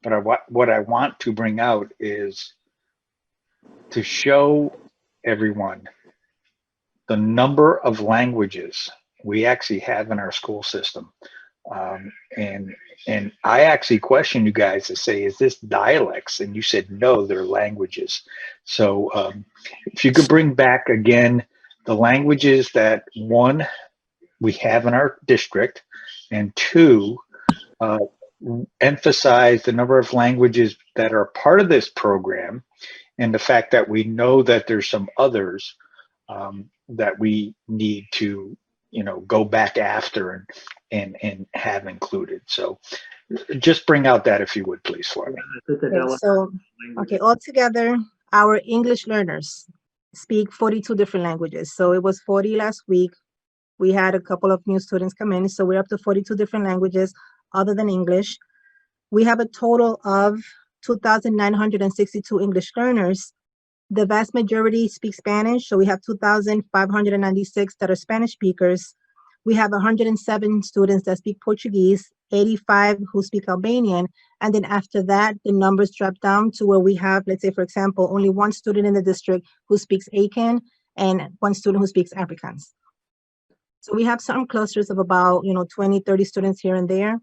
but what I want to bring out is to show everyone the number of languages we actually have in our school system. And I actually questioned you guys to say, is this dialects? And you said, no, they're languages. So if you could bring back again the languages that, one, we have in our district, and two, emphasize the number of languages that are part of this program, and the fact that we know that there's some others that we need to, go back after and have included. So just bring out that, if you would, please, for me. Okay, so, altogether, our English learners speak 42 different languages. So it was 40 last week. We had a couple of new students come in, so we're up to 42 different languages other than English. We have a total of 2,962 English learners. The vast majority speak Spanish, so we have 2,596 that are Spanish speakers. We have 107 students that speak Portuguese, 85 who speak Albanian, and then after that, the numbers drop down to where we have, let's say, for example, only one student in the district who speaks Akan and one student who speaks Afrikaans. So we have some clusters of about, 20, 30 students here and there,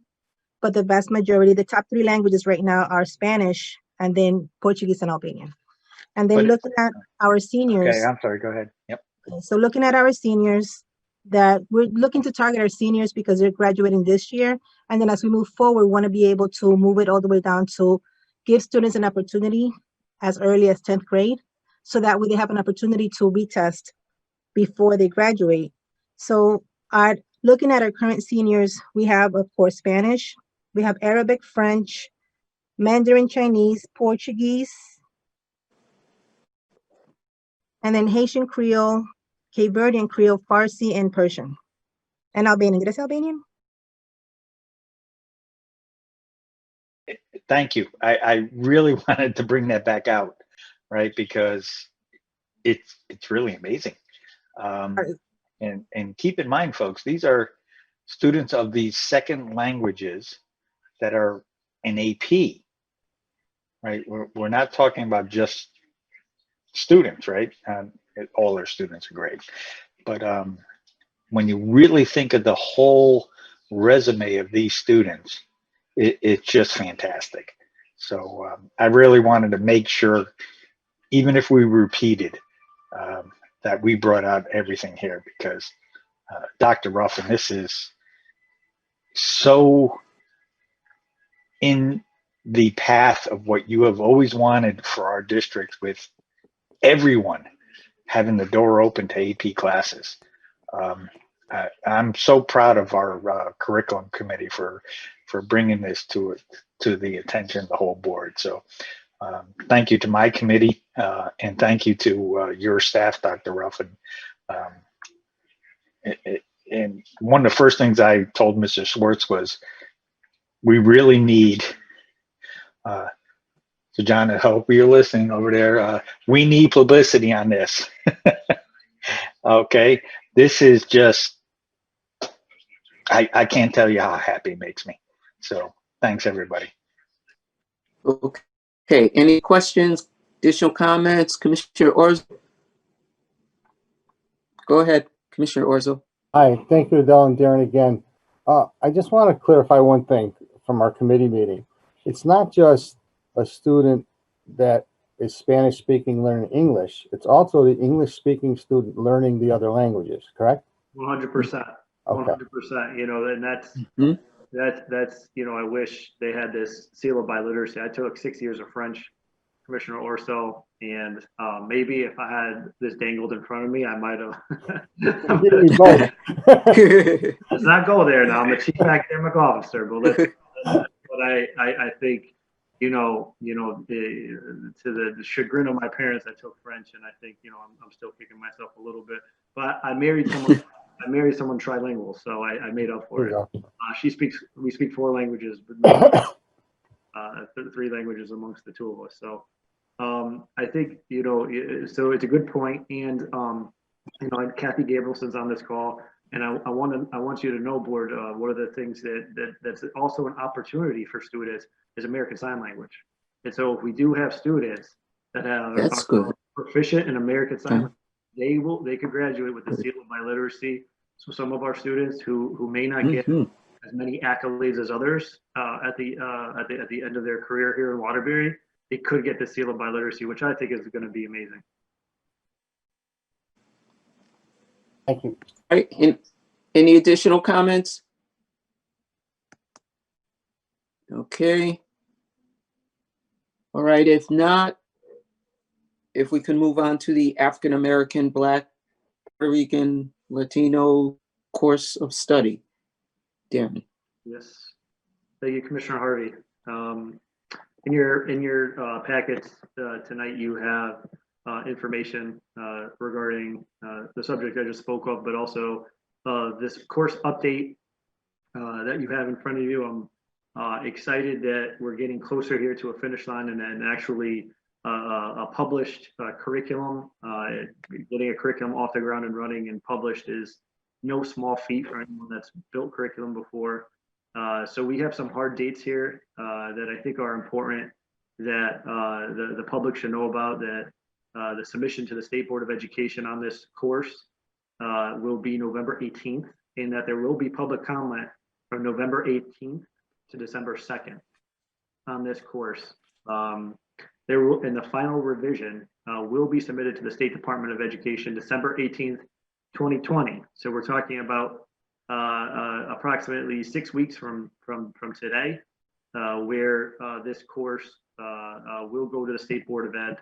but the vast majority, the top 3 languages right now are Spanish and then Portuguese and Albanian. And then looking at our seniors. Okay, I'm sorry, go ahead. Yep. So looking at our seniors, that we're looking to target our seniors because they're graduating this year. And then as we move forward, we want to be able to move it all the way down to give students an opportunity as early as 10th grade, so that way they have an opportunity to retest before they graduate. So looking at our current seniors, we have, of course, Spanish, we have Arabic, French, Mandarin Chinese, Portuguese, and then Haitian Creole, Cape Verdean Creole, Farsi, and Persian. And Albanian. Did I say Albanian? Thank you. I really wanted to bring that back out, right? Because it's really amazing. And keep in mind, folks, these are students of these second languages that are an AP, right? We're not talking about just students, right? All our students are great. But when you really think of the whole resume of these students, it's just fantastic. So I really wanted to make sure, even if we repeated, that we brought out everything here, because Dr. Ruffin, this is so in the path of what you have always wanted for our district, with everyone having the door open to AP classes. I'm so proud of our curriculum committee for bringing this to the attention of the whole board. So thank you to my committee, and thank you to your staff, Dr. Ruffin. And one of the first things I told Mr. Schwartz was, we really need, so John, I hope you're listening over there, we need publicity on this. Okay, this is just, I can't tell you how happy it makes me. So thanks, everybody. Okay, any questions, additional comments? Commissioner Orzo? Go ahead, Commissioner Orzo. Hi, thank you, Adele and Darren again. I just want to clarify one thing from our committee meeting. It's not just a student that is Spanish speaking learning English. It's also the English speaking student learning the other languages, correct? 100%. Okay. 100%, and that's, I wish they had this seal of biliteracy. I took 6 years of French, Commissioner Orso, and maybe if I had this dangled in front of me, I might have. Let's not go there now. I'm the chief academic officer, but but I think, to the chagrin of my parents, I took French, and I think, I'm still kicking myself a little bit. But I married someone. I married someone trilingual, so I made up for it. We speak 4 languages, but 3 languages amongst the 2 of us. So I think, so it's a good point. And Kathy Gabrielson's on this call, and I want you to know, board, one of the things that's also an opportunity for students is American Sign Language. And so if we do have students that are proficient in American Sign Language, they could graduate with the seal of biliteracy. So some of our students who may not get as many accolades as others at the end of their career here in Waterbury, they could get the seal of biliteracy, which I think is going to be amazing. Thank you. All right. Any additional comments? Okay. All right. If not, if we can move on to the African American, Black, Puerto Rican, Latino course of study. Darren. Yes. Thank you, Commissioner Harvey. In your packets tonight, you have information regarding the subject I just spoke of, but also this course update that you have in front of you. I'm excited that we're getting closer here to a finish line and actually a published curriculum. Getting a curriculum off the ground and running and published is no small feat for anyone that's built curriculum before. So we have some hard dates here that I think are important that the public should know about, that the submission to the State Board of Education on this course will be November 18th, and that there will be public comment from November 18th to December 2nd on this course. There will, and the final revision will be submitted to the State Department of Education December 18th, 2020. So we're talking about approximately 6 weeks from today, where this course will go to the State Board of Ed,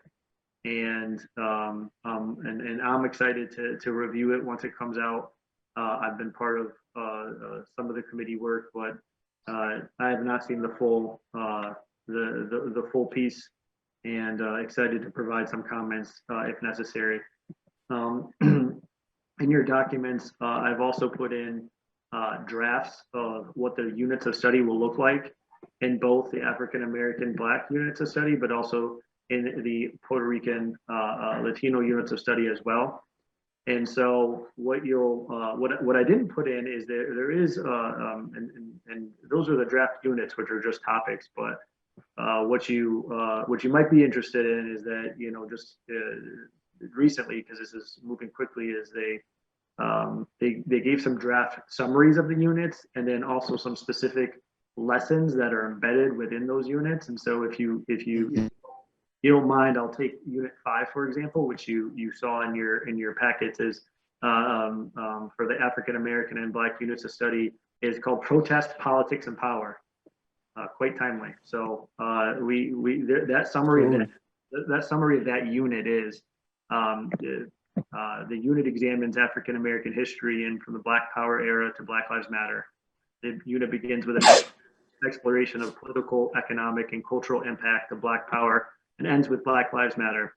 and I'm excited to review it once it comes out. I've been part of some of the committee work, but I have not seen the full the full piece, and excited to provide some comments if necessary. In your documents, I've also put in drafts of what the units of study will look like in both the African American Black units of study, but also in the Puerto Rican Latino units of study as well. And so what you'll what I didn't put in is there is and those are the draft units, which are just topics, but what you might be interested in is that, just recently, because this is moving quickly, is they gave some draft summaries of the units, and then also some specific lessons that are embedded within those units. And so if you don't mind, I'll take unit 5, for example, which you saw in your packets, is for the African American and Black units of study, is called Protest, Politics, and Power. Quite timely. So that summary of that unit is the unit examines African American history and from the Black Power era to Black Lives Matter. The unit begins with an exploration of political, economic, and cultural impact of Black Power, and ends with Black Lives Matter.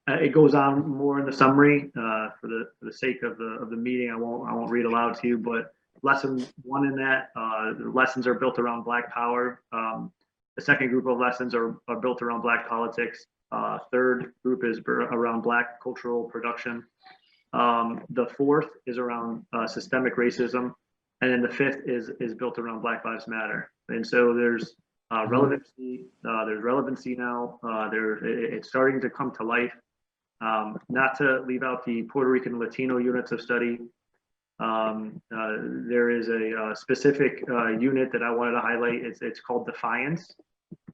It goes on more in the summary. For the sake of the meeting, I won't read aloud to you, but lesson 1 in that, the lessons are built around Black Power. The second group of lessons are built around Black politics. Third group is around Black cultural production. The fourth is around systemic racism, and then the fifth is built around Black Lives Matter. And so there's relevancy. There's relevancy now. It's starting to come to life. Not to leave out the Puerto Rican Latino units of study. There is a specific unit that I wanted to highlight. It's called Defiance.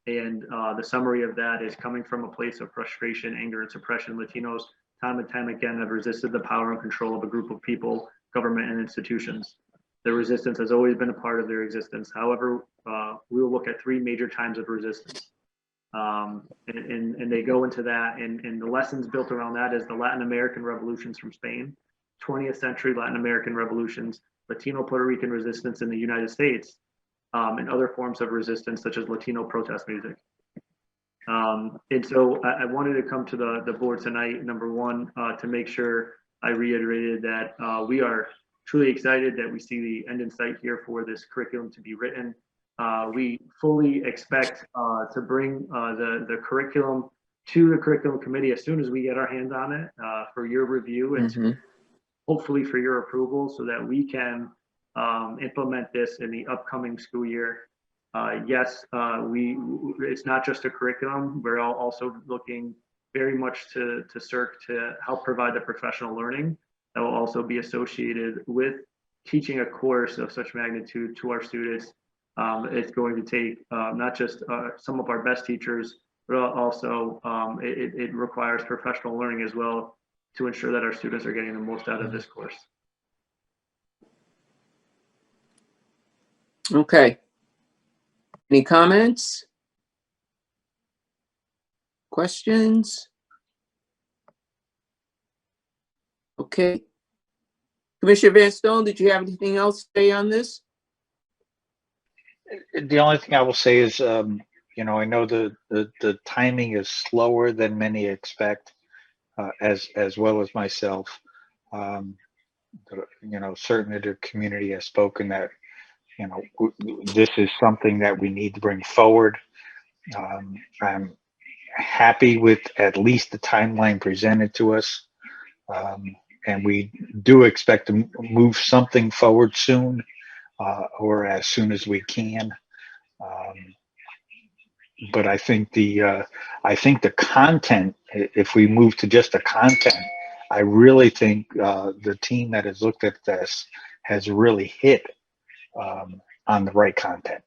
And the summary of that is coming from a place of frustration, anger, and suppression. Latinos, time and time again, have resisted the power and control of a group of people, government, and institutions. Their resistance has always been a part of their existence. However, we will look at 3 major times of resistance. And they go into that, and the lessons built around that is the Latin American revolutions from Spain, 20th century Latin American revolutions, Latino Puerto Rican resistance in the United States, and other forms of resistance, such as Latino protest music. And so I wanted to come to the board tonight, number one, to make sure I reiterated that we are truly excited that we see the end in sight here for this curriculum to be written. We fully expect to bring the curriculum to the curriculum committee as soon as we get our hands on it for your review and hopefully for your approval, so that we can implement this in the upcoming school year. Yes, it's not just a curriculum. We're also looking very much to CERC to help provide the professional learning that will also be associated with teaching a course of such magnitude to our students. It's going to take not just some of our best teachers, but also it requires professional learning as well to ensure that our students are getting the most out of this course. Okay. Any comments? Questions? Okay. Commissioner Van Stone, did you have anything else to say on this? The only thing I will say is, you know, I know the timing is slower than many expect, as well as myself. You know, certainly the community has spoken that, you know, this is something that we need to bring forward. I'm happy with at least the timeline presented to us. And we do expect to move something forward soon, or as soon as we can. But I think the content, if we move to just the content, I really think the team that has looked at this has really hit on the right content.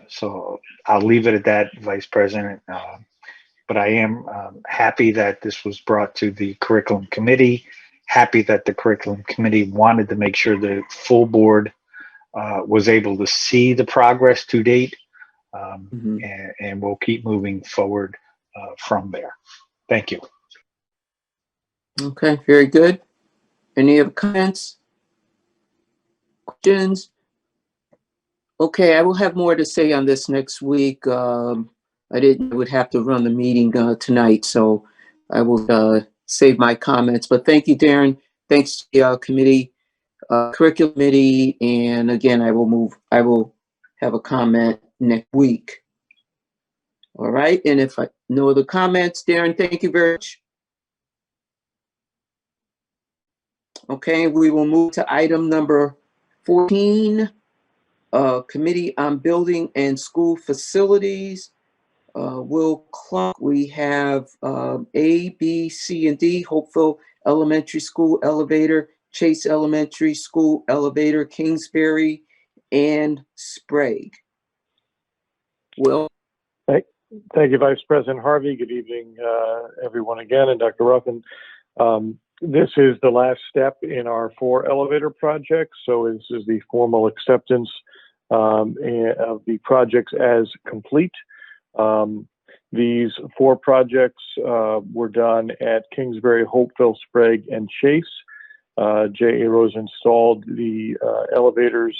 So I'll leave it at that, Vice President. But I am happy that this was brought to the curriculum committee, happy that the curriculum committee wanted to make sure the full board was able to see the progress to date, and we'll keep moving forward from there. Thank you. Okay, very good. Any other comments? Questions? Okay, I will have more to say on this next week. I would have to run the meeting tonight, so I will save my comments. But thank you, Darren. Thanks to the committee, curriculum committee, and again, I will have a comment next week. All right, and if no other comments, Darren, thank you very much. Okay, we will move to item number 14, Committee on Building and School Facilities. Will Clark, we have A, B, C, and D, Hopeville Elementary School elevator, Chase Elementary School elevator, Kingsbury, and Sprague. Will? Thank you, Vice President Harvey. Good evening, everyone again, and Dr. Ruffin. This is the last step in our 4 elevator projects. So this is the formal acceptance of the projects as complete. These 4 projects were done at Kingsbury, Hopeville, Sprague, and Chase. J.A. Rose installed the elevators,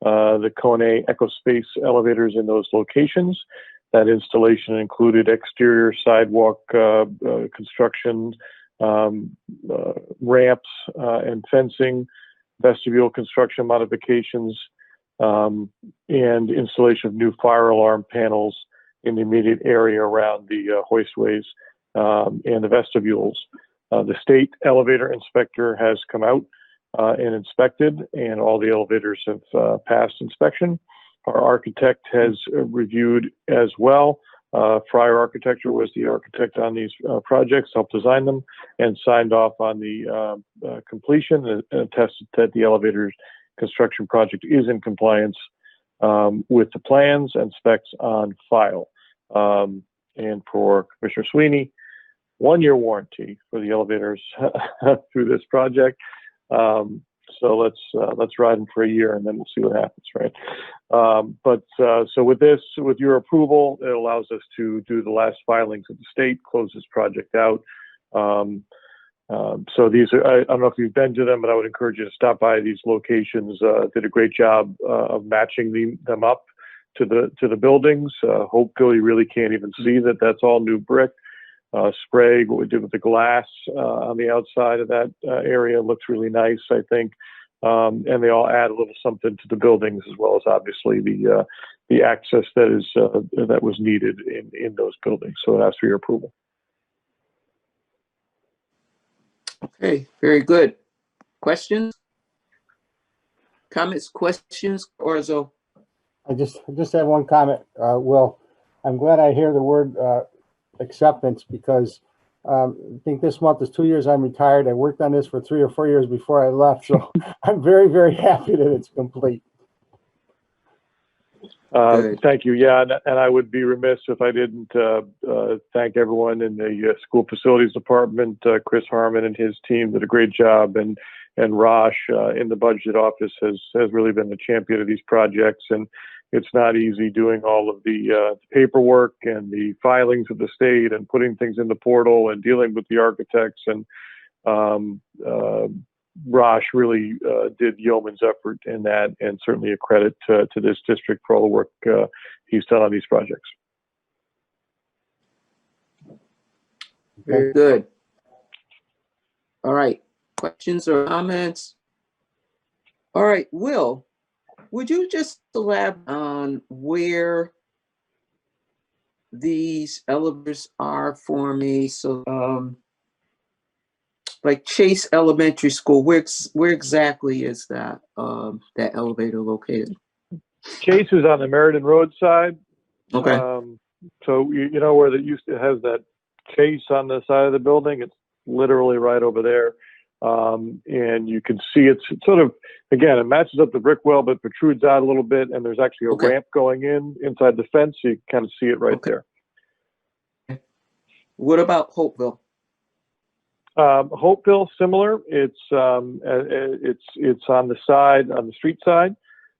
the Kone EcoSpace elevators in those locations. That installation included exterior sidewalk construction, ramps and fencing, vestibule construction modifications, and installation of new fire alarm panels in the immediate area around the hoistways and the vestibules. The state elevator inspector has come out and inspected, and all the elevators have passed inspection. Our architect has reviewed as well. Fryer Architecture was the architect on these projects, helped design them, and signed off on the completion and attested that the elevator construction project is in compliance with the plans and specs on file. And for Commissioner Sweeney, 1-year warranty for the elevators through this project. So let's ride them for a year and then we'll see what happens, right? So with this, with your approval, it allows us to do the last filings of the state, close this project out. So these are, I don't know if you've been to them, but I would encourage you to stop by these locations. Did a great job of matching them up to the buildings. Hopefully you really can't even see that that's all new brick. Sprague, what we did with the glass on the outside of that area looks really nice, I think. And they all add a little something to the buildings, as well as obviously the access that was needed in those buildings. So I ask for your approval. Okay, very good. Questions? Comments, questions, Orzo? I just have one comment. Will, I'm glad I hear the word acceptance, because I think this month is 2 years I'm retired. I worked on this for 3 or 4 years before I left, so I'm very, very happy that it's complete. Thank you. Yeah, and I would be remiss if I didn't thank everyone in the school facilities department. Chris Harmon and his team did a great job, and Rosh in the budget office has really been the champion of these projects. And it's not easy doing all of the paperwork and the filings with the state and putting things in the portal and dealing with the architects. And Rosh really did yeoman's effort in that, and certainly a credit to this district for all the work he's done on these projects. Very good. All right. Questions or comments? All right, Will, would you just elaborate on where these elevators are for me? So, like Chase Elementary School, where exactly is that that elevator located? Chase is on the Meriden Road side. Okay. So you know where it has that Chase on the side of the building? It's literally right over there. And you can see it's sort of, again, it matches up the brick wall, but protrudes out a little bit. And there's actually a ramp going inside the fence. So you can kind of see it right there. What about Hopeville? Hopeville, similar. It's on the side, on the street side,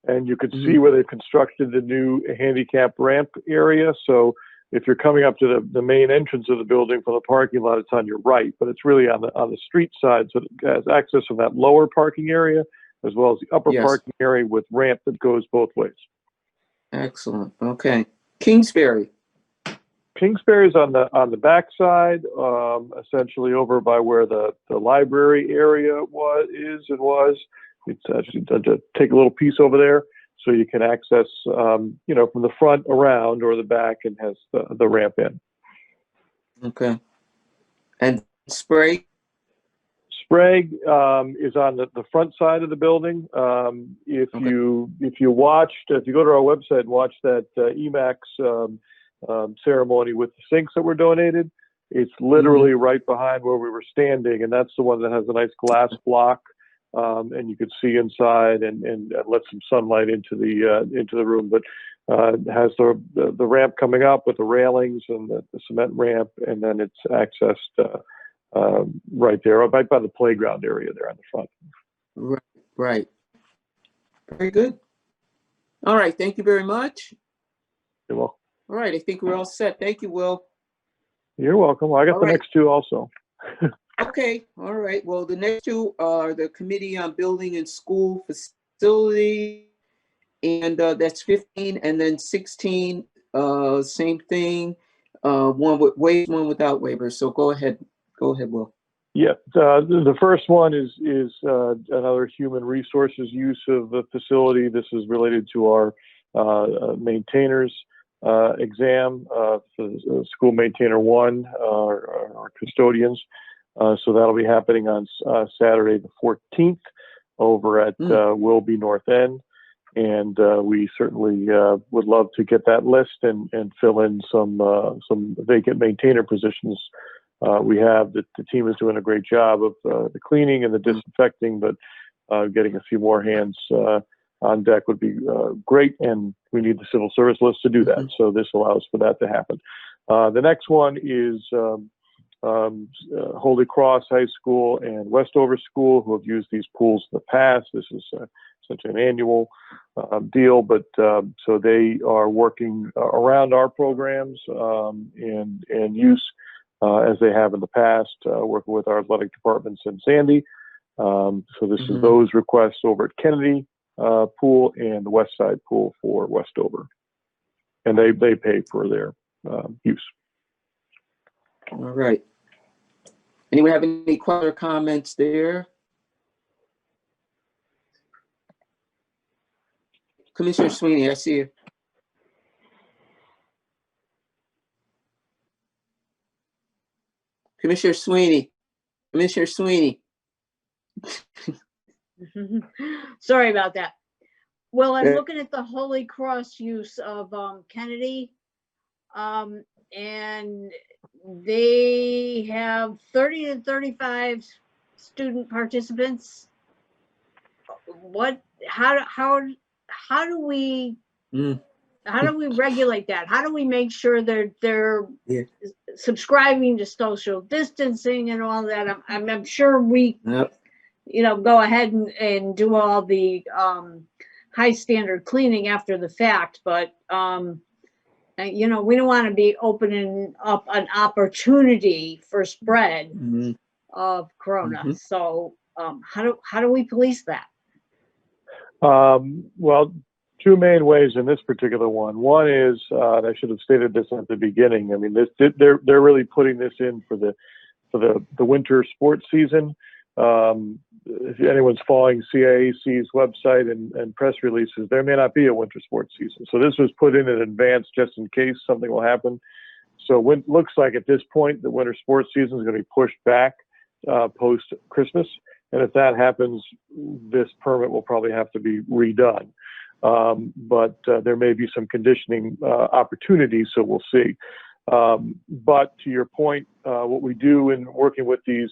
and you can see where they've constructed the new handicap ramp area. So if you're coming up to the main entrance of the building from the parking lot, it's on your right, but it's really on the street side. So it has access from that lower parking area as well as the upper parking area with ramp that goes both ways. Excellent. Okay. Kingsbury. Kingsbury is on the back side, essentially over by where the library area was. It's actually to take a little piece over there, so you can access, from the front around or the back, and has the ramp in. Okay. And Sprague? Sprague is on the front side of the building. If you go to our website and watch that EMAX ceremony with the sinks that were donated, it's literally right behind where we were standing, and that's the one that has a nice glass block, and you could see inside and let some sunlight into the room. But it has the ramp coming up with the railings and the cement ramp, and then it's accessed right there, right by the playground area there on the front. Right. Very good. All right. Thank you very much. You're welcome. All right. I think we're all set. Thank you, Will. You're welcome. Well, I got the next two also. Okay. All right. Well, the next two are the Committee on Building and School Facility, and that's 15, and then 16, same thing. One with waivers, one without waivers. So go ahead. Go ahead, Will. Yeah, the first one is another human resources use of the facility. This is related to our maintainers exam for school maintainer 1, our custodians. So that'll be happening on Saturday the 14th over at Wilby North End. And we certainly would love to get that list and fill in some vacant maintainer positions. We have the team is doing a great job of the cleaning and the disinfecting, but getting a few more hands on deck would be great, and we need the civil service list to do that. So this allows for that to happen. The next one is Holy Cross High School and Westover School, who have used these pools in the past. This is essentially an annual deal, but so they are working around our programs and use as they have in the past, working with our athletic departments in Sandy. So this is those requests over at Kennedy Pool and the West Side Pool for Westover. And they pay for their use. All right. Anyone have any questions or comments there? Commissioner Sweeney, I see you. Commissioner Sweeney. Commissioner Sweeney. Sorry about that. Well, I'm looking at the Holy Cross use of Kennedy. And they have 30 to 35 student participants. How do we regulate that? How do we make sure they're subscribing to social distancing and all that? I'm sure we, go ahead and do all the high standard cleaning after the fact, but we don't want to be opening up an opportunity for spread of corona. So how do we police that? Well, two main ways in this particular one. One is, and I should have stated this at the beginning. I mean, they're really putting this in for the winter sports season. If anyone's following CIAC's website and press releases, there may not be a winter sports season. So this was put in advance just in case something will happen. So it looks like at this point, the winter sports season is going to be pushed back post Christmas. And if that happens, this permit will probably have to be redone. But there may be some conditioning opportunities, so we'll see. But to your point, what we do in working with these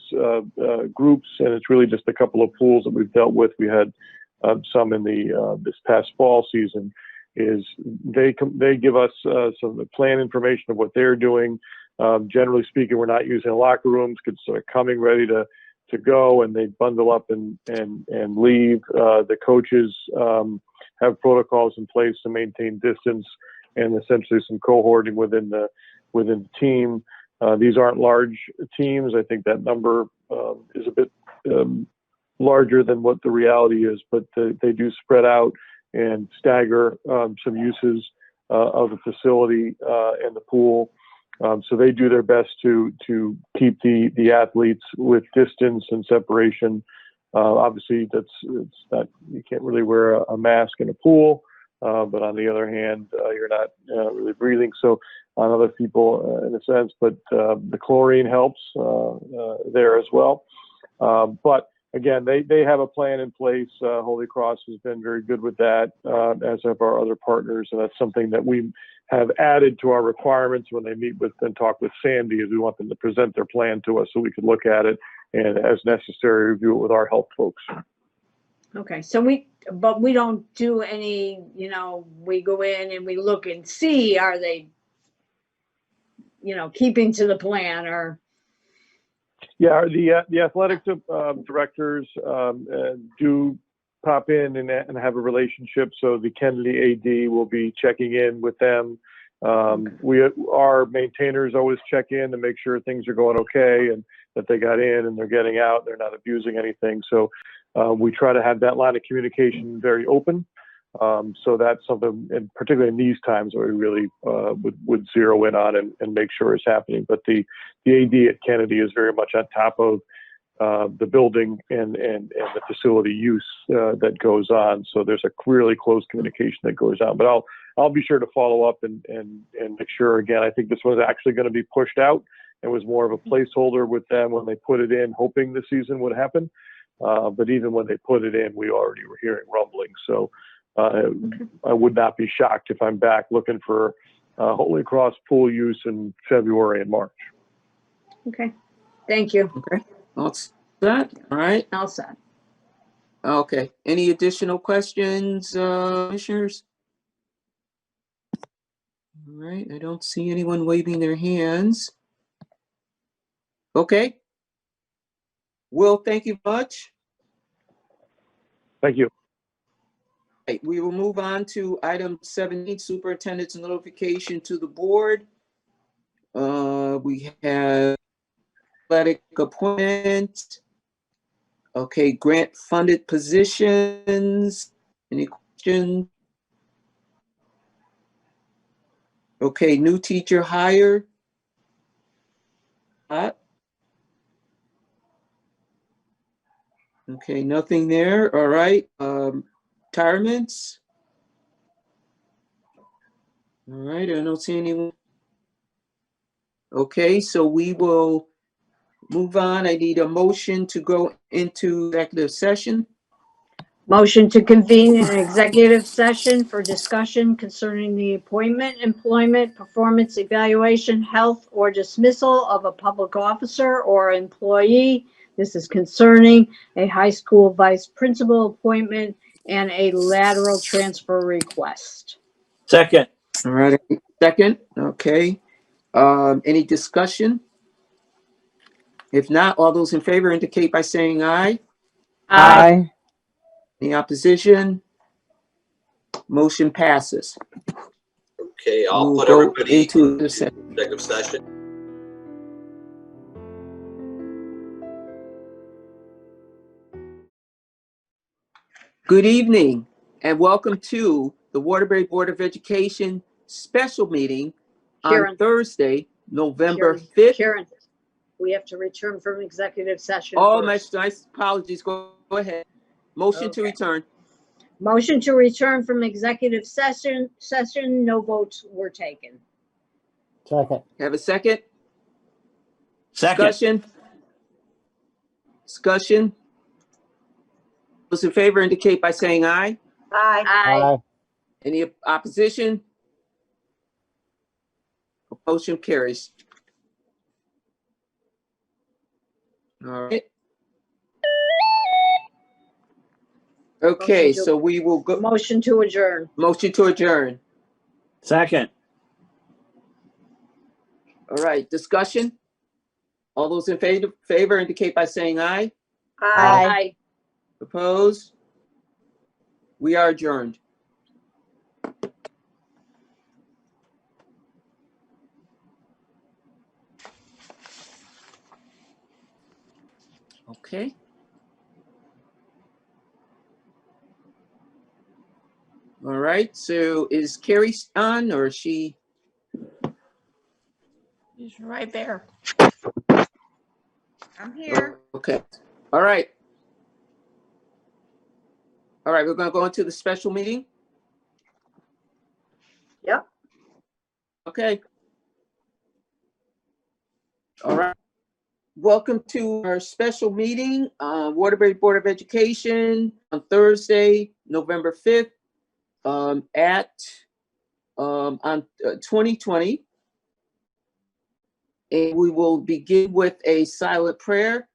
groups, and it's really just a couple of pools that we've dealt with. We had some in this past fall season. Is they give us some plan information of what they're doing. Generally speaking, we're not using locker rooms because they're coming ready to go, and they bundle up and leave. The coaches have protocols in place to maintain distance and essentially some cohorting within the team. These aren't large teams. I think that number is a bit larger than what the reality is, but they do spread out and stagger some uses of the facility and the pool. So they do their best to keep the athletes with distance and separation. Obviously, it's not, you can't really wear a mask in a pool, but on the other hand, you're not really breathing. So on other people in a sense, but the chlorine helps there as well. But again, they have a plan in place. Holy Cross has been very good with that, as have our other partners. And that's something that we have added to our requirements when they meet with and talk with Sandy, is we want them to present their plan to us so we can look at it and as necessary review it with our health folks. Okay, so we don't do any, we go in and we look and see, are they, keeping to the plan or? Yeah, the athletic directors do pop in and have a relationship. So the Kennedy AD will be checking in with them. Our maintainers always check in to make sure things are going okay and that they got in and they're getting out, they're not abusing anything. So we try to have that line of communication very open. So that's something, and particularly in these times, where we really would zero in on and make sure it's happening. But the AD at Kennedy is very much on top of the building and the facility use that goes on. So there's a really close communication that goes on. But I'll be sure to follow up and make sure. Again, I think this was actually going to be pushed out. It was more of a placeholder with them when they put it in, hoping the season would happen. But even when they put it in, we already were hearing rumbling. So I would not be shocked if I'm back looking for Holy Cross pool use in February and March. Okay, thank you. Okay, all set. All right. All set. Okay. Any additional questions, commissioners? All right. I don't see anyone waving their hands. Okay. Will, thank you much. Thank you. Right, we will move on to item 17, superintendent's notification to the board. We have athletic appointment. Okay, grant funded positions. Any questions? Okay, new teacher hire. Okay, nothing there. All right. Retirements. All right, I don't see anyone. Okay, so we will move on. I need a motion to go into executive session. Motion to convene an executive session for discussion concerning the appointment, employment, performance evaluation, health, or dismissal of a public officer or employee. This is concerning a high school vice principal appointment and a lateral transfer request. Second. All right, second. Okay. Any discussion? If not, all those in favor indicate by saying aye. Aye. Any opposition? Motion passes. Okay, I'll We'll put go everybody into the into executive session. Good evening and welcome to the Waterbury Board of Education special meeting on Karen. Thursday, November Karen, 5th. Karen, we have to return from executive session Oh, first. my apologies. Go ahead. Motion to Okay. return. Motion to return from executive session, no votes were taken. Second. Have a second? Second. Discussion? Those in favor indicate by saying aye. Aye. Aye. Any opposition? Motion carries. All right. Okay, Motion to- so we will go. Motion to adjourn. Motion to adjourn. Second. All right, discussion? All those in favor indicate by saying aye. Aye. Opposed? We are adjourned. Okay. All right, so is Carrie on or is she? He's right there. I'm here. Okay, all right. All right, we're gonna go into the special meeting. Yep. Okay. All right. Welcome to our special meeting, Waterbury Board of Education on Thursday, November 5th, on 2020. And we will begin with a silent prayer,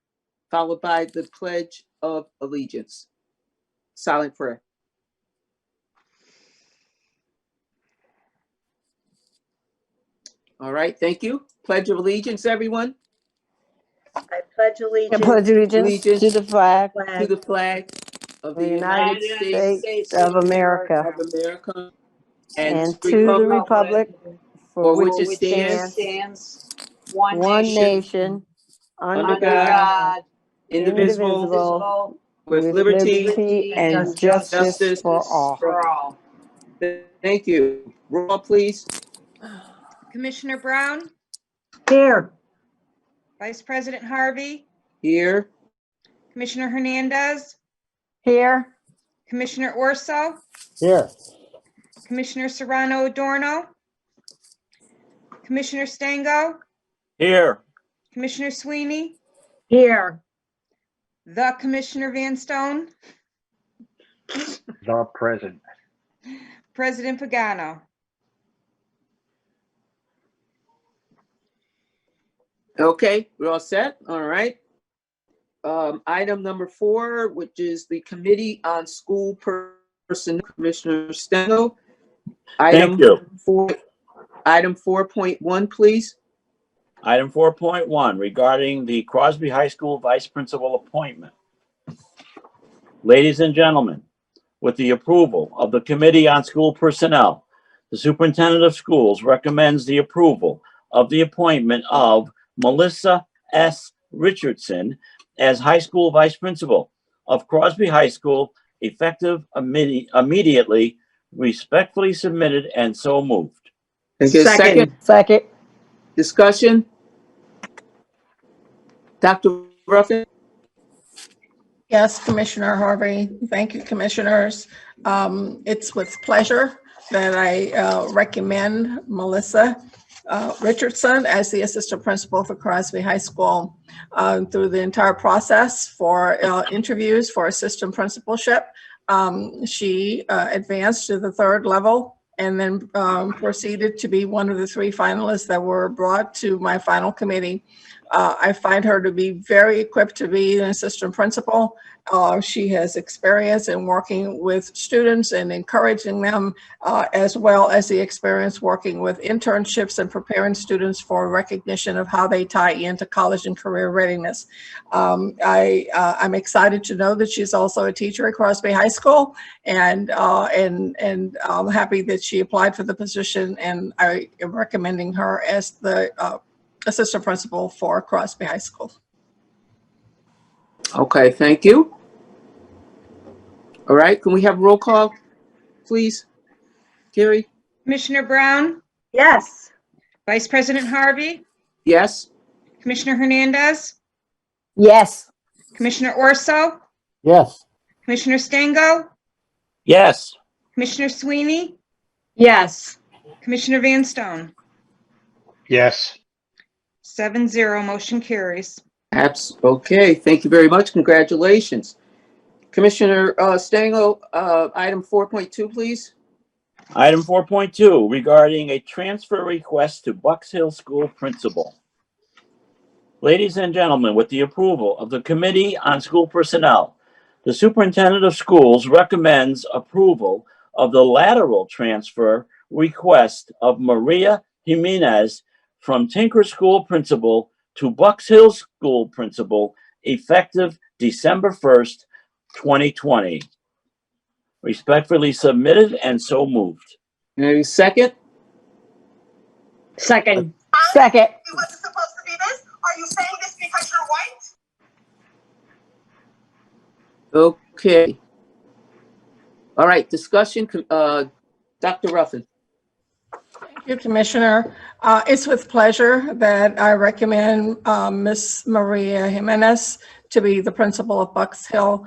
followed by the Pledge of Allegiance. Silent prayer. All right, thank you. Pledge of Allegiance, everyone. I pledge I allegiance pledge allegiance Allegiance to the flag to the flag of the United United States of America of America and to to the republic for which it stands, stands one nation, under under God, God, indivisible, indivisible, with with liberty liberty and justice for all. Thank you. Roll call, please. Commissioner Brown, here. Vice President Harvey, Here. Commissioner Hernandez, Here, Commissioner Orso, Here. Commissioner Serrano Adorno, Commissioner Stango, Here. Commissioner Sweeney, Here. the Commissioner Van Stone, The present. President Pagano. Okay, we're all set. All right. Item number 4, which is the Committee on School Personnel, Commissioner Stengel. Thank you. Item 4.1, please. Item 4.1 regarding the Crosby High School Vice Principal appointment. Ladies and gentlemen, with the approval of the Committee on School Personnel, the Superintendent of Schools recommends the approval of the appointment of Melissa S. Richardson as high school vice principal of Crosby High School, effective immediately. Respectfully submitted and so moved. Can I get a second? Second. Discussion? Dr. Ruffin? Yes, Commissioner Harvey. Thank you, commissioners. It's with pleasure that I recommend Melissa Richardson as the assistant principal for Crosby High School through the entire process for interviews for assistant principalship. She advanced to the third level and then proceeded to be one of the 3 finalists that were brought to my final committee. I find her to be very equipped to be an assistant principal. She has experience in working with students and encouraging them, as well as the experience working with internships and preparing students for recognition of how they tie into college and career readiness. I'm excited to know that she's also a teacher at Crosby High School, and I'm happy that she applied for the position, and I am recommending her as the assistant principal for Crosby High School. Okay, thank you. All right, can we have a roll call, please? Carrie? Commissioner Brown, Yes. Vice President Harvey, Yes? Commissioner Hernandez, Yes. Commissioner Orso, Yes. Commissioner Stango, Yes. Commissioner Sweeney, Yes. Commissioner Van Stone. Yes. 7-0, motion carries. Okay, thank you very much. Congratulations. Commissioner Stango, item 4.2, please. Item 4.2, regarding a transfer request to Bucks Hill School Principal. Ladies and gentlemen, with the approval of the Committee on School Personnel, the Superintendent of Schools recommends approval of the lateral transfer request of Maria Jimenez from Tinker School Principal to Bucks Hill School Principal, effective December 1st, 2020. Respectfully submitted and so moved. Any second? Second. Second. It wasn't supposed to be this? Are you saying this because you're white? Okay. All right, discussion, Dr. Ruffin. Thank you, Commissioner. It's with pleasure that I recommend Ms. Maria Jimenez to be the principal of Bucks Hill.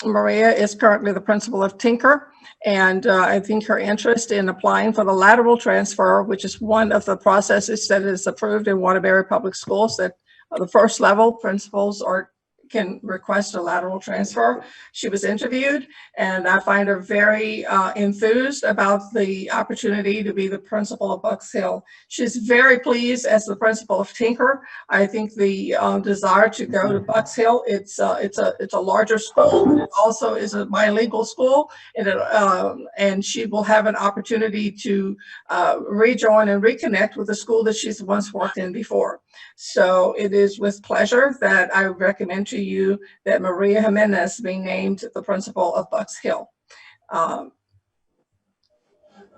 Maria is currently the principal of Tinker, and I think her interest in applying for the lateral transfer, which is one of the processes that is approved in Waterbury Public Schools, that the first level principals can request a lateral transfer. She was interviewed, and I find her very enthused about the opportunity to be the principal of Bucks Hill. She's very pleased as the principal of Tinker. I think the desire to go to Bucks Hill, it's a larger school. It also is a bilingual school, and she will have an opportunity to rejoin and reconnect with the school that she's once worked in before. So it is with pleasure that I recommend to you that Maria Jimenez be named the principal of Bucks Hill,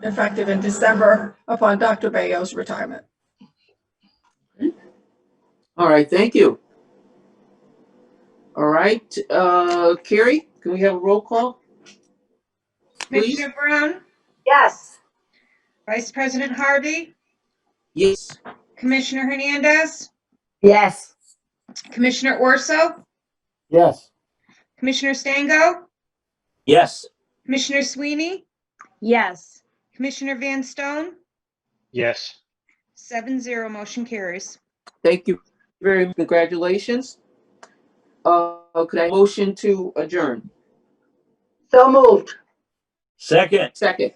effective in December upon Dr. Bayo's retirement. All right, thank you. All right, Carrie, can we have a roll call? Please? Commissioner Brown, Yes. Vice President Harvey, Yes. Commissioner Hernandez, Yes. Commissioner Orso, Yes. Commissioner Stango, Yes. Commissioner Sweeney, Yes. Commissioner Van Stone. Yes. 7-0, motion carries. Thank you very much. Congratulations. Could I motion to adjourn? So moved. Second. Second.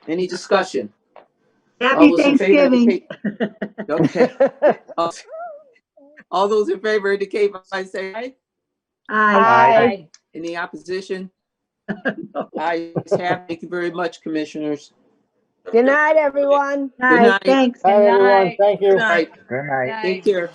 Any discussion? Happy All those in favor Thanksgiving. indicate- Okay. All those in favor indicate by saying aye. Aye. Any opposition? Ayes have. Thank you very much, commissioners. Good night, everyone. Good night. Thanks. Hi, everyone. Thank you. Good night. Good night. Take care.